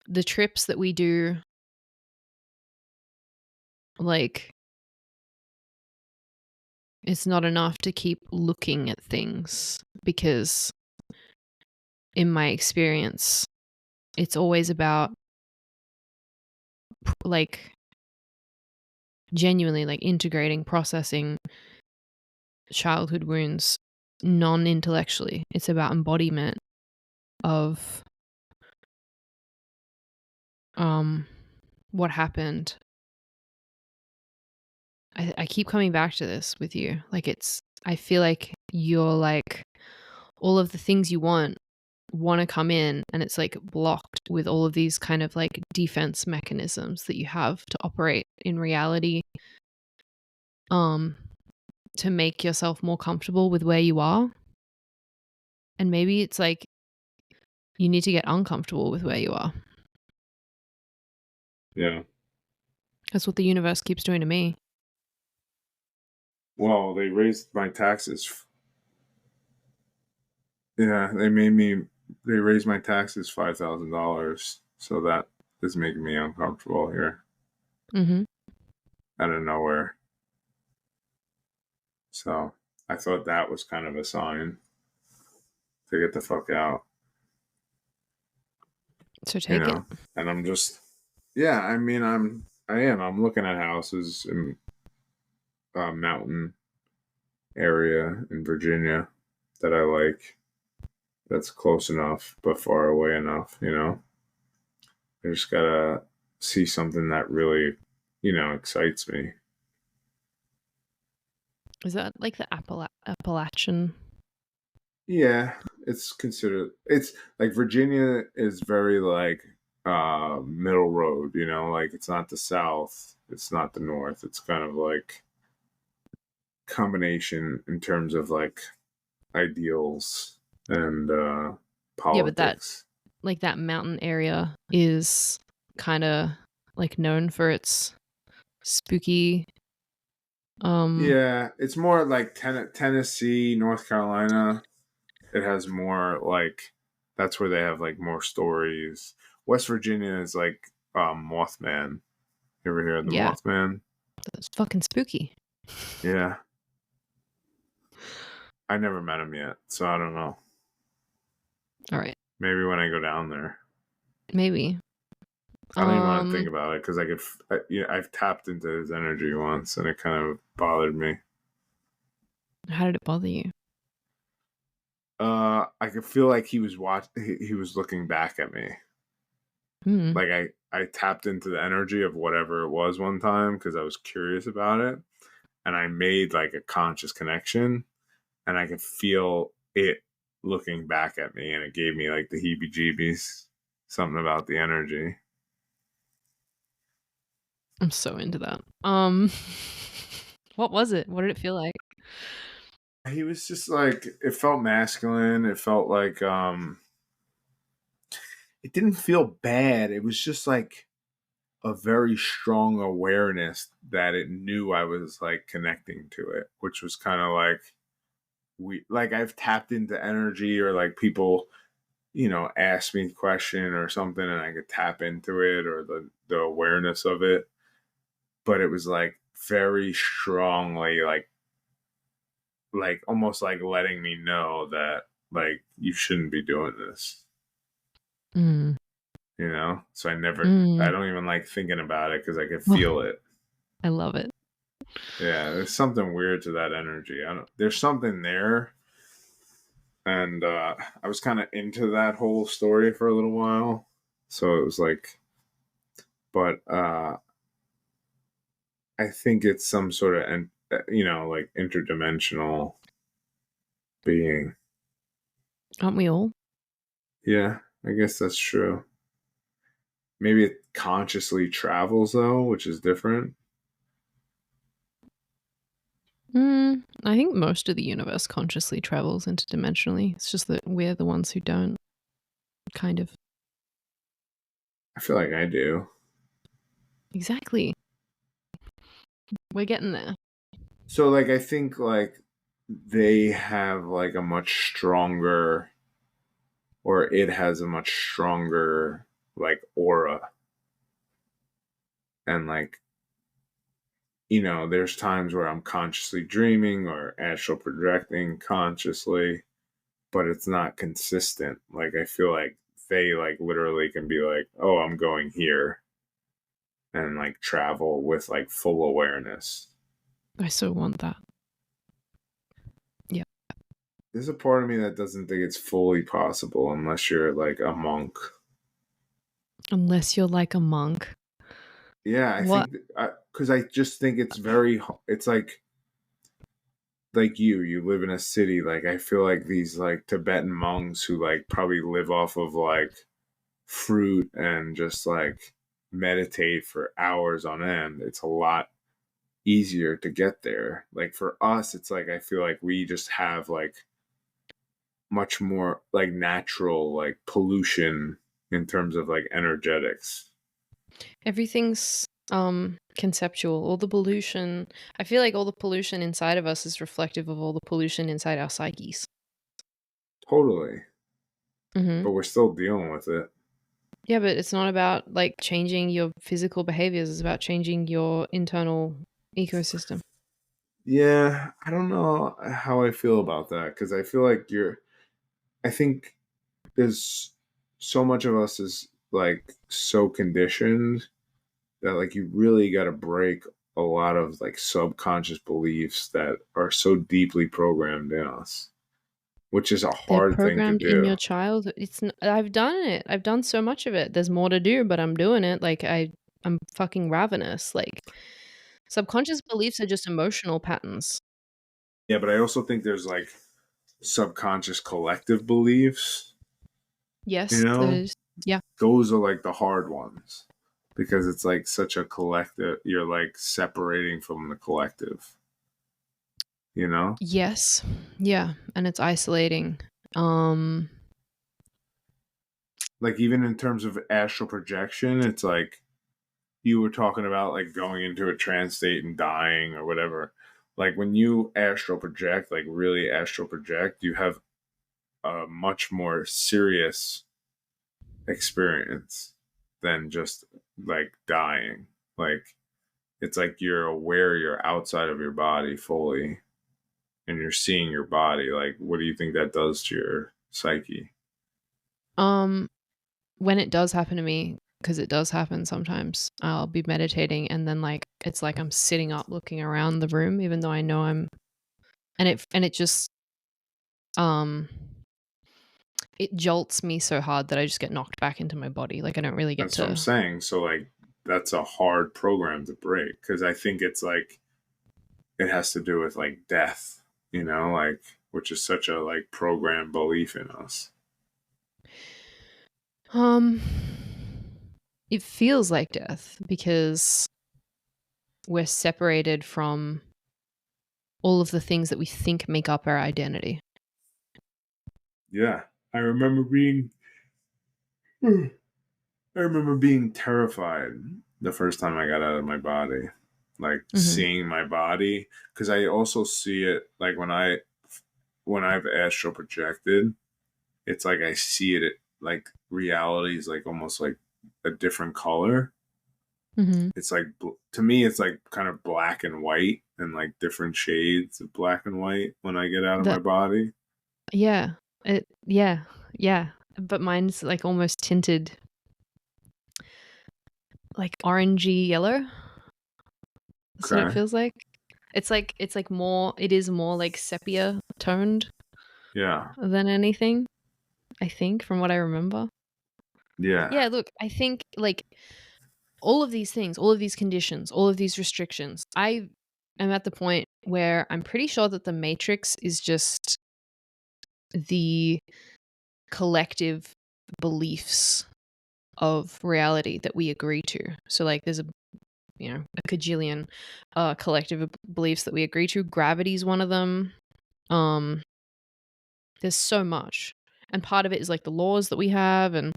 the trips that we do, like it's not enough to keep looking at things, because in my experience it's always about like genuinely like integrating, processing childhood wounds non-intellectually. It's about embodiment of what happened. I keep coming back to this with you. Like I feel like you're like all of the things you want want to come in, and it's like blocked with all of these kind of like defense mechanisms that you have to operate in reality, to make yourself more comfortable with where you are. And maybe it's like you need to get uncomfortable with where you are. Yeah. That's what the universe keeps doing to me. Well, they raised my taxes. Yeah, they raised my taxes $5,000. So that is making me uncomfortable here Mm-hmm. out of nowhere. So I thought that was kind of a sign to get the fuck out, So take it. And I'm just, yeah, I mean, I'm looking at houses in a mountain area in Virginia that I like, that's close enough but far away enough. I just gotta see something that really, excites me. Is that like the Appalachian? Yeah, it's like Virginia is very like middle road, like it's not the south, it's not the north. It's kind of like combination in terms of like ideals and Yeah, but that politics. like that mountain area is kind of like known for its spooky. Yeah, it's more like Tennessee, North Carolina. It has more like that's where they have like more stories. West Virginia is like Mothman. You ever hear of the Yeah, Mothman? that's fucking spooky. Yeah. I never met him yet, so I don't know. All right, Maybe when I go down there. maybe. I don't even want to think Um, about it because I've tapped into his energy once and it kind of bothered me. how did it bother you? I could feel like he was looking back at me. Hmm. Like I tapped into the energy of whatever it was one time because I was curious about it, and I made like a conscious connection, and I could feel it looking back at me, and it gave me like the heebie-jeebies. Something about the energy. I'm so into that. What was it? What did it feel like? He was just like, it felt masculine. It felt like it didn't feel bad. It was just like a very strong awareness that it knew I was like connecting to it, which was kind of like I've tapped into energy, or like people, ask me a question or something and I could tap into it, or the awareness of it. But it was like very strongly like almost like letting me know that like you shouldn't be doing this. Mm. So I Mm. don't even like thinking about it because I could Oh, feel it. I love it. Yeah, there's something weird to that energy. I don't There's something there. And I was kind of into that whole story for a little while. So it was like, but I think it's some sort of like interdimensional being. Aren't we all? Yeah, I guess that's true. Maybe it consciously travels though, which is different. I think most of the universe consciously travels interdimensionally. It's just that we're the ones who don't, kind of. I feel like I do. Exactly. We're getting there. So like I think like they have like a much stronger, or it has a much stronger like aura, and like there's times where I'm consciously dreaming or astral projecting consciously, but it's not consistent. Like I feel like they like literally can be like, "Oh, I'm going here," and like travel with like full awareness. I so want that. Yeah. There's a part of me that doesn't think it's fully possible unless you're like a monk. Unless you're like a monk. Yeah, I What? think because I just think it's very. It's like like you live in a city. Like I feel like these like Tibetan monks who like probably live off of like fruit and just like meditate for hours on end. It's a lot easier to get there. Like for us, it's like I feel like we just have like much more like natural like pollution in terms of like energetics. Everything's conceptual. All the pollution, I feel like all the pollution inside of us is reflective of all the pollution inside our psyches. Totally. Mm-hmm. But we're still dealing with it. Yeah, but it's not about like changing your physical behaviors. It's about changing your internal ecosystem. Yeah, I don't know how I feel about that because I feel like I think there's so much of us is like so conditioned that like you really got to break a lot of like subconscious beliefs that are so deeply programmed in us, which is a They're hard thing to programmed in do. your childhood. I've done it. I've done so much of it. There's more to do, but I'm doing it. Like I'm fucking ravenous. Like subconscious beliefs are just emotional patterns. Yeah, but I also think there's like subconscious collective beliefs, you Yes, know? there's yeah. Those are like the hard ones because it's like such a collective, you're like separating from the collective, you know? Yes. Yeah, and it's isolating. Um Like even in terms of astral projection, it's like you were talking about like going into a trance state and dying or whatever. Like when you astral project, like really astral project, you have a much more serious experience than just like dying. Like it's like you're aware you're outside of your body fully and you're seeing your body. Like what do you think that does to your psyche? um when it does happen to me, because it does happen sometimes, I'll be meditating and then like it's like I'm sitting up looking around the room even though I know I'm and it just um it jolts me so hard that I just get knocked back into my body. Like I don't really get That's what I'm to. saying. So like that's a hard program to break because I think it's like it has to do with like death, you know, like which is such a like programmed belief in us. Um, it feels like death because we're separated from all of the things that we think make up our identity. Yeah. I remember being I remember being terrified the first time I got out of my body. Like Mm-hmm. seeing my body because I also see it like when I've astral projected, it's like I see it like reality is like almost like a different color. Mm-hmm. It's like to me it's like kind of black and white and like different shades of black and white when I get out of my That body. yeah, yeah. But mine's like almost tinted like orangey yellow. That's what it Okay. feels like. It's like more. It is more like sepia toned Yeah. than anything. I think from what I remember. Yeah. Yeah, look, I think like all of these things, all of these conditions, all of these restrictions, I am at the point where I'm pretty sure that the matrix is just the collective beliefs of reality that we agree to. So like there's a cajillion collective beliefs that we agree to. Gravity is one of them. Um there's so much. And part of it is like the laws that we have and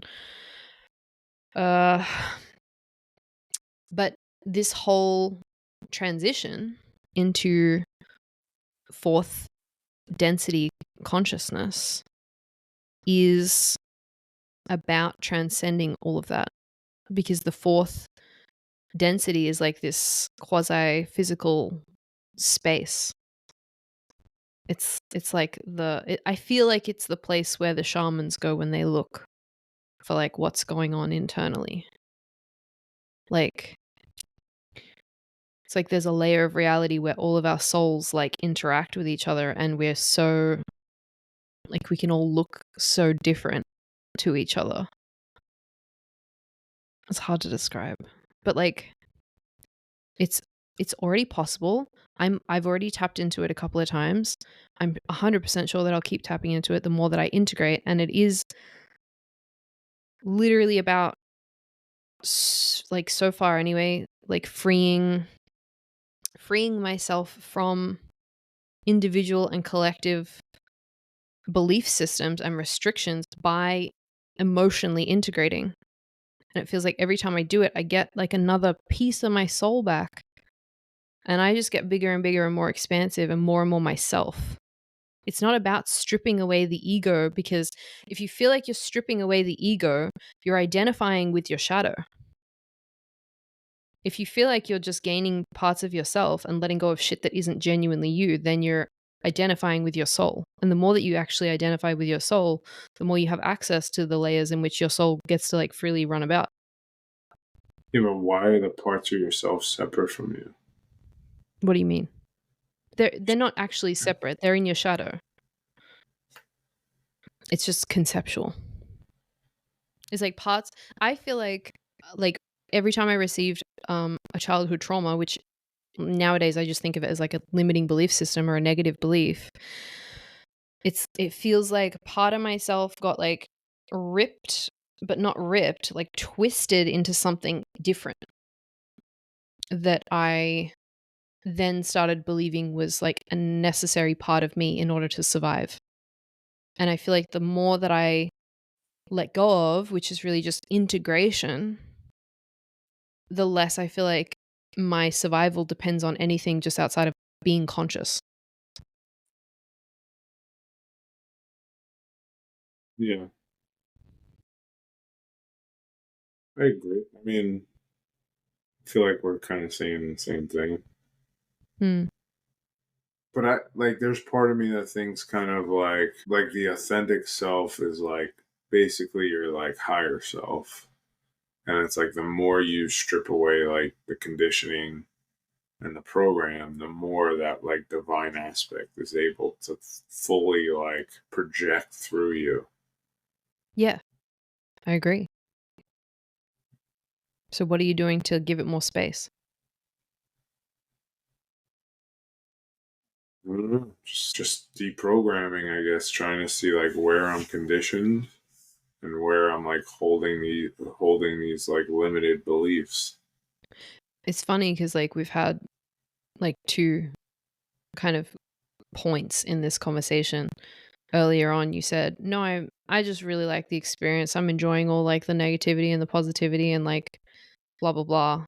uh but this whole transition into fourth density consciousness is about transcending all of that because the fourth density is like this quasi physical space. It's like I feel like it's the place where the shamans go when they look for like what's going on internally. Like it's like there's a layer of reality where all of our souls like interact with each other and we're so like we can all look so different to each other. It's hard to describe. But like it's It's already possible. I've already tapped into it a couple of times. I'm 100% sure that I'll keep tapping into it the more that I integrate. And it is literally about, like, so far anyway, like freeing myself from individual and collective belief systems and restrictions by emotionally integrating. And it feels like every time I do it, I get like another piece of my soul back. And I just get bigger and bigger and more expansive and more myself. It's not about stripping away the ego, because if you feel like you're stripping away the ego, you're identifying with your shadow. If you feel like you're just gaining parts of yourself and letting go of shit that isn't genuinely you, then you're identifying with your soul. And the more that you actually identify with your soul, the more you have access to the layers in which your soul gets to like freely run about. Yeah, but why are the parts of yourself separate from you? What do you mean? They're not actually separate. They're in your shadow. It's just conceptual. It's like parts. I feel like every time I received a childhood trauma, which nowadays I just think of it as like a limiting belief system or a negative belief, it feels like part of myself got like ripped, but not ripped, like twisted into something different that I then started believing was like a necessary part of me in order to survive. And I feel like the more that I let go of, which is really just integration, the less I feel like my survival depends on anything just outside of being conscious. Yeah, I agree. I mean, I feel like we're kind of saying the same thing. Hmm. But I like there's part of me that thinks kind of like the authentic self is like basically your like higher self. And it's like the more you strip away like the conditioning and the program, the more that like divine aspect is able to fully like project through you. Yeah, I agree. So what are you doing to give it more space? I don't know. Just deprogramming, I guess, trying to see like where I'm conditioned and where I'm like holding these like limited beliefs. It's funny because like we've had like two kind of points in this conversation. Earlier on, you said, "No, I just really like the experience. I'm enjoying all like the negativity and the positivity and like blah blah blah.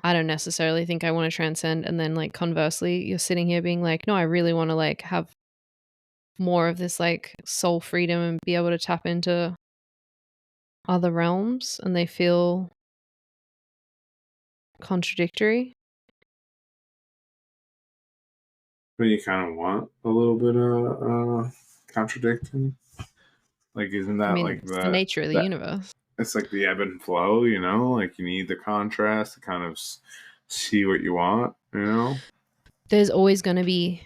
I don't necessarily think I want to transcend." And then like conversely, you're sitting here being like, "No, I really want to like have more of this like soul freedom and be able to tap into other realms," and they feel contradictory. But you kind of want a little bit of contradicting. Like, isn't I that mean, like it's the nature of the that universe. it's like the ebb and flow, you know? Like you need the contrast to kind of see what you want, you know? There's always going to be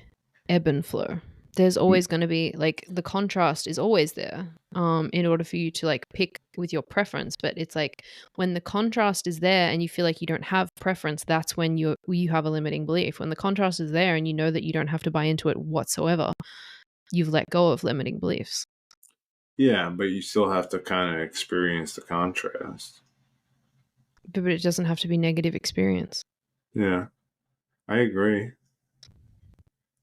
ebb and flow. There's always going to be like the contrast is always there in order for you to like pick with your preference. But it's like when the contrast is there and you feel like you don't have preference, that's when you have a limiting belief. When the contrast is there and you know that you don't have to buy into it whatsoever, you've let go of limiting beliefs. Yeah, but you still have to kind of experience the contrast. But it doesn't have to be negative experience. Yeah, I agree.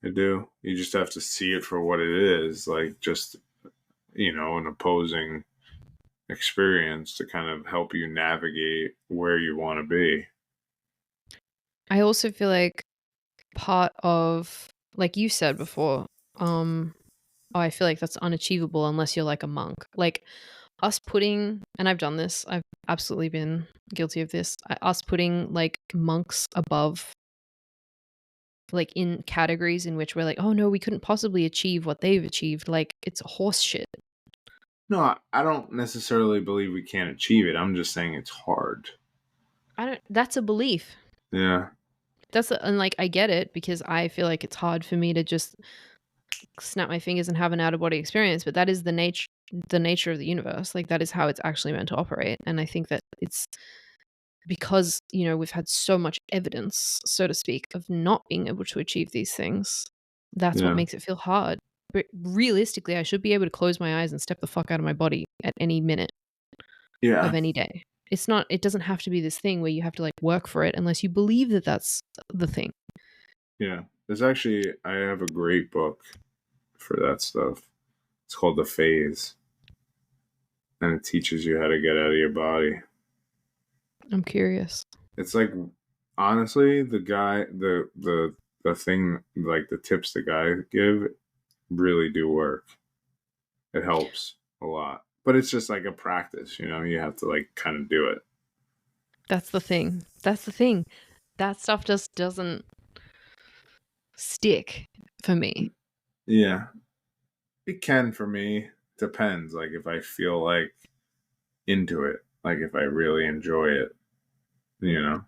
I do. You just have to see it for what it is, like just, an opposing experience to kind of help you navigate where you want to be. I also feel like part of, like you said before, I feel like that's unachievable unless you're like a monk. Like us putting, and I've done this, I've absolutely been guilty of this, us putting like monks above, like in categories in which we're like, oh no, we couldn't possibly achieve what they've achieved. Like it's horse shit. No, I don't necessarily believe we can't achieve it. I'm just saying it's hard. That's a belief. Yeah. And like I get it because I feel like it's hard for me to just snap my fingers and have an out of body experience, but that is the nature of the universe. Like that is how it's actually meant to operate. And I think that it's because, you know, we've had so much evidence, so to speak, of not being able to achieve these things, that's what Yeah. makes it feel hard. But realistically, I should be able to close my eyes and step the fuck out of my body at any minute Yeah. of any day. It's not, it doesn't have to be this thing where you have to like work for it unless you believe that that's the thing. Yeah. There's actually, I have a great book for that stuff. It's called The Phase, and it teaches you how to get out of your body. I'm curious. It's like, honestly, the guy, the thing, like the tips the guy give really do work. It helps a lot, but it's just like a practice, you know, you have to like kind of do it. That's the thing. That's the thing. That stuff just doesn't stick for me. Yeah. It can for me. Depends. Like if I feel like into it, like if I really enjoy it, you know?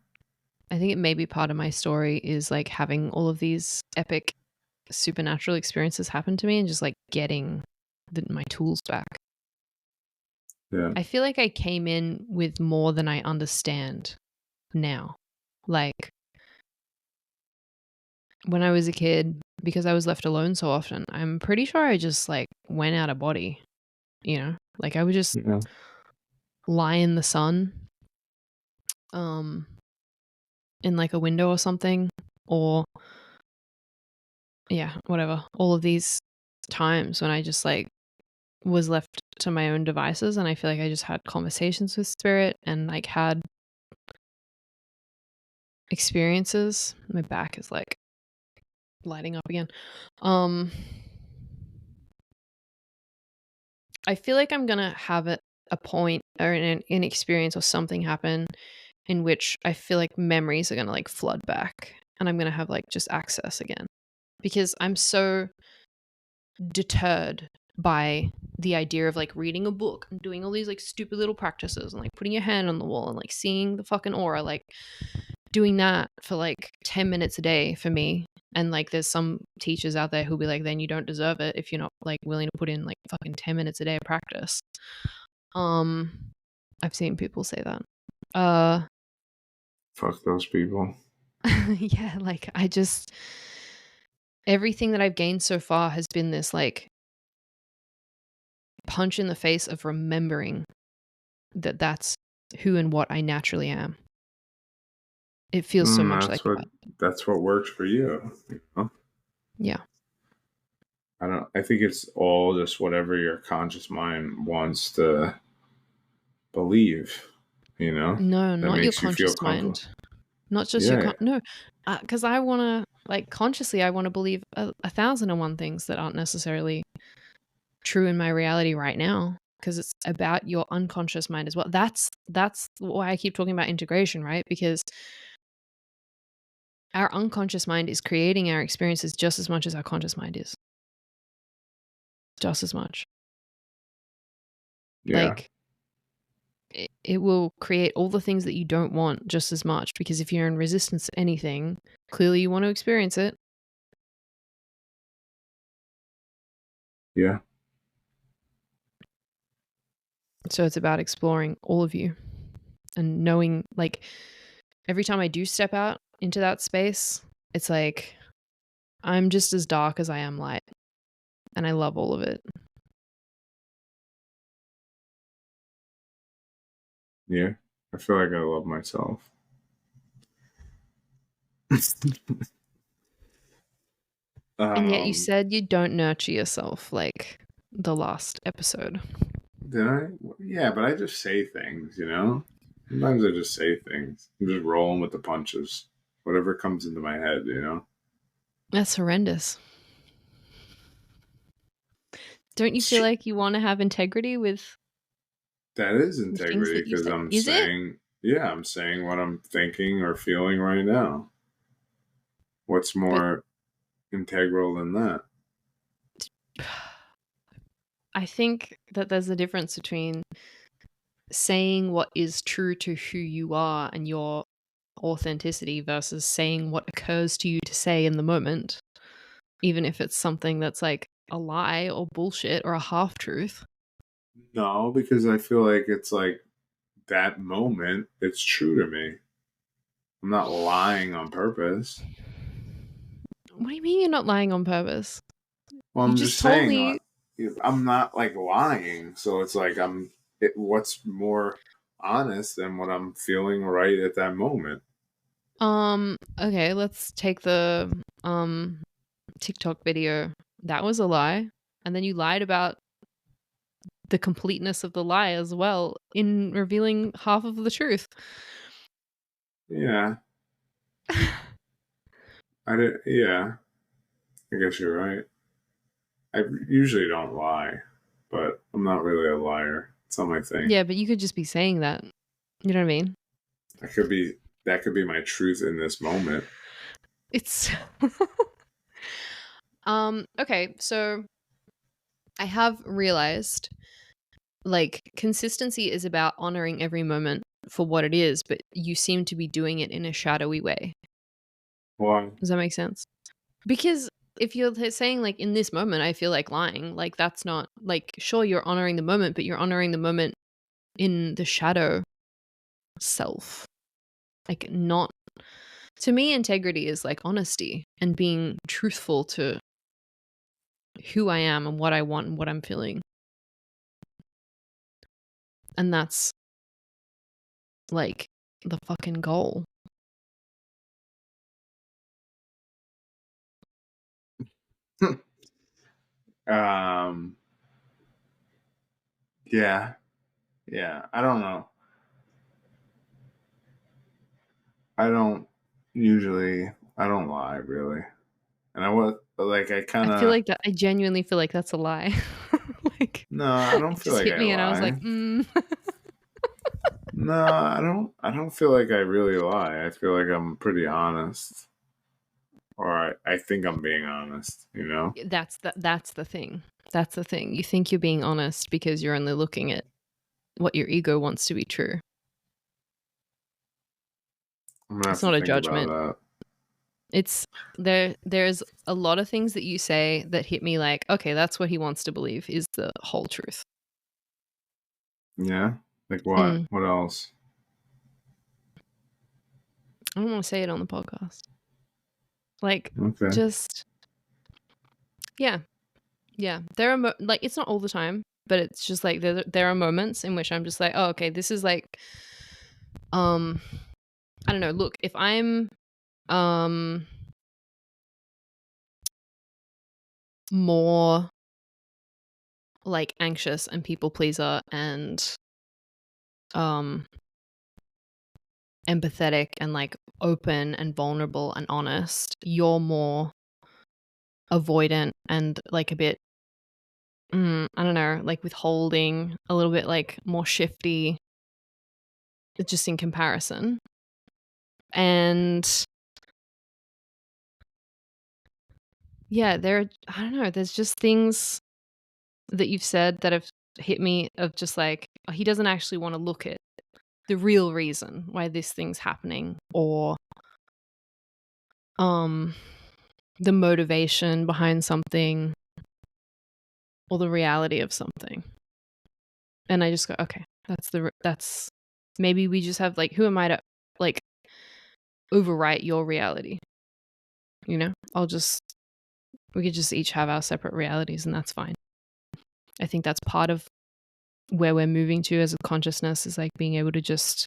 I think it may be part of my story is like having all of these epic supernatural experiences happen to me and just like getting my tools back. Yeah. I feel like I came in with more than I understand now. Like when I was a kid, because I was left alone so often, I'm pretty sure I just like went out of body, you know? Like I would just Yeah. lie in the sun, um, in like a window or something, or yeah, whatever. All of these times when I just like was left to my own devices, and I feel like I just had conversations with spirit and like had experiences. My back is like lighting up again. I feel like I'm gonna have a point or an experience or something happen in which I feel like memories are gonna like flood back, and I'm gonna have like just access again because I'm so deterred by the idea of like reading a book and doing all these like stupid little practices and like putting your hand on the wall and like seeing the fucking aura, like doing that for like 10 minutes a day for me. And like there's some teachers out there who'll be like, then you don't deserve it if you're not like willing to put in like fucking 10 minutes a day of practice. I've seen people say that. Fuck those people. Yeah, like I just everything that I've gained so far has been this like punch in the face of remembering that that's who and what I naturally am. It feels so much like that. That's what works for you. You know? Yeah. I think it's all just whatever your conscious mind wants to believe, you know, No, that not your makes you feel conscious comfortable. mind. Not just your Yeah. no, because I want to like consciously I want to believe 1,001 things that aren't necessarily true in my reality right now, because it's about your unconscious mind as well. That's why I keep talking about integration, right? Because our unconscious mind is creating our experiences just as much as our conscious mind is. Just as much. Yeah. Like it will create all the things that you don't want just as much, because if you're in resistance to anything, clearly you want to experience it. Yeah. So it's about exploring all of you and knowing, like, every time I do step out into that space, it's like I'm just as dark as I am light, and I love all of it. Yeah. I feel like I love myself. And yet you um, said you don't nurture yourself, like the last episode. did I? Yeah, but I just say things, you know? Sometimes I just say things. I'm just rolling with the punches. Whatever comes into my head, you know? That's horrendous. Don't you feel like you want to have integrity with That is the things integrity that you because say? I'm Is it? saying, yeah, I'm saying what I'm thinking or feeling right now. What's But more integral than that? I think that there's a difference between saying what is true to who you are and your authenticity versus saying what occurs to you to say in the moment, even if it's something that's like a lie or bullshit or a half truth. No, because I feel like it's like that moment, it's true to me. I'm not lying on purpose. What do you mean you're not lying on purpose? Well, You I'm just just told saying, me. I'm not like lying. So it's like what's more honest than what I'm feeling right at that moment? Okay, let's take the TikTok video. That was a lie. And then you lied about the completeness of the lie as well in revealing half of the truth. Yeah, I did. Yeah, I guess you're right. I usually don't lie, but I'm not really a liar. It's not my thing. Yeah, but you could just be saying that. You know what I mean? I could be that could be my truth in this moment. It's okay, so I have realized like consistency is about honoring every moment for what it is, but you seem to be doing it in a shadowy way. Why? Does that make sense? Because if you're saying like in this moment I feel like lying, like that's not like sure you're honoring the moment, but you're honoring the moment in the shadow self. Like not to me integrity is like honesty and being truthful to who I am and what I want and what I'm feeling. And that's like the fucking goal. um. Yeah. Yeah. I don't know. I don't usually. I don't lie really, and I was like I I kind feel of. like that I genuinely feel like that's a lie. Like No, I don't it feel just like hit I me and I was like, lie. No, I don't. I don't feel like I really lie. I feel like I'm pretty honest, or I think I'm being honest. You know, that's the thing. That's the thing. You think you're being honest because you're only looking at what your ego wants to be true. I'm gonna It's have to not a think about judgment. that. It's there's a lot of things that you say that hit me like, okay, that's what he wants to believe is the whole truth. Yeah. Like what? Mm. What else? I don't want to say it on the podcast. Like Okay. just yeah. Yeah. There are like it's not all the time, but it's just like there are moments in which I'm just like, "Oh, okay, this is like um I don't know, look, if I'm um more like anxious and people pleaser and um empathetic and like open and vulnerable and honest, you're more avoidant and like a bit I don't know, like withholding, a little bit like more shifty just in comparison. And yeah, I don't know, there's just things that you've said that have hit me of just like oh, he doesn't actually want to look at the real reason why this thing's happening or um the motivation behind something or the reality of something. And I just go, okay, that's maybe we just have like who am I to like overwrite your reality? You know? We could just each have our separate realities and that's fine. I think that's part of where we're moving to as a consciousness is like being able to just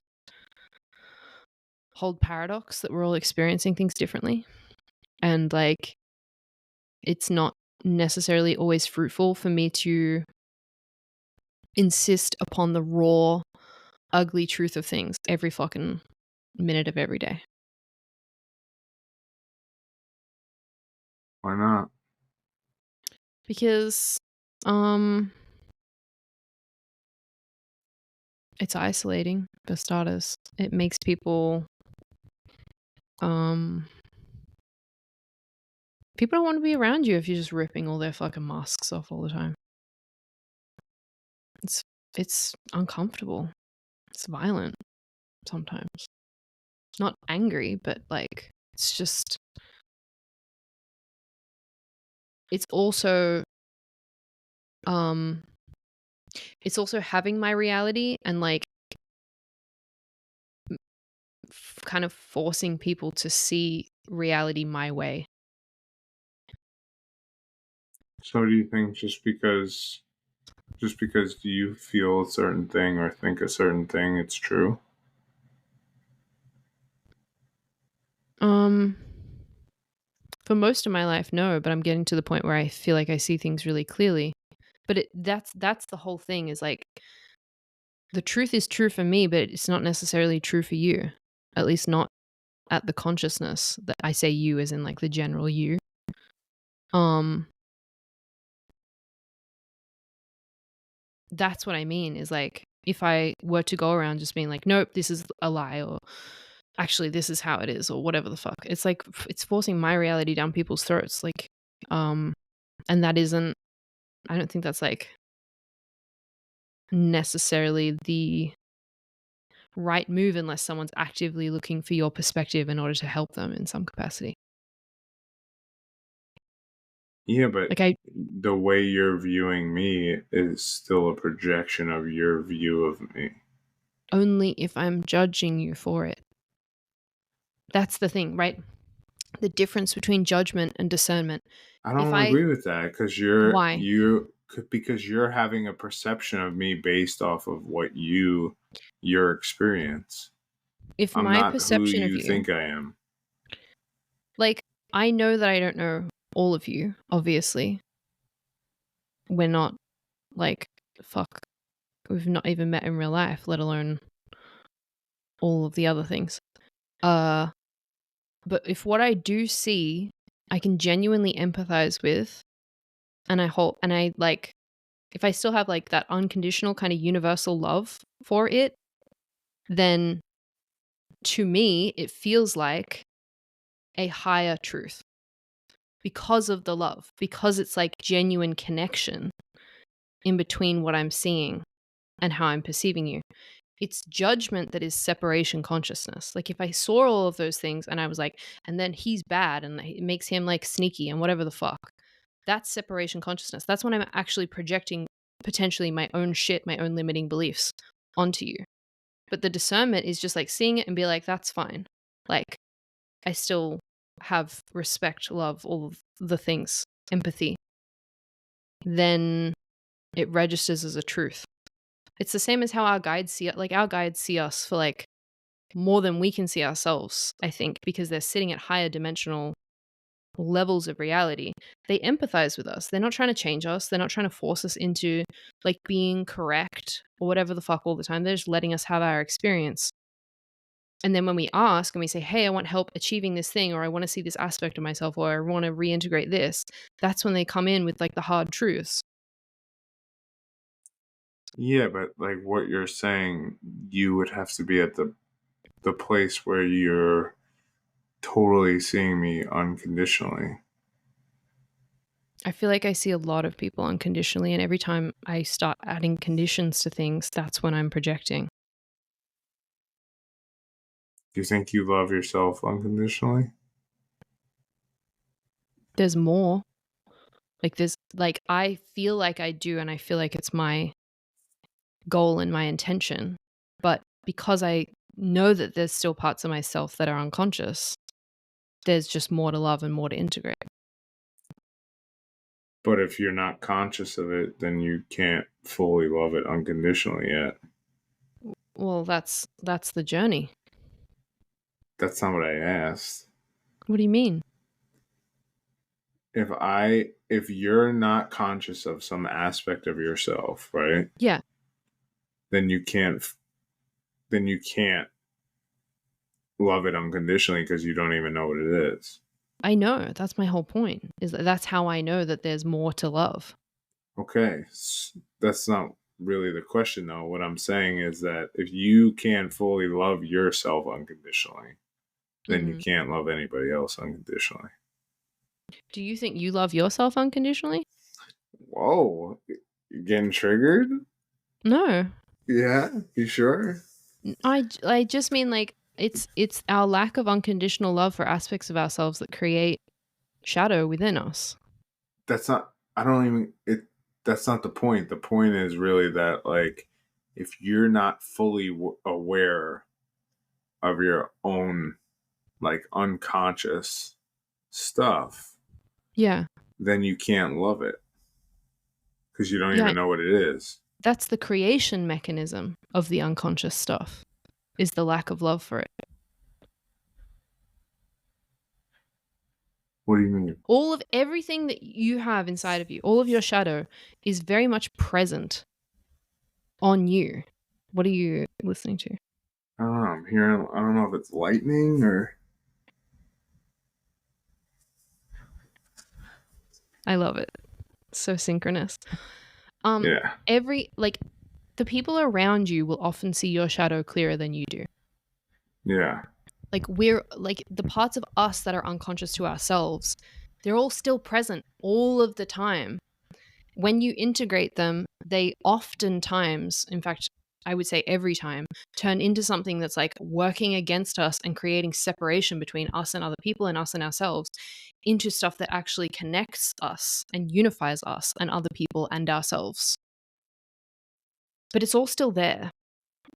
hold paradox that we're all experiencing things differently. And like it's not necessarily always fruitful for me to insist upon the raw, ugly truth of things every fucking minute of every day. Why not? Because it's isolating for starters. It makes people um people don't want to be around you if you're just ripping all their fucking masks off all the time. It's uncomfortable. It's violent sometimes. Not angry, but like it's just it's also um it's also having my reality and like kind of forcing people to see reality my way. So do you think just because you feel a certain thing or think a certain thing, it's true? Um, for most of my life, no, but I'm getting to the point where I feel like I see things really clearly. But that's the whole thing is like the truth is true for me, but it's not necessarily true for you. At least not at the consciousness that I say you as in like the general you. Um that's what I mean is like if I were to go around just being like, nope, this is a lie, or actually this is how it is, or whatever the fuck. It's like it's forcing my reality down people's throats. Like and that isn't, I don't think that's like necessarily the right move unless someone's actively looking for your perspective in order to help them in some capacity. Yeah, but Like I the way you're viewing me is still a projection of your view of me. only if I'm judging you for it. That's the thing, right? The difference between judgment and discernment. I If don't I agree with that Why? because you're having a perception of me based off of what your experience. If I'm my not who perception of you you, think I am. like I know that I don't know all of you, obviously. We're not like fuck, we've not even met in real life, let alone all of the other things. Uh but if what I do see I can genuinely empathize with, and I like, if I still have like that unconditional kind of universal love for it, then to me it feels like a higher truth because of the love, because it's like genuine connection in between what I'm seeing and how I'm perceiving you. It's judgment that is separation consciousness. Like if I saw all of those things and I was like, and then he's bad and it makes him like sneaky and whatever the fuck, that's separation consciousness. That's when I'm actually projecting potentially my own shit, my own limiting beliefs onto you. But the discernment is just like seeing it and be like, that's fine. Like I still have respect, love, all of the things, empathy. Then it registers as a truth. It's the same as how our guides see it. Like our guides see us for like more than we can see ourselves, I think, because they're sitting at higher dimensional levels of reality. They empathize with us. They're not trying to change us. They're not trying to force us into like being correct or whatever the fuck all the time. They're just letting us have our experience. And then when we ask and we say, hey, I want help achieving this thing, or I want to see this aspect of myself, or I want to reintegrate this, that's when they come in with like the hard truths. Yeah, but like what you're saying, you would have to be at the place where you're totally seeing me unconditionally. I feel like I see a lot of people unconditionally, and every time I start adding conditions to things, that's when I'm projecting. Do you think you love yourself unconditionally? There's more. Like there's like I feel like I do, and I feel like it's my goal and my intention. But because I know that there's still parts of myself that are unconscious, there's just more to love and more to integrate. But if you're not conscious of it, then you can't fully love it unconditionally yet. Well, that's the journey. That's not what I asked. What do you mean? If you're not conscious of some aspect of yourself, right? Yeah, Then you can't love it unconditionally because you don't even know what it is. I know. That's my whole point. Is that that's how I know that there's more to love. Okay, that's not really the question though. What I'm saying is that if you can't fully love yourself unconditionally, then you Hmm. can't love anybody else unconditionally. Do you think you love yourself unconditionally? Whoa, you getting triggered? No. Yeah, you sure? I just mean like it's our lack of unconditional love for aspects of ourselves that create shadow within us. That's not. I don't even. It. That's not the point. The point is really that like, if you're not fully aware of your own like unconscious stuff, Yeah. then you can't love it because you don't Yeah. even know what it is. That's the creation mechanism of the unconscious stuff, is the lack of love for it. What do you mean? All of everything that you have inside of you, all of your shadow is very much present on you. What are you listening to? I don't know. I'm hearing. I don't know if it's lightning or. I love it. So synchronous. Yeah. The people around you will often see your shadow clearer than you do. Yeah. Like we're like the parts of us that are unconscious to ourselves, they're all still present all of the time. When you integrate them, they oftentimes, in fact, I would say every time, turn into something that's like working against us and creating separation between us and other people and us and ourselves into stuff that actually connects us and unifies us and other people and ourselves. But it's all still there.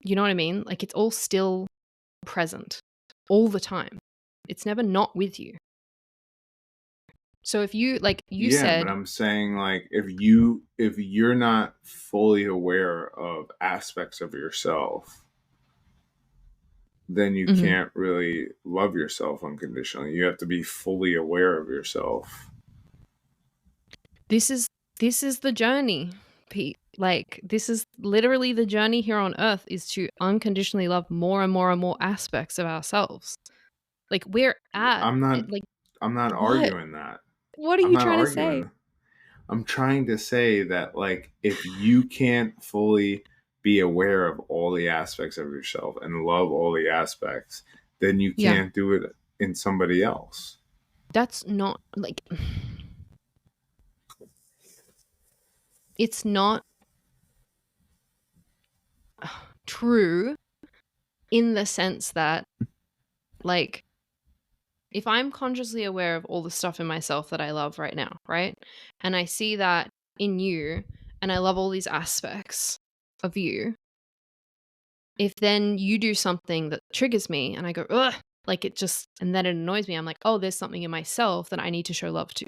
You know what I mean? Like it's all still present all the time. It's never not with you. So if you like you Yeah, but said, I'm saying like if you're not fully aware of aspects of yourself, then you mhm, can't really love yourself unconditionally. You have to be fully aware of yourself. this is the journey, Pete. Like this is literally the journey here on earth, is to unconditionally love more and more and more aspects of ourselves. Like we're at I'm not like I'm not what? arguing that. What are I'm you not trying to say? arguing. I'm trying to say that like if you can't fully be aware of all the aspects of yourself and love all the aspects, then you Yeah. can't do it in somebody else. That's not like it's not true in the sense that like if I'm consciously aware of all the stuff in myself that I love right now, right? And I see that in you and I love all these aspects of you, if then you do something that triggers me and I go, ugh, like it just, and then it annoys me, I'm like, oh, there's something in myself that I need to show love to.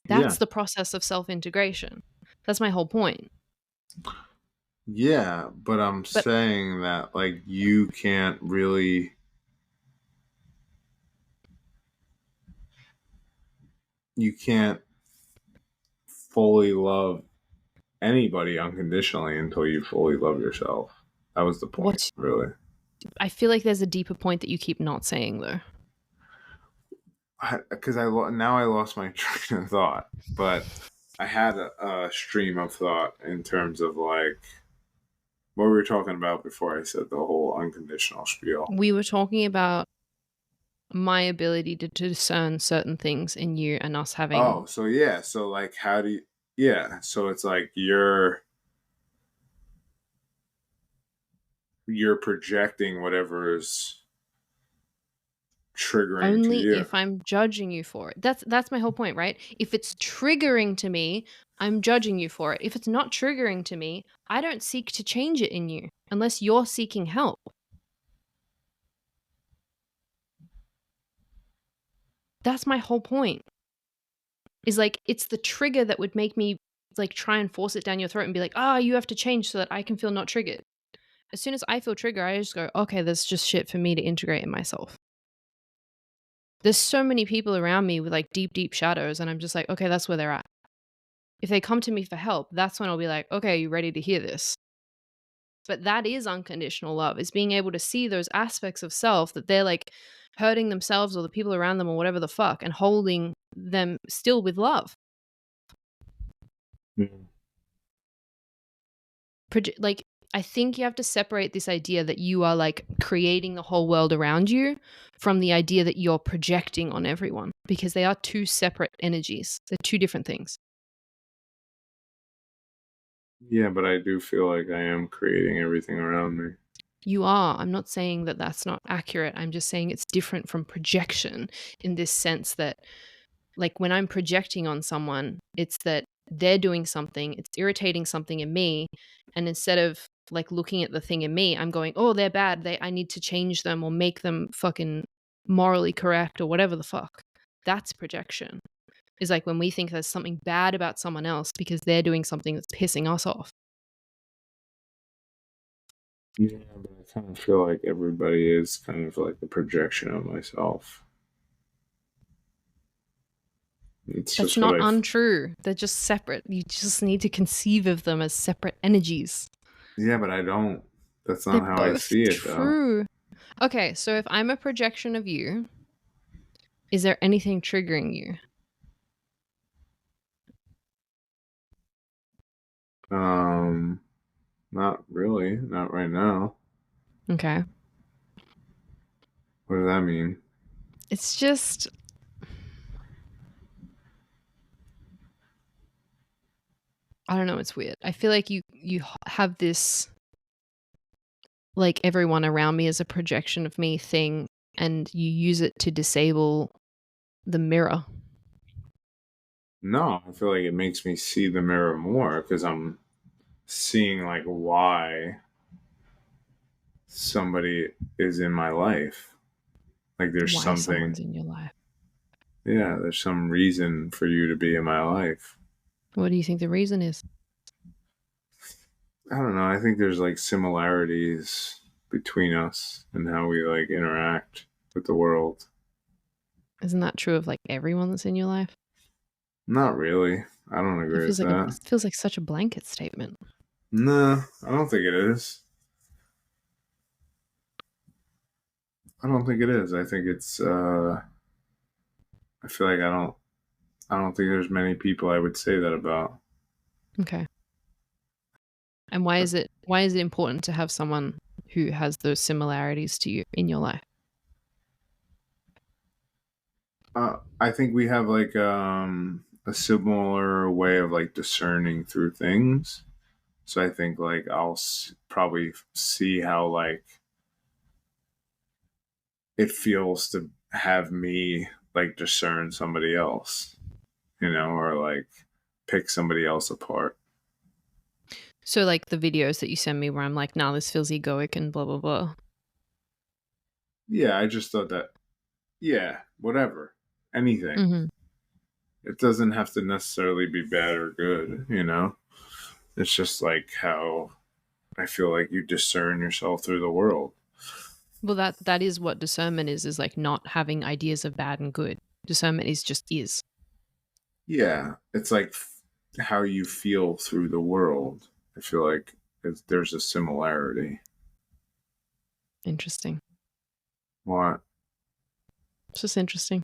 Yeah. That's the process of self integration. That's my whole point. Yeah, but I'm But saying that like you can't fully love anybody unconditionally until you fully love yourself. That was the point, what really. I feel like there's a deeper point that you keep not saying though. Because now I lost my train of thought, but I had a stream of thought in terms of like what we were talking about before I said the whole unconditional spiel. We were talking about my ability to discern certain things in you and us having. Oh, so yeah, so like how do you? Yeah, so it's like you're projecting whatever's triggering to Only you. if I'm judging you for it. That's my whole point, right? If it's triggering to me, I'm judging you for it. If it's not triggering to me, I don't seek to change it in you unless you're seeking help. That's my whole point. Is like it's the trigger that would make me like try and force it down your throat and be like, "Ah, you have to change so that I can feel not triggered." As soon as I feel trigger, I just go, "Okay, there's just shit for me to integrate in myself." There's so many people around me with like deep, deep shadows, and I'm just like, okay, that's where they're at. If they come to me for help, that's when I'll be like, okay, are you ready to hear this? But that is unconditional love, is being able to see those aspects of self that they're like hurting themselves or the people around them or whatever the fuck and holding them still with love. Mm. Like, I think you have to separate this idea that you are like creating the whole world around you from the idea that you're projecting on everyone, because they are two separate energies. They're two different things. Yeah, but I do feel like I am creating everything around me. You are. I'm not saying that that's not accurate. I'm just saying it's different from projection in this sense that, like, when I'm projecting on someone, it's that they're doing something, it's irritating something in me. And instead of like looking at the thing in me, I'm going, oh, they're bad. I need to change them or make them fucking morally correct or whatever the fuck. That's projection. Is like when we think there's something bad about someone else because they're doing something that's pissing us off. Yeah, but I kind of feel like everybody is kind of like a projection of myself. It's That's just what not I. untrue. They're just separate. You just need to conceive of them as separate energies. Yeah, but I don't. That's They're not how I both see it, though. true. Okay, so if I'm a projection of you, is there anything triggering you? Um, Not really. Not right now. Okay. What does that mean? It's just, I don't know, it's weird. I feel like you have this, like, everyone around me is a projection of me thing, and you use it to disable the mirror. No, I feel like it makes me see the mirror more because I'm seeing like why somebody is in my life. Like there's Why something, someone's in your life. yeah, there's some reason for you to be in my life. What do you think the reason is? I don't know. I think there's like similarities between us and how we like interact with the world. Isn't that true of like everyone that's in your life? Not really. I don't It agree with feels like that. such a blanket statement. No, I don't think it is. I don't think it is. I think it's I feel like I don't think there's many people I would say that about. Okay. And why is it important to have someone who has those similarities to you in your life? I think we have like a similar way of like discerning through things. So I think like probably see how like it feels to have me like discern somebody else, or like pick somebody else apart. So like the videos that you send me where I'm like, nah, this feels egoic and blah blah blah. Yeah, I just thought that. Yeah, whatever, anything. Mm-hmm. It doesn't have to necessarily be bad or good. It's just like how I feel like you discern yourself through the world. Well, that is what discernment is like not having ideas of bad and good. Discernment is just is. Yeah, it's like how you feel through the world. I feel like there's a similarity. Interesting. What? It's just interesting.